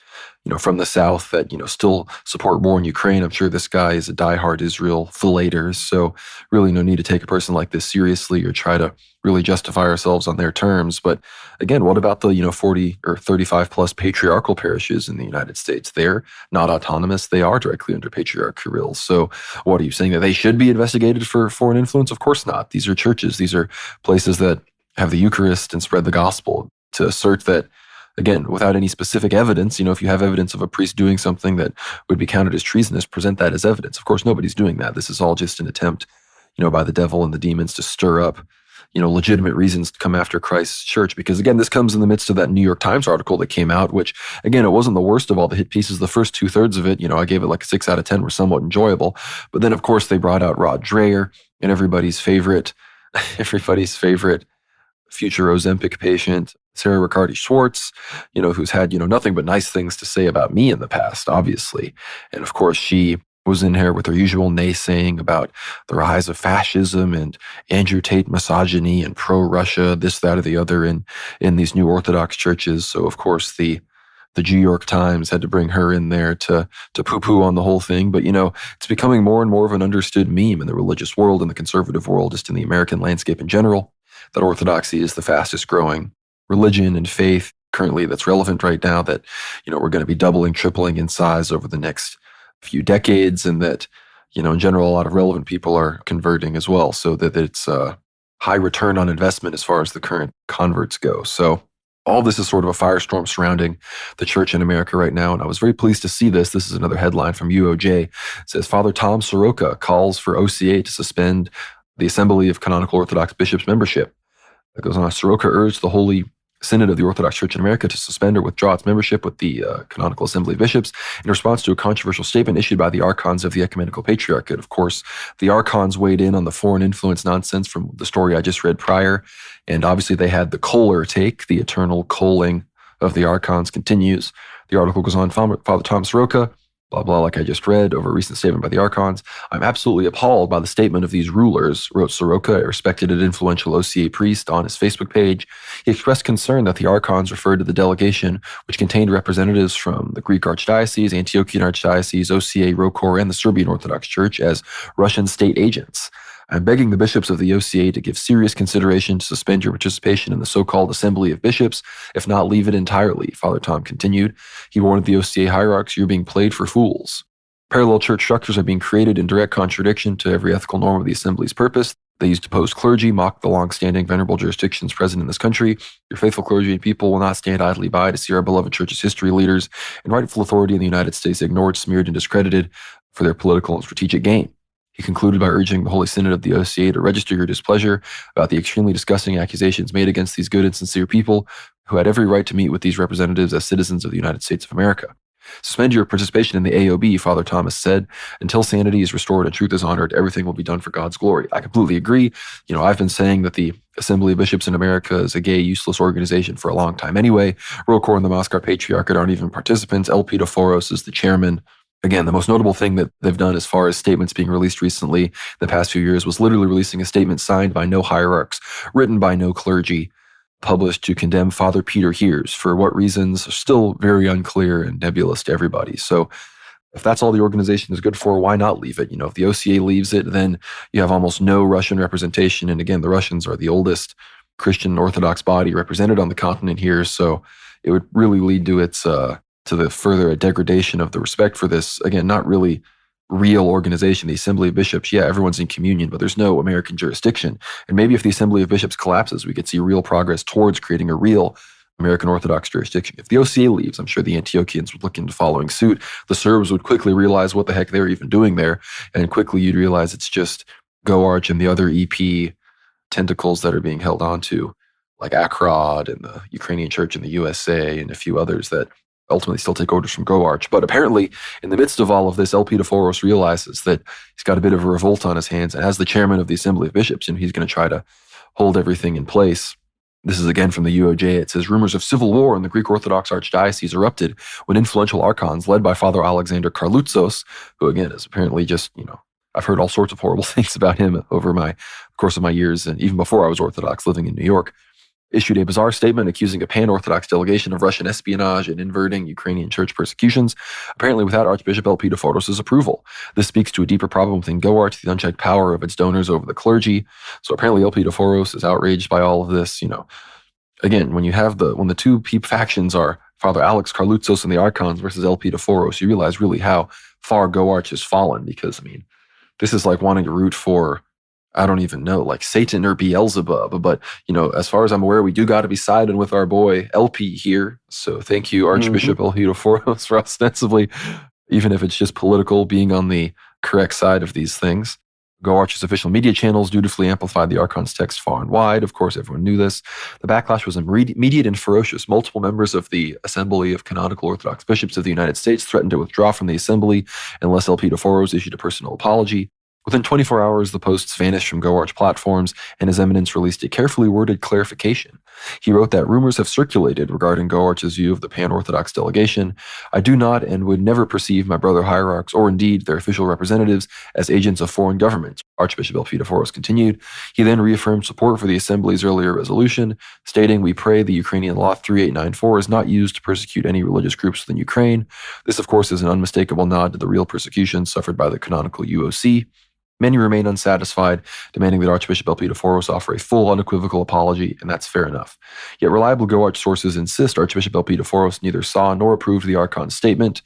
the South that, still support war in Ukraine. I'm sure this guy is a diehard Israel fillator. So really no need to take a person like this seriously or try to really justify ourselves on their terms. But again, what about the, 40 or 35 plus patriarchal parishes in the United States? They're not autonomous. They are directly under Patriarch Kirill. So what are you saying, that they should be investigated for foreign influence? Of course not. These are churches. These are places that have the Eucharist and spread the gospel. To assert that, again, without any specific evidence, if you have evidence of a priest doing something that would be counted as treasonous, present that as evidence. Of course, nobody's doing that. This is all just an attempt, by the devil and the demons to stir up, legitimate reasons to come after Christ's church. Because again, this comes in the midst of that New York Times article that came out, which again, it wasn't the worst of all the hit pieces. The first 2/3 of it, I gave it like a 6 out of 10, were somewhat enjoyable. But then of course they brought out Rod Dreher and everybody's favorite future Ozempic patient, Sarah Riccardi Schwartz, who's had, nothing but nice things to say about me in the past, obviously. And of course, she was in here with her usual naysaying about the rise of fascism and Andrew Tate misogyny and pro-Russia, this, that, or the other in these new Orthodox churches. So of course the New York Times had to bring her in there to poo-poo on the whole thing. But it's becoming more and more of an understood meme in the religious world, in the conservative world, just in the American landscape in general, that Orthodoxy is the fastest growing religion and faith currently that's relevant right now, that we're going to be doubling, tripling in size over the next few decades, and that, in general, a lot of relevant people are converting as well, so that it's a high return on investment as far as the current converts go. So all this is sort of a firestorm surrounding the church in America right now, and I was very pleased to see this. This is another headline from UOJ. It says, Father Tom Soroka calls for OCA to suspend the Assembly of Canonical Orthodox Bishops' membership. It goes on, Soroka urged the Holy Synod of the Orthodox Church in America to suspend or withdraw its membership with the Canonical Assembly of Bishops in response to a controversial statement issued by the Archons of the Ecumenical Patriarchate. Of course, the Archons weighed in on the foreign influence nonsense from the story I just read prior, and obviously they had the Kohler take. The eternal coaling of the Archons continues. The article goes on, Father Tom Soroka, blah, blah, like I just read, over a recent statement by the Archons. I'm absolutely appalled by the statement of these rulers, wrote Soroka, a respected and influential OCA priest, on his Facebook page. He expressed concern that the Archons referred to the delegation, which contained representatives from the Greek Archdiocese, Antiochian Archdiocese, OCA, ROCOR, and the Serbian Orthodox Church as Russian state agents. I'm begging the bishops of the OCA to give serious consideration to suspend your participation in the so-called Assembly of Bishops, if not leave it entirely, Father Tom continued. He warned the OCA hierarchs, you're being played for fools. Parallel church structures are being created in direct contradiction to every ethical norm of the Assembly's purpose. They use deposed clergy, mock the long-standing venerable jurisdictions present in this country. Your faithful clergy and people will not stand idly by to see our beloved church's history leaders and rightful authority in the United States ignored, smeared, and discredited for their political and strategic gain. He concluded by urging the Holy Synod of the OCA to register your displeasure about the extremely disgusting accusations made against these good and sincere people who had every right to meet with these representatives as citizens of the United States of America. Suspend your participation in the AOB, Father Thomas said. Until sanity is restored and truth is honored, everything will be done for God's glory. I completely agree. I've been saying that the Assembly of Bishops in America is a gay, useless organization for a long time anyway. ROCOR and the Moscow Patriarchate aren't even participants. LP Foros is the chairman. Again, the most notable thing that they've done as far as statements being released recently in the past few years was literally releasing a statement signed by no hierarchs, written by no clergy, published to condemn Father Peter Heers. For what reasons are still very unclear and nebulous to everybody. So if that's all the organization is good for, why not leave it? If the OCA leaves it, then you have almost no Russian representation. And again, the Russians are the oldest Christian Orthodox body represented on the continent here. So it would really lead to its to the further degradation of the respect for this, again, not really real organization, the Assembly of Bishops. Yeah, everyone's in communion, but there's no American jurisdiction. And maybe if the Assembly of Bishops collapses, we could see real progress towards creating a real American Orthodox jurisdiction. If the OCA leaves, I'm sure the Antiochians would look into following suit. The Serbs would quickly realize what the heck they're even doing there. And quickly you'd realize it's just GoArch and the other EP tentacles that are being held onto, like Akrod and the Ukrainian Church in the USA and a few others that ultimately still take orders from GoArch. But apparently, in the midst of all of this, LP Foros realizes that he's got a bit of a revolt on his hands. And as the chairman of the Assembly of Bishops, he's going to try to hold everything in place. This is again from the UOJ. It says, rumors of civil war in the Greek Orthodox Archdiocese erupted when influential archons led by Father Alexander Karloutzos, who again is apparently just, I've heard all sorts of horrible things about him over the course of my years, and even before I was Orthodox living in New York, issued a bizarre statement accusing a pan-Orthodox delegation of Russian espionage and inverting Ukrainian church persecutions, apparently without Archbishop LP Foros' approval. This speaks to a deeper problem within GoArch, the unchecked power of its donors over the clergy. So apparently LP Foros is outraged by all of this. Again, when the two factions are Father Alex Karloutzos and the Archons versus LP Foros, you realize really how far GoArch has fallen, because, this is like wanting to root for, I don't even know, like Satan or Beelzebub. But, as far as I'm aware, we do got to be siding with our boy LP here. So thank you, Archbishop LP Foros, for ostensibly, even if it's just political, being on the correct side of these things. GoArch's official media channels dutifully amplified the Archon's text far and wide. Of course, everyone knew this. The backlash was immediate and ferocious. Multiple members of the Assembly of Canonical Orthodox Bishops of the United States threatened to withdraw from the assembly unless Elpidophoros issued a personal apology. Within 24 hours, the posts vanished from GoArch platforms, and His Eminence released a carefully worded clarification. He wrote that rumors have circulated regarding GoArch's view of the Pan-Orthodox delegation. I do not and would never perceive my brother hierarchs, or indeed their official representatives, as agents of foreign governments, Archbishop Elpidophoros continued. He then reaffirmed support for the Assembly's earlier resolution, stating, "We pray the Ukrainian Law 3894 is not used to persecute any religious groups within Ukraine." This, of course, is an unmistakable nod to the real persecution suffered by the canonical UOC. Many remain unsatisfied, demanding that Archbishop Elpidophoros offer a full, unequivocal apology, and that's fair enough. Yet reliable GoArch sources insist Archbishop Elpidophoros neither saw nor approved the Archon's statement,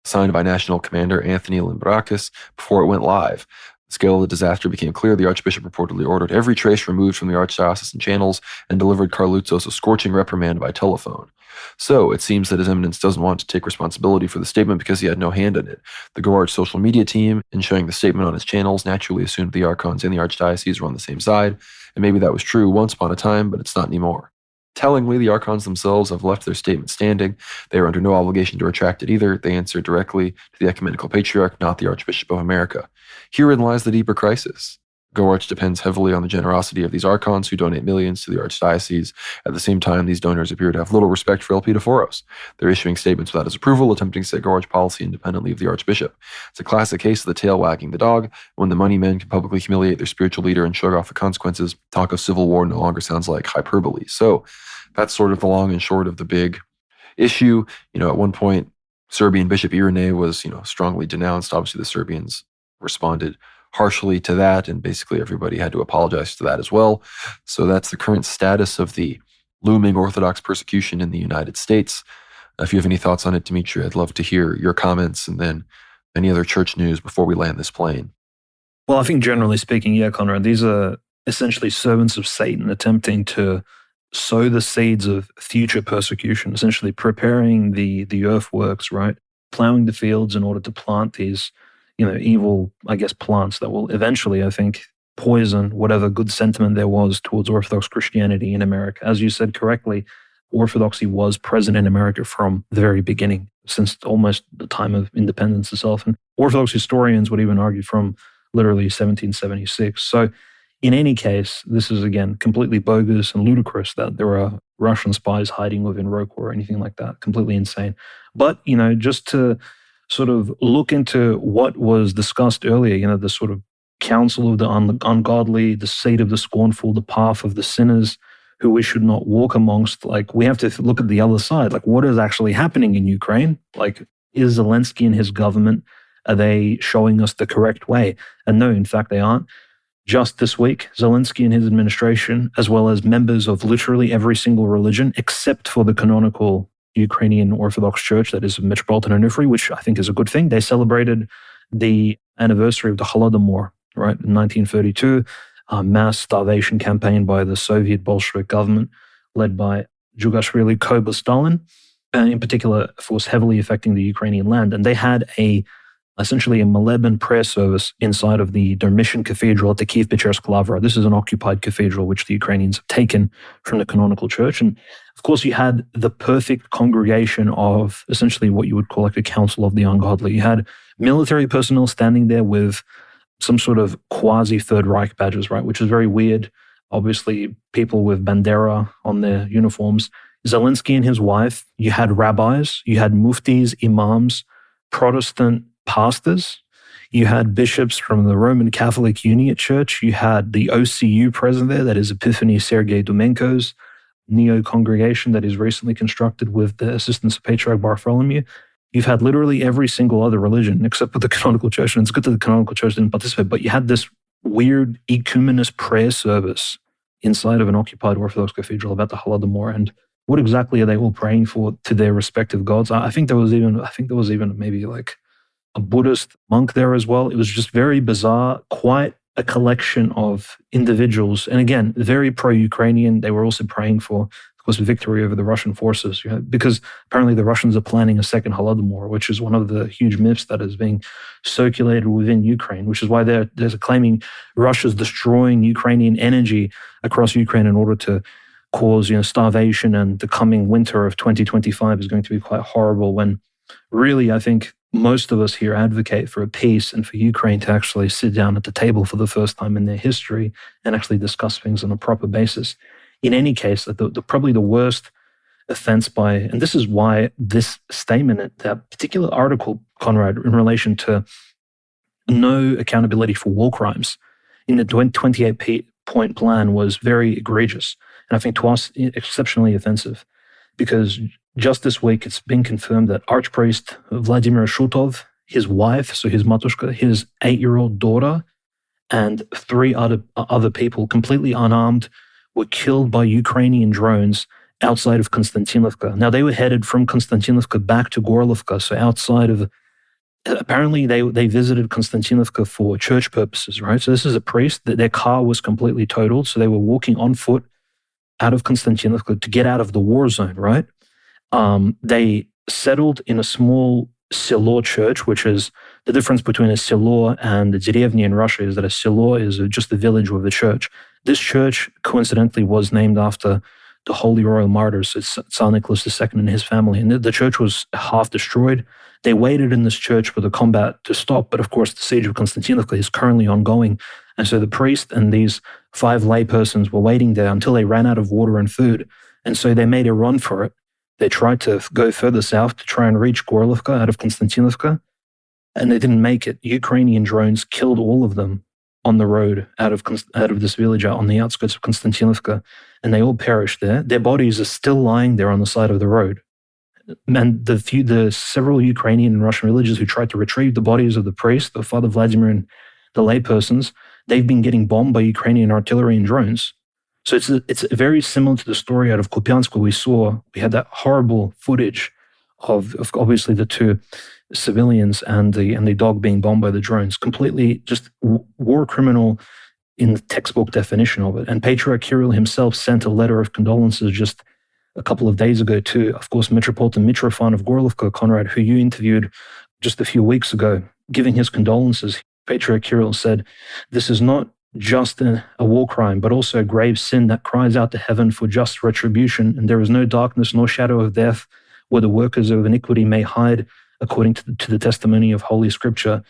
signed by National Commander Anthony Limbrakis, before it went live. The scale of the disaster became clear. The Archbishop reportedly ordered every trace removed from the Archdiocesan channels and delivered Carlutzos a scorching reprimand by telephone. So it seems that His Eminence doesn't want to take responsibility for the statement because he had no hand in it. The GoArch social media team, in showing the statement on its channels, naturally assumed the Archons and the Archdiocese were on the same side, and maybe that was true once upon a time, but it's not anymore. Tellingly, the Archons themselves have left their statement standing. They are under no obligation to retract it either. They answer directly to the Ecumenical Patriarch, not the Archbishop of America. Herein lies the deeper crisis. GoArch depends heavily on the generosity of these Archons who donate millions to the Archdiocese. At the same time, these donors appear to have little respect for Elpidophoros. They're issuing statements without his approval, attempting to set GoArch policy independently of the Archbishop. It's a classic case of the tail wagging the dog. When the money men can publicly humiliate their spiritual leader and shrug off the consequences, talk of civil war no longer sounds like hyperbole. So that's sort of the long and short of the big issue. At one point, Serbian Bishop Irene was, strongly denounced. Obviously, the Serbians responded harshly to that, and basically everybody had to apologize to that as well. So that's the current status of the looming Orthodox persecution in the United States. If you have any thoughts on it, Dmitry, I'd love to hear your comments, and then any other church news before we land this plane. Well, I think generally speaking, yeah, Conrad, these are essentially servants of Satan attempting to sow the seeds of future persecution, essentially preparing the earthworks, right? Plowing the fields in order to plant these evil, plants that will eventually, I think, poison whatever good sentiment there was towards Orthodox Christianity in America. As you said correctly, Orthodoxy was present in America from the very beginning, since almost the time of independence itself. And Orthodox historians would even argue from literally 1776. So in any case, this is, again, completely bogus and ludicrous that there are Russian spies hiding within Roquefort or anything like that. Completely insane. But, just to sort of look into what was discussed earlier, the sort of counsel of the ungodly, the seed of the scornful, the path of the sinners who we should not walk amongst. We have to look at the other side. What is actually happening in Ukraine? Is Zelensky and his government, are they showing us the correct way? And no, in fact, they aren't. Just this week, Zelensky and his administration, as well as members of literally every single religion, except for the canonical Ukrainian Orthodox Church, that is Metropolitan Onufry, which I think is a good thing. They celebrated the anniversary of the Holodomor, right, in 1932, a mass starvation campaign by the Soviet Bolshevik government led by Jugashvili, Koba, Stalin, in particular, of course, heavily affecting the Ukrainian land. And they had essentially a Moleben prayer service inside of the Dormition Cathedral at the Kiev-Pechersk Lavra. This is an occupied cathedral which the Ukrainians have taken from the canonical church. And of course, you had the perfect congregation of essentially what you would call a council of the ungodly. You had military personnel standing there with some sort of quasi-Third Reich badges, right, which is very weird. Obviously, people with Bandera on their uniforms. Zelensky and his wife. You had rabbis. You had muftis, imams, Protestant pastors. You had bishops from the Roman Catholic Uniate Church. You had the OCU present there, that is Epiphany Sergei Dumenko's neo-congregation that is recently constructed with the assistance of Patriarch Bartholomew. You've had literally every single other religion except for the canonical church, and it's good that the canonical church didn't participate, but you had this weird ecumenist prayer service inside of an occupied Orthodox cathedral about the Holodomor. And what exactly are they all praying for to their respective gods? I think there was even maybe a Buddhist monk there as well. It was just very bizarre, quite a collection of individuals. And again, very pro-Ukrainian. They were also praying for of course, victory over the Russian forces, because apparently the Russians are planning a second Holodomor, which is one of the huge myths that is being circulated within Ukraine, which is why there's a claiming Russia's destroying Ukrainian energy across Ukraine in order to cause starvation, and the coming winter of 2025 is going to be quite horrible, when really I think most of us here advocate for a peace and for Ukraine to actually sit down at the table for the first time in their history and actually discuss things on a proper basis. In any case, probably the worst offense and this is why this statement, that particular article, Conrad, in relation to no accountability for war crimes in the 28-point plan was very egregious. And I think to us, exceptionally offensive, because just this week, it's been confirmed that Archpriest Vladimir Shutov, his wife, so his matushka, his 8-year-old daughter, and 3 other people, completely unarmed, were killed by Ukrainian drones outside of Konstantinovka. Now, they were headed from Konstantinovka back to Gorlovka, so outside of... Apparently, they visited Konstantinovka for church purposes, right? So this is a priest. Their car was completely totaled, so they were walking on foot out of Konstantinovka to get out of the war zone, right? They settled in a small selo church, which is the difference between a selo and a derevnya in Russia is that a selo is just a village with a church. This church, coincidentally, was named after the Holy Royal Martyrs. It's Tsar Nicholas II and his family. And the church was half destroyed. They waited in this church for the combat to stop. But of course, the siege of Konstantinovka is currently ongoing. And so the priest and these 5 laypersons were waiting there until they ran out of water and food. And so they made a run for it. They tried to go further south to try and reach Gorlovka out of Konstantinovka, and they didn't make it. Ukrainian drones killed all of them on the road out of this village out on the outskirts of Konstantinovka, and they all perished there. Their bodies are still lying there on the side of the road. And the several Ukrainian and Russian villagers who tried to retrieve the bodies of the priest, the Father Vladimir, and the laypersons, they've been getting bombed by Ukrainian artillery and drones. So it's very similar to the story out of Kupiansk, where we had that horrible footage of obviously the 2 civilians and the dog being bombed by the drones. Completely just war criminal in the textbook definition of it. And Patriarch Kirill himself sent a letter of condolences just a couple of days ago to, of course, Metropolitan Mitrofan of Gorlovka, Conrad, who you interviewed just a few weeks ago, giving his condolences. Patriarch Kirill said, "This is not just a war crime, but also a grave sin that cries out to heaven for just retribution, and there is no darkness nor shadow of death where the workers of iniquity may hide, according to the testimony of Holy Scripture."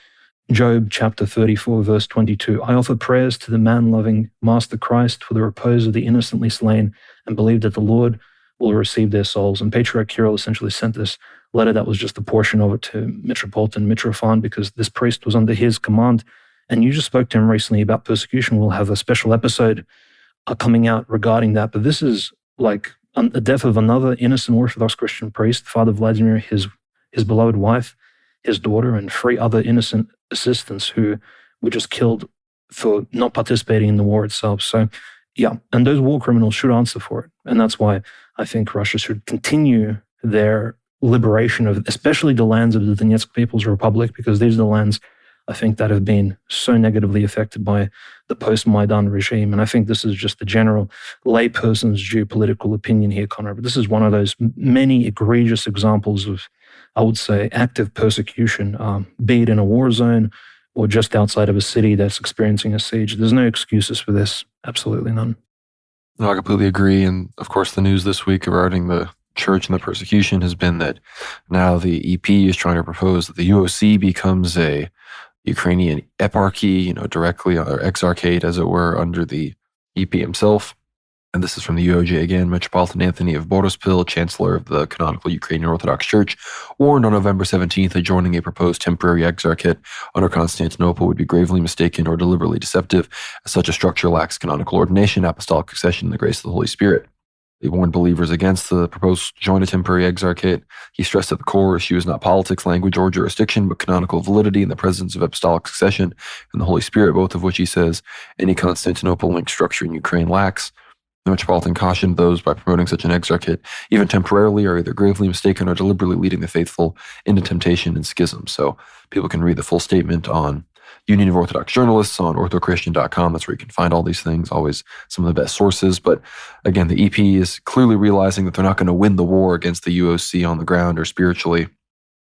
Job chapter 34, verse 22. "I offer prayers to the man-loving Master Christ for the repose of the innocently slain, and believe that the Lord will receive their souls." And Patriarch Kirill essentially sent this letter that was just a portion of it to Metropolitan Mitrofan, because this priest was under his command. And you just spoke to him recently about persecution. We'll have a special episode coming out regarding that. But this is like the death of another innocent Orthodox Christian priest, Father Vladimir, his beloved wife, his daughter, and 3 other innocent assistants who were just killed for not participating in the war itself. So, yeah, and those war criminals should answer for it. And that's why I think Russia should continue their liberation of especially the lands of the Donetsk People's Republic, because these are the lands I think that have been so negatively affected by the post-Maidan regime. And I think this is just the general layperson's geopolitical opinion here, Conrad. But this is one of those many egregious examples of, I would say, active persecution, be it in a war zone or just outside of a city that's experiencing a siege. There's no excuses for this. Absolutely none. No, I completely agree. And of course, the news this week regarding the church and the persecution has been that now the EP is trying to propose that the UOC becomes a Ukrainian eparchy, directly, or exarchate, as it were, under the EP himself. And this is from the UOJ again. Metropolitan Anthony of Boryspil, Chancellor of the Canonical Ukrainian Orthodox Church, warned on November 17th that joining a proposed temporary exarchate under Constantinople would be gravely mistaken or deliberately deceptive, as such a structure lacks canonical ordination, apostolic succession, and the grace of the Holy Spirit. He warned believers against the proposed join a temporary exarchate. He stressed at the core issue is not politics, language, or jurisdiction, but canonical validity in the presence of apostolic succession and the Holy Spirit, both of which, he says, any Constantinople-linked structure in Ukraine lacks. The Metropolitan cautioned those by promoting such an exarchate, even temporarily, are either gravely mistaken or deliberately leading the faithful into temptation and schism. So people can read the full statement on Union of Orthodox Journalists on orthochristian.com. That's where you can find all these things, always some of the best sources. But again, the EP is clearly realizing that they're not going to win the war against the UOC on the ground or spiritually.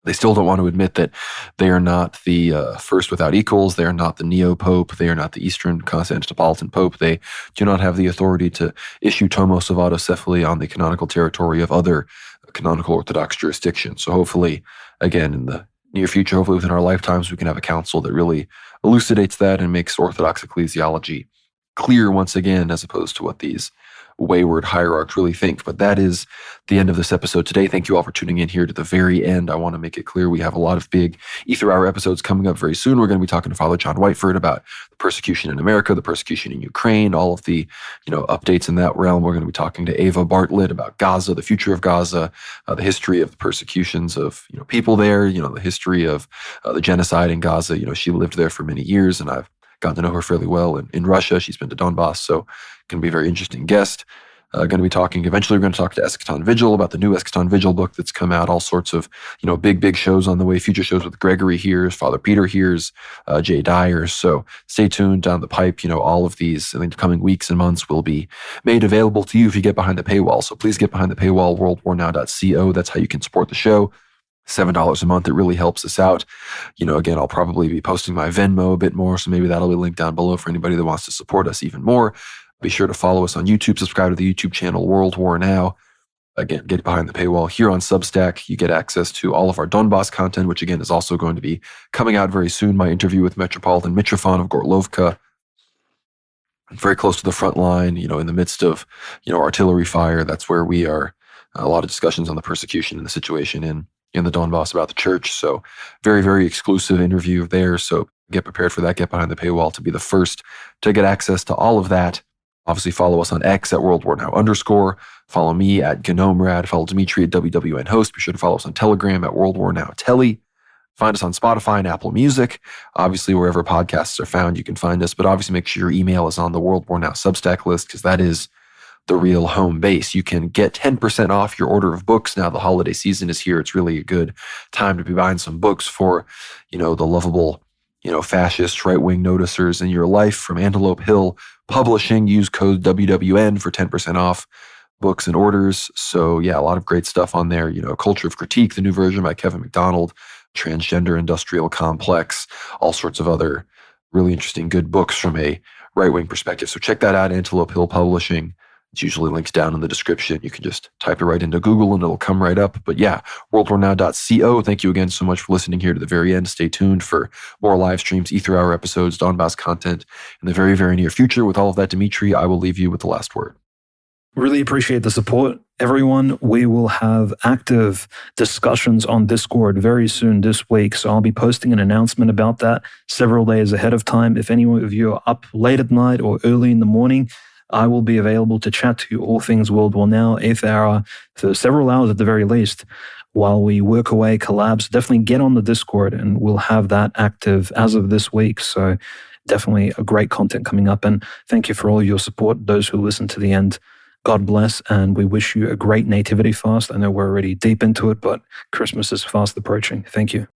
They still don't want to admit that they are not the first without equals. They are not the neo-pope. They are not the Eastern Constantinopolitan Pope. They do not have the authority to issue tomos of autocephaly on the canonical territory of other canonical Orthodox jurisdictions. So hopefully, again, in the near future, hopefully within our lifetimes, we can have a council that really elucidates that and makes Orthodox ecclesiology clear once again, as opposed to what these wayward hierarchs really think. But that is the end of this episode today. Thank you all for tuning in here to the very end. I want to make it clear we have a lot of big Ether Hour episodes coming up very soon. We're going to be talking to Father John Whiteford about the persecution in America, the persecution in Ukraine, all of the updates in that realm. We're going to be talking to Ava Bartlett about Gaza, the future of Gaza, the history of the persecutions of people there, the history of the genocide in Gaza. She lived there for many years, and I've gotten to know her fairly well in Russia. She's been to Donbass, so going to be a very interesting guest. Going to be talking, eventually we're going to talk to Eschaton Vigil about the new Eschaton Vigil book that's come out, all sorts of, big shows on the way, future shows with Gregory Hears, Father Peter Hears, Jay Dyer. So stay tuned down the pipe. All of these in the coming weeks and months will be made available to you if you get behind the paywall. So please get behind the paywall, worldwarnow.co. That's how you can support the show. $7 a month. It really helps us out. Again, I'll probably be posting my Venmo a bit more, so maybe that'll be linked down below for anybody that wants to support us even more. Be sure to follow us on YouTube, subscribe to the YouTube channel World War Now. Again, get behind the paywall here on Substack. You get access to all of our Donbass content, which again is also going to be coming out very soon. My interview with Metropolitan Mitrofan of Gorlovka, very close to the front line, in the midst of, artillery fire. That's where we are. A lot of discussions on the persecution and the situation in the Donbass about the church. So very, very exclusive interview there. So get prepared for that. Get behind the paywall to be the first to get access to all of that. Obviously, follow us on X at @WorldWarNow_. Follow me at GnomeRad. Follow Dmitry at WWN Host. Be sure to follow us on Telegram at WorldWarNowTelly. Find us on Spotify and Apple Music. Obviously, wherever podcasts are found, you can find us. But obviously, make sure your email is on the World War Now Substack list, because that is the real home base. You can get 10% off your order of books. Now the holiday season is here. It's really a good time to be buying some books for, the lovable, fascist right-wing noticers in your life from Antelope Hill Publishing. Use code WWN for 10% off books and orders. So yeah, a lot of great stuff on there. Culture of Critique, the new version by Kevin MacDonald, Transgender Industrial Complex, all sorts of other really interesting, good books from a right-wing perspective. So check that out, Antelope Hill Publishing. It's usually linked down in the description. You can just type it right into Google and it'll come right up. But yeah, worldwarnow.co. Thank you again so much for listening here to the very end. Stay tuned for more live streams, Ether Hour episodes, Donbass content in the very, very near future. With all of that, Dmitry, I will leave you with the last word. Really appreciate the support, everyone. We will have active discussions on Discord very soon this week. So I'll be posting an announcement about that several days ahead of time. If any of you are up late at night or early in the morning, I will be available to chat to you all things World War Now, 8th hour, for several hours at the very least, while we work away collabs. Definitely get on the Discord and we'll have that active as of this week. So definitely a great content coming up. And thank you for all your support, those who listen to the end. God bless, and we wish you a great nativity fast. I know we're already deep into it, but Christmas is fast approaching. Thank you.